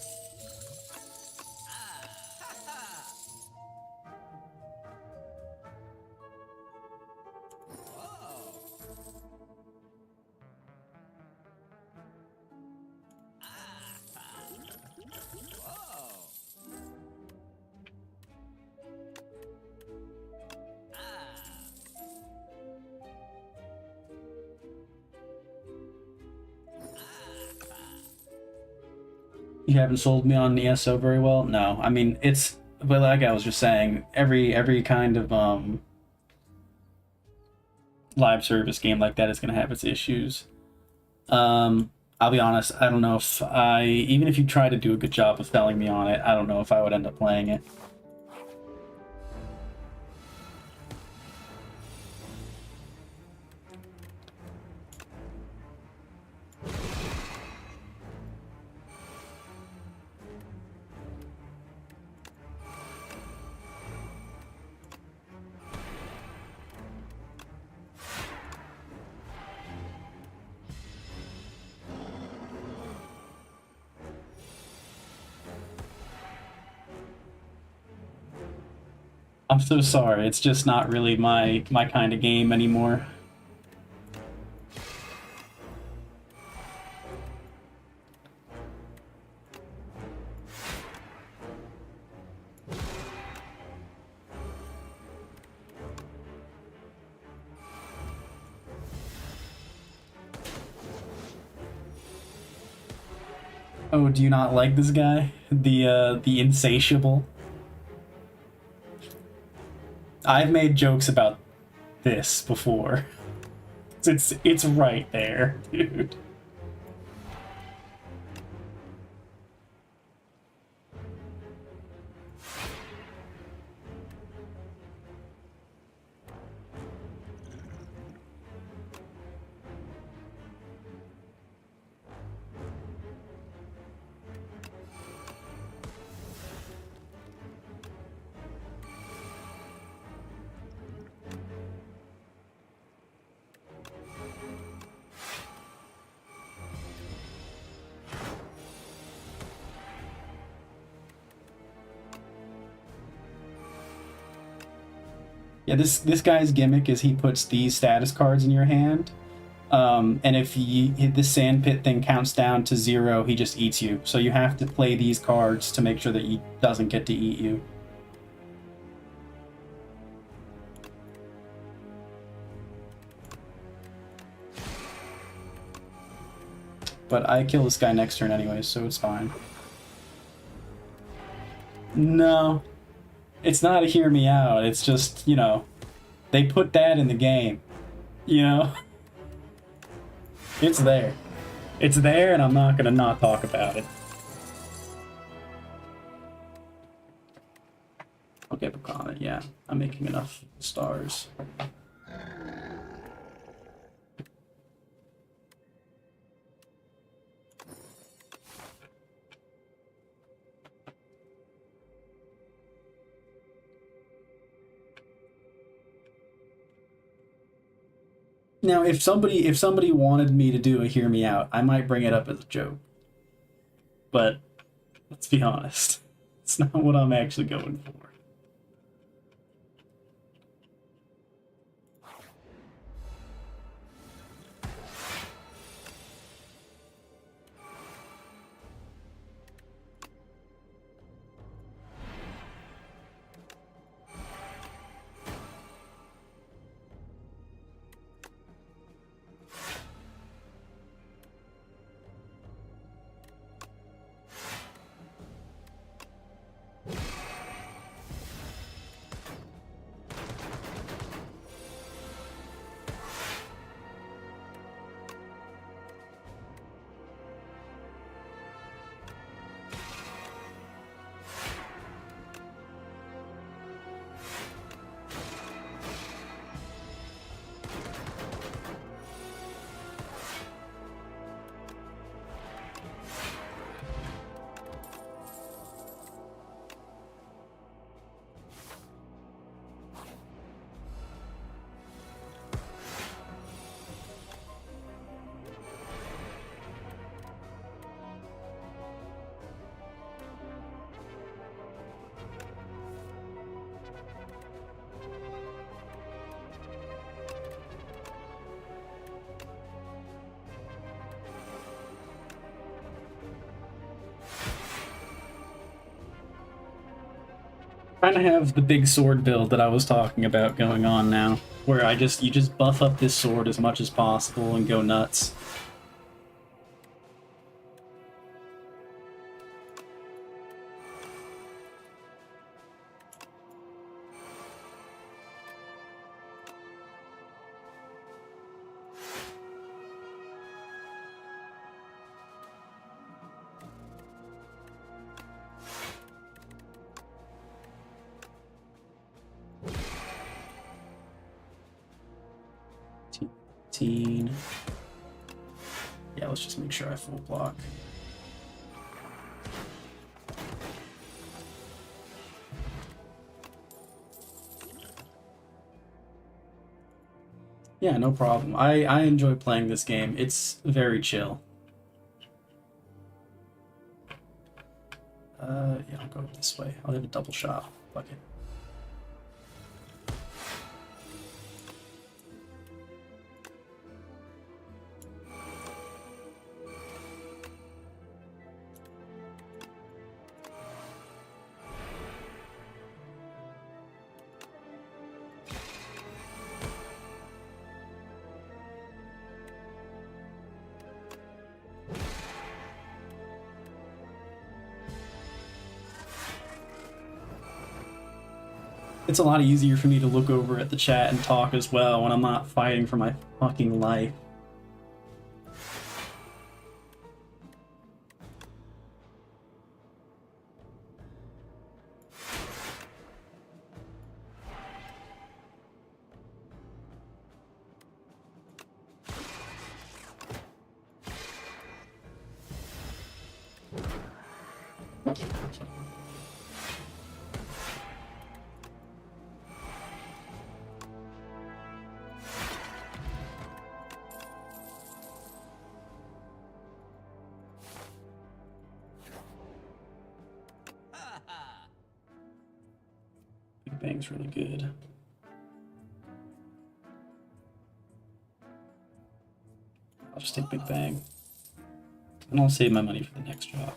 You haven't sold me on ESO very well? No. I mean, it's, but like I was just saying, every kind of live service game like that is going to have its issues. I'll be honest, I don't know if even if you try to do a good job of selling me on it, I don't know if I would end up playing it. I'm so sorry. It's just not really my kind of game anymore. Oh, do you not like this guy? The insatiable? I've made jokes about this before. It's right there, dude. Yeah, this guy's gimmick is he puts these status cards in your hand, and if the sand pit thing counts down to 0, he just eats you. So you have to play these cards to make sure that he doesn't get to eat you. But I kill this guy next turn anyway, so it's fine. No. It's not a hear me out, it's just, you know, they put that in the game. You know? It's there. It's there, and I'm not gonna not talk about it. Okay, Bacana, yeah. I'm making enough stars. Now, if somebody wanted me to do a hear me out, I might bring it up as a joke. But let's be honest, it's not what I'm actually going for. Kind of have the big sword build that I was talking about going on now, where you just buff up this sword as much as possible and go nuts. Yeah, let's just make sure I full block. Yeah, no problem. I enjoy playing this game. It's very chill. Yeah, I'll go this way. I'll hit a double shot. Fuck it. It's a lot easier for me to look over at the chat and talk as well when I'm not fighting for my fucking life. Big Bang's really good. I'll just take Big Bang. And I'll save my money for the next job.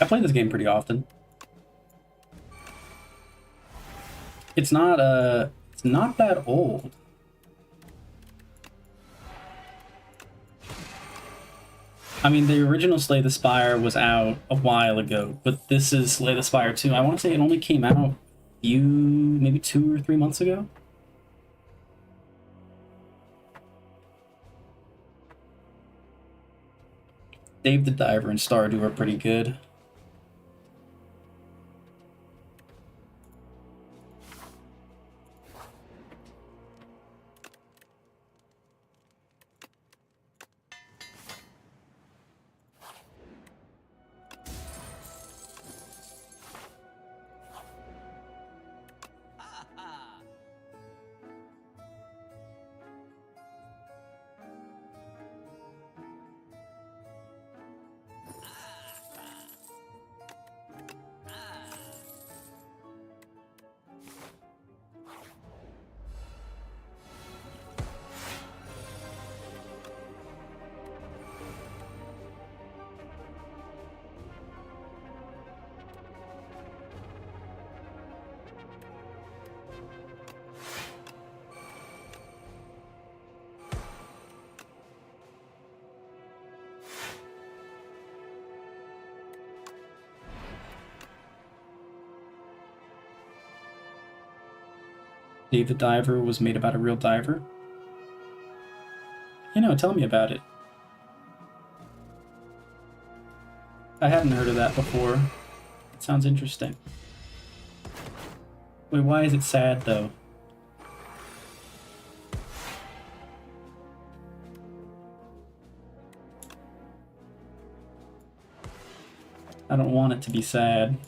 I play this game pretty often. It's not that old. I mean, the original Slay the Spire was out a while ago, but this is Slay the Spire 2. I want to say it only came out maybe 2 or 3 months ago. Dave the Diver and Stardew are pretty good. Dave the Diver was made about a real diver? You know, tell me about it. I hadn't heard of that before. It sounds interesting. Wait, why is it sad, though? I don't want it to be sad.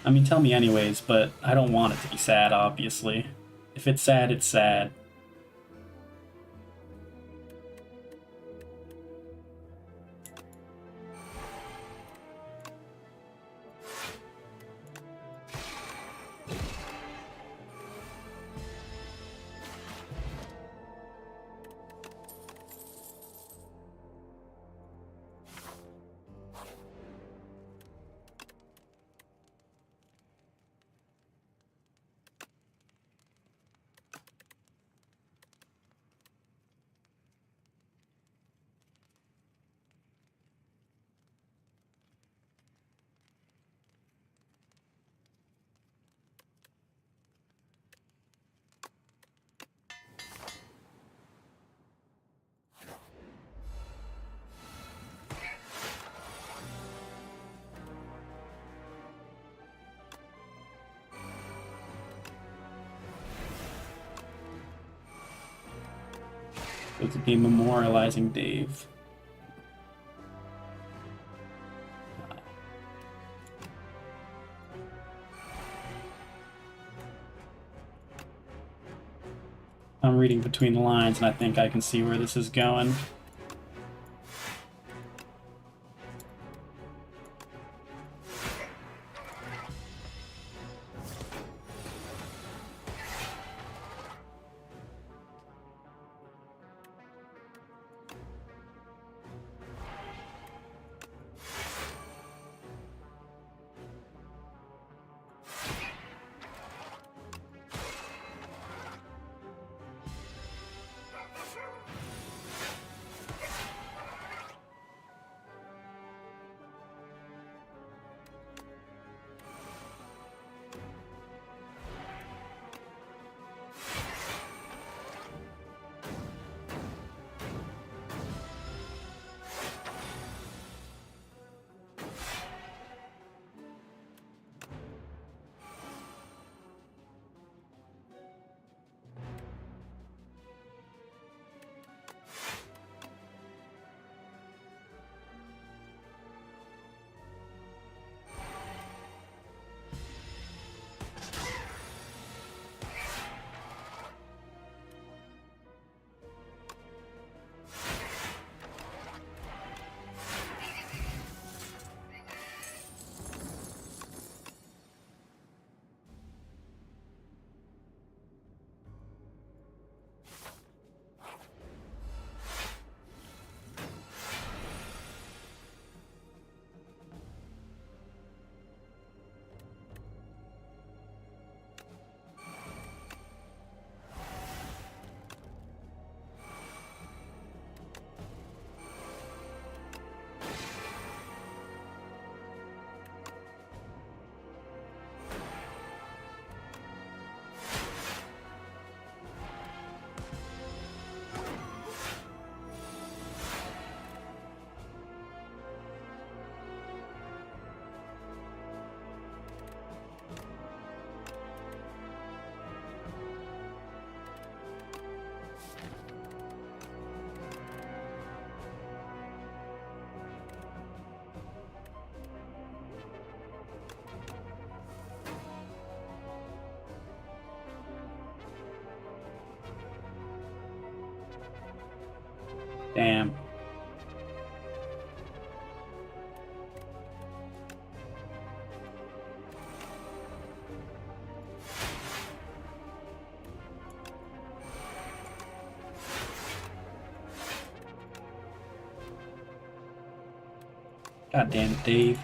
I mean, tell me anyways, but I don't want it to be sad, obviously. If it's sad, it's sad. So to be memorializing Dave. I'm reading between the lines, and I think I can see where this is going. Damn. God damn it, Dave.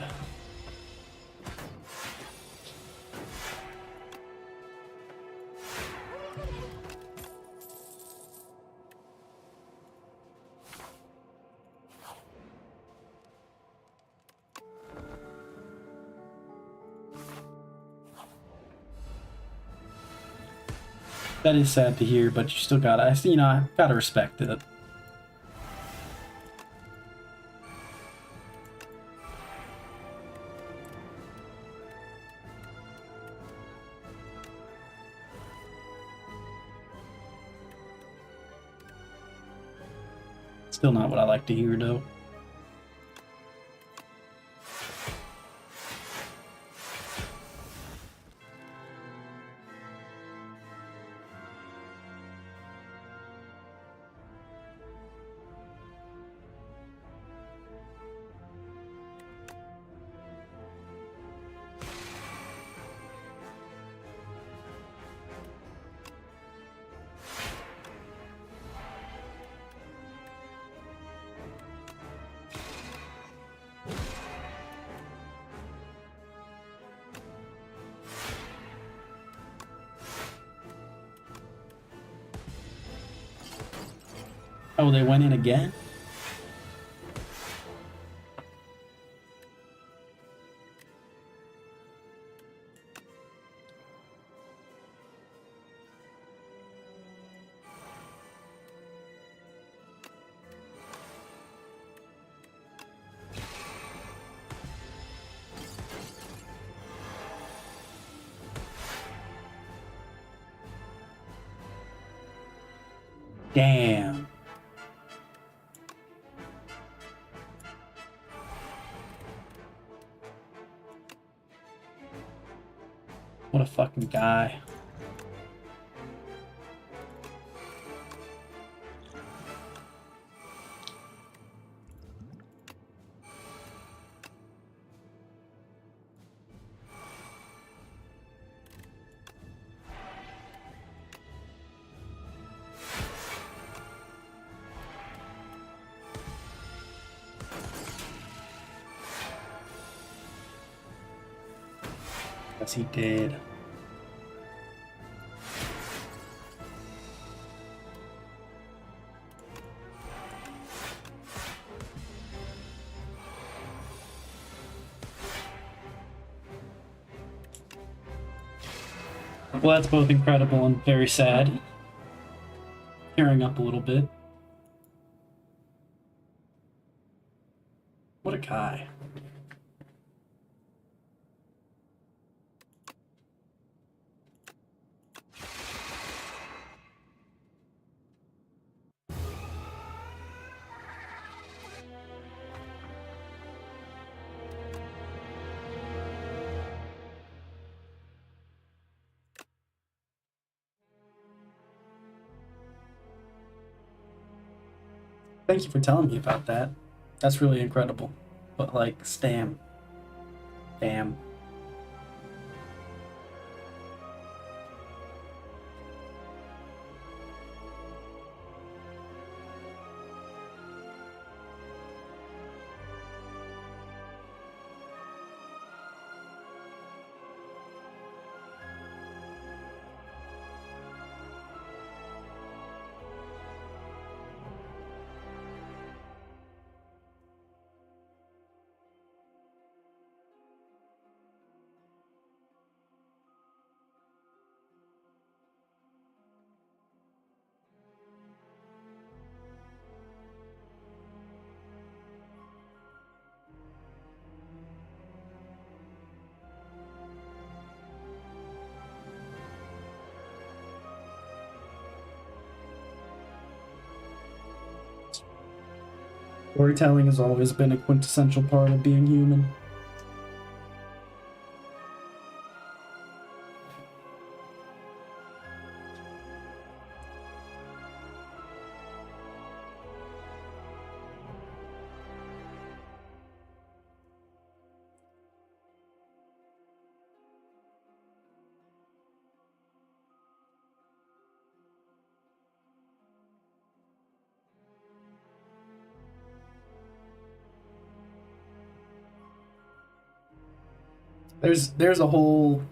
That is sad to hear, but you still gotta, I gotta respect it. Still not what I like to hear, though. Oh, they went in again? Damn. What a fucking guy. Yes, he did. Well, that's both incredible and very sad. Tearing up a little bit. What a guy. Thank you for telling me about that. That's really incredible. But like, stam. Damn. Storytelling has always been a quintessential part of being human. There's a whole,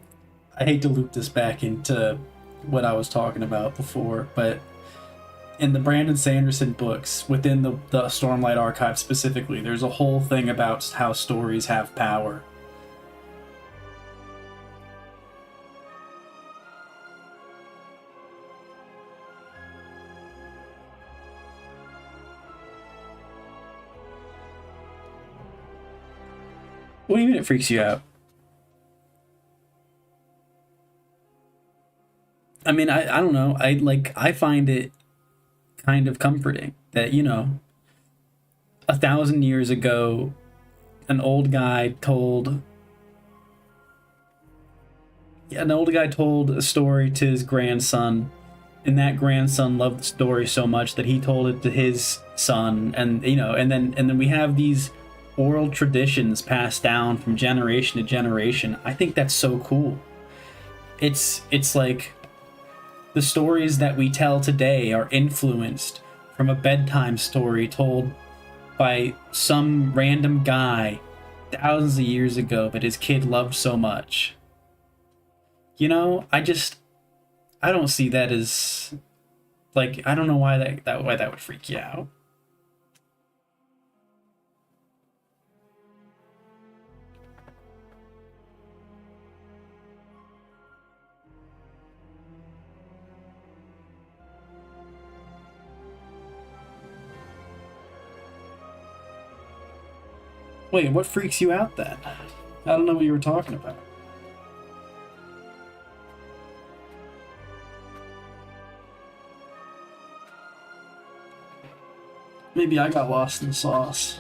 I hate to loop this back into what I was talking about before, but in the Brandon Sanderson books, within the Stormlight Archive specifically, there's a whole thing about how stories have power. What do you mean it freaks you out? I mean, I don't know. I find it kind of comforting that, you know, 1,000 years ago, an old guy told a story to his grandson, and that grandson loved the story so much that he told it to his son, and and then we have these oral traditions passed down from generation to generation. I think that's so cool. It's like the stories that we tell today are influenced from a bedtime story told by some random guy thousands of years ago that his kid loved so much. I don't see that as, like, I don't know why that would freak you out. Wait, what freaks you out then? I don't know what you were talking about. Maybe I got lost in the sauce.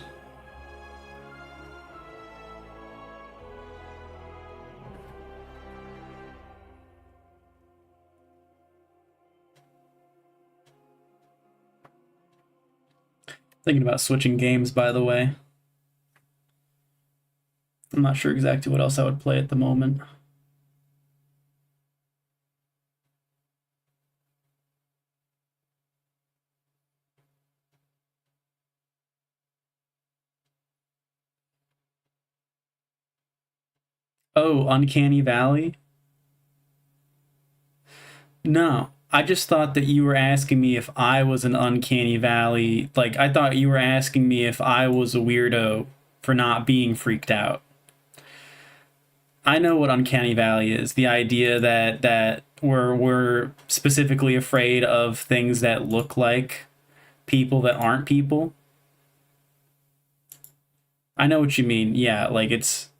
Thinking about switching games, by the way. I'm not sure exactly what else I would play at the moment. Oh, Uncanny Valley? No, I just thought that you were asking me if I was an Uncanny Valley. Like, I thought you were asking me if I was a weirdo for not being freaked out. I know what Uncanny Valley is. The idea that we're specifically afraid of things that look like people that aren't people. I know what you mean. Yeah, like it's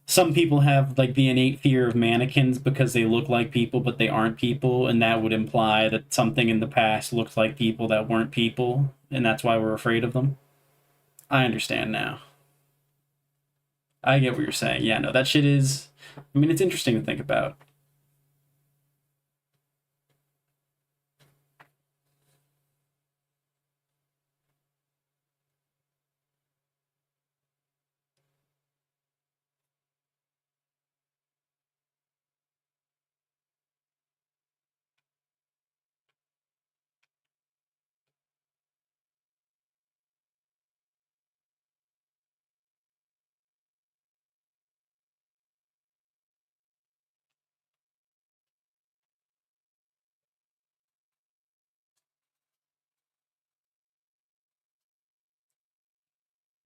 some people have like the innate fear of mannequins because they look like people but they aren't people, and that would imply that something in the past looked like people that weren't people, and that's why we're afraid of them. I understand now. I get what you're saying. Yeah, no, that shit is. I mean, it's interesting to think about.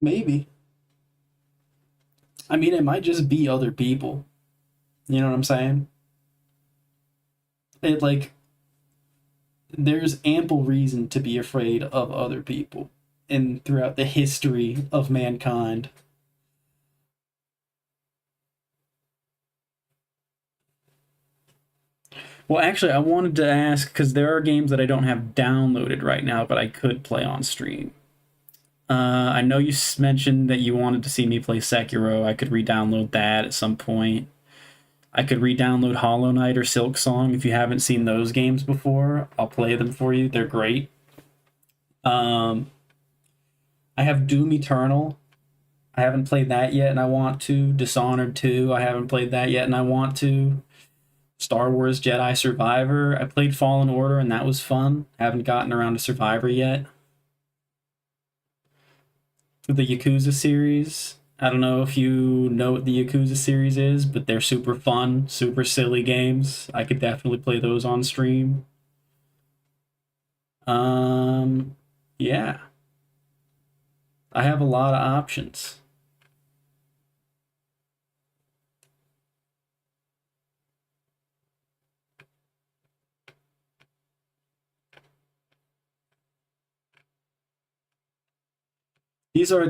Maybe. I mean, it might just be other people. You know what I'm saying? It like there's ample reason to be afraid of other people and throughout the history of mankind. Well, actually, I wanted to ask because there are games that I don't have downloaded right now, but I could play on stream. I know you mentioned that you wanted to see me play Sekiro. I could re-download that at some point. I could re-download Hollow Knight or Silk Song. If you haven't seen those games before, I'll play them for you. They're great. Um, I have Doom Eternal. I haven't played that yet, and I want to. Dishonored 2. I haven't played that yet, and I want to. Star Wars Jedi Survivor. I played Fallen Order, and that was fun. Haven't gotten around to Survivor yet. The Yakuza series. I don't know if you know what the Yakuza series is, but they're super fun, super silly games. I could definitely play those on stream. Um, yeah, I have a lot of options. These would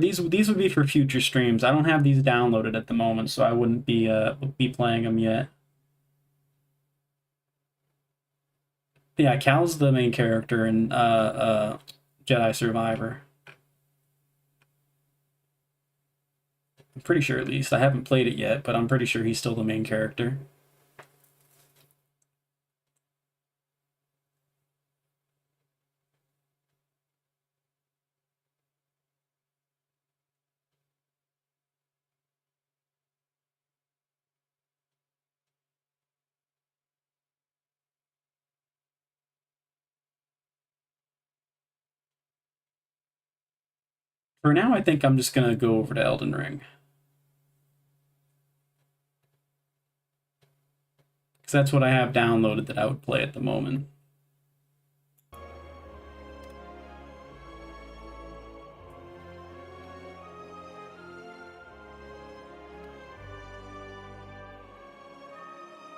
be for future streams. I don't have these downloaded at the moment, so I wouldn't be playing them yet. Yeah, Cal's the main character in Jedi Survivor. I'm pretty sure, at least. I haven't played it yet, but I'm pretty sure he's still the main character. For now, I think I'm just gonna go over to Elden Ring. Because that's what I have downloaded that I would play at the moment.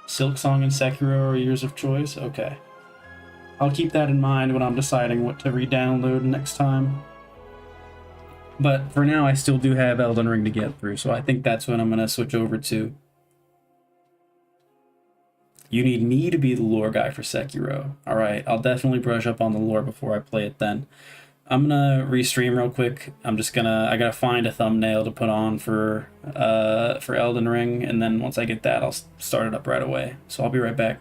Silk Song and Sekiro are yours of choice? Okay. I'll keep that in mind when I'm deciding what to re-download next time. But for now, I still do have Elden Ring to get through, so I think that's what I'm going to switch over to. You need me to be the lore guy for Sekiro. Alright, I'll definitely brush up on the lore before I play it then. I'm gonna restream real quick. I gotta find a thumbnail to put on for Elden Ring, and then once I get that, I'll start it up right away. So I'll be right back.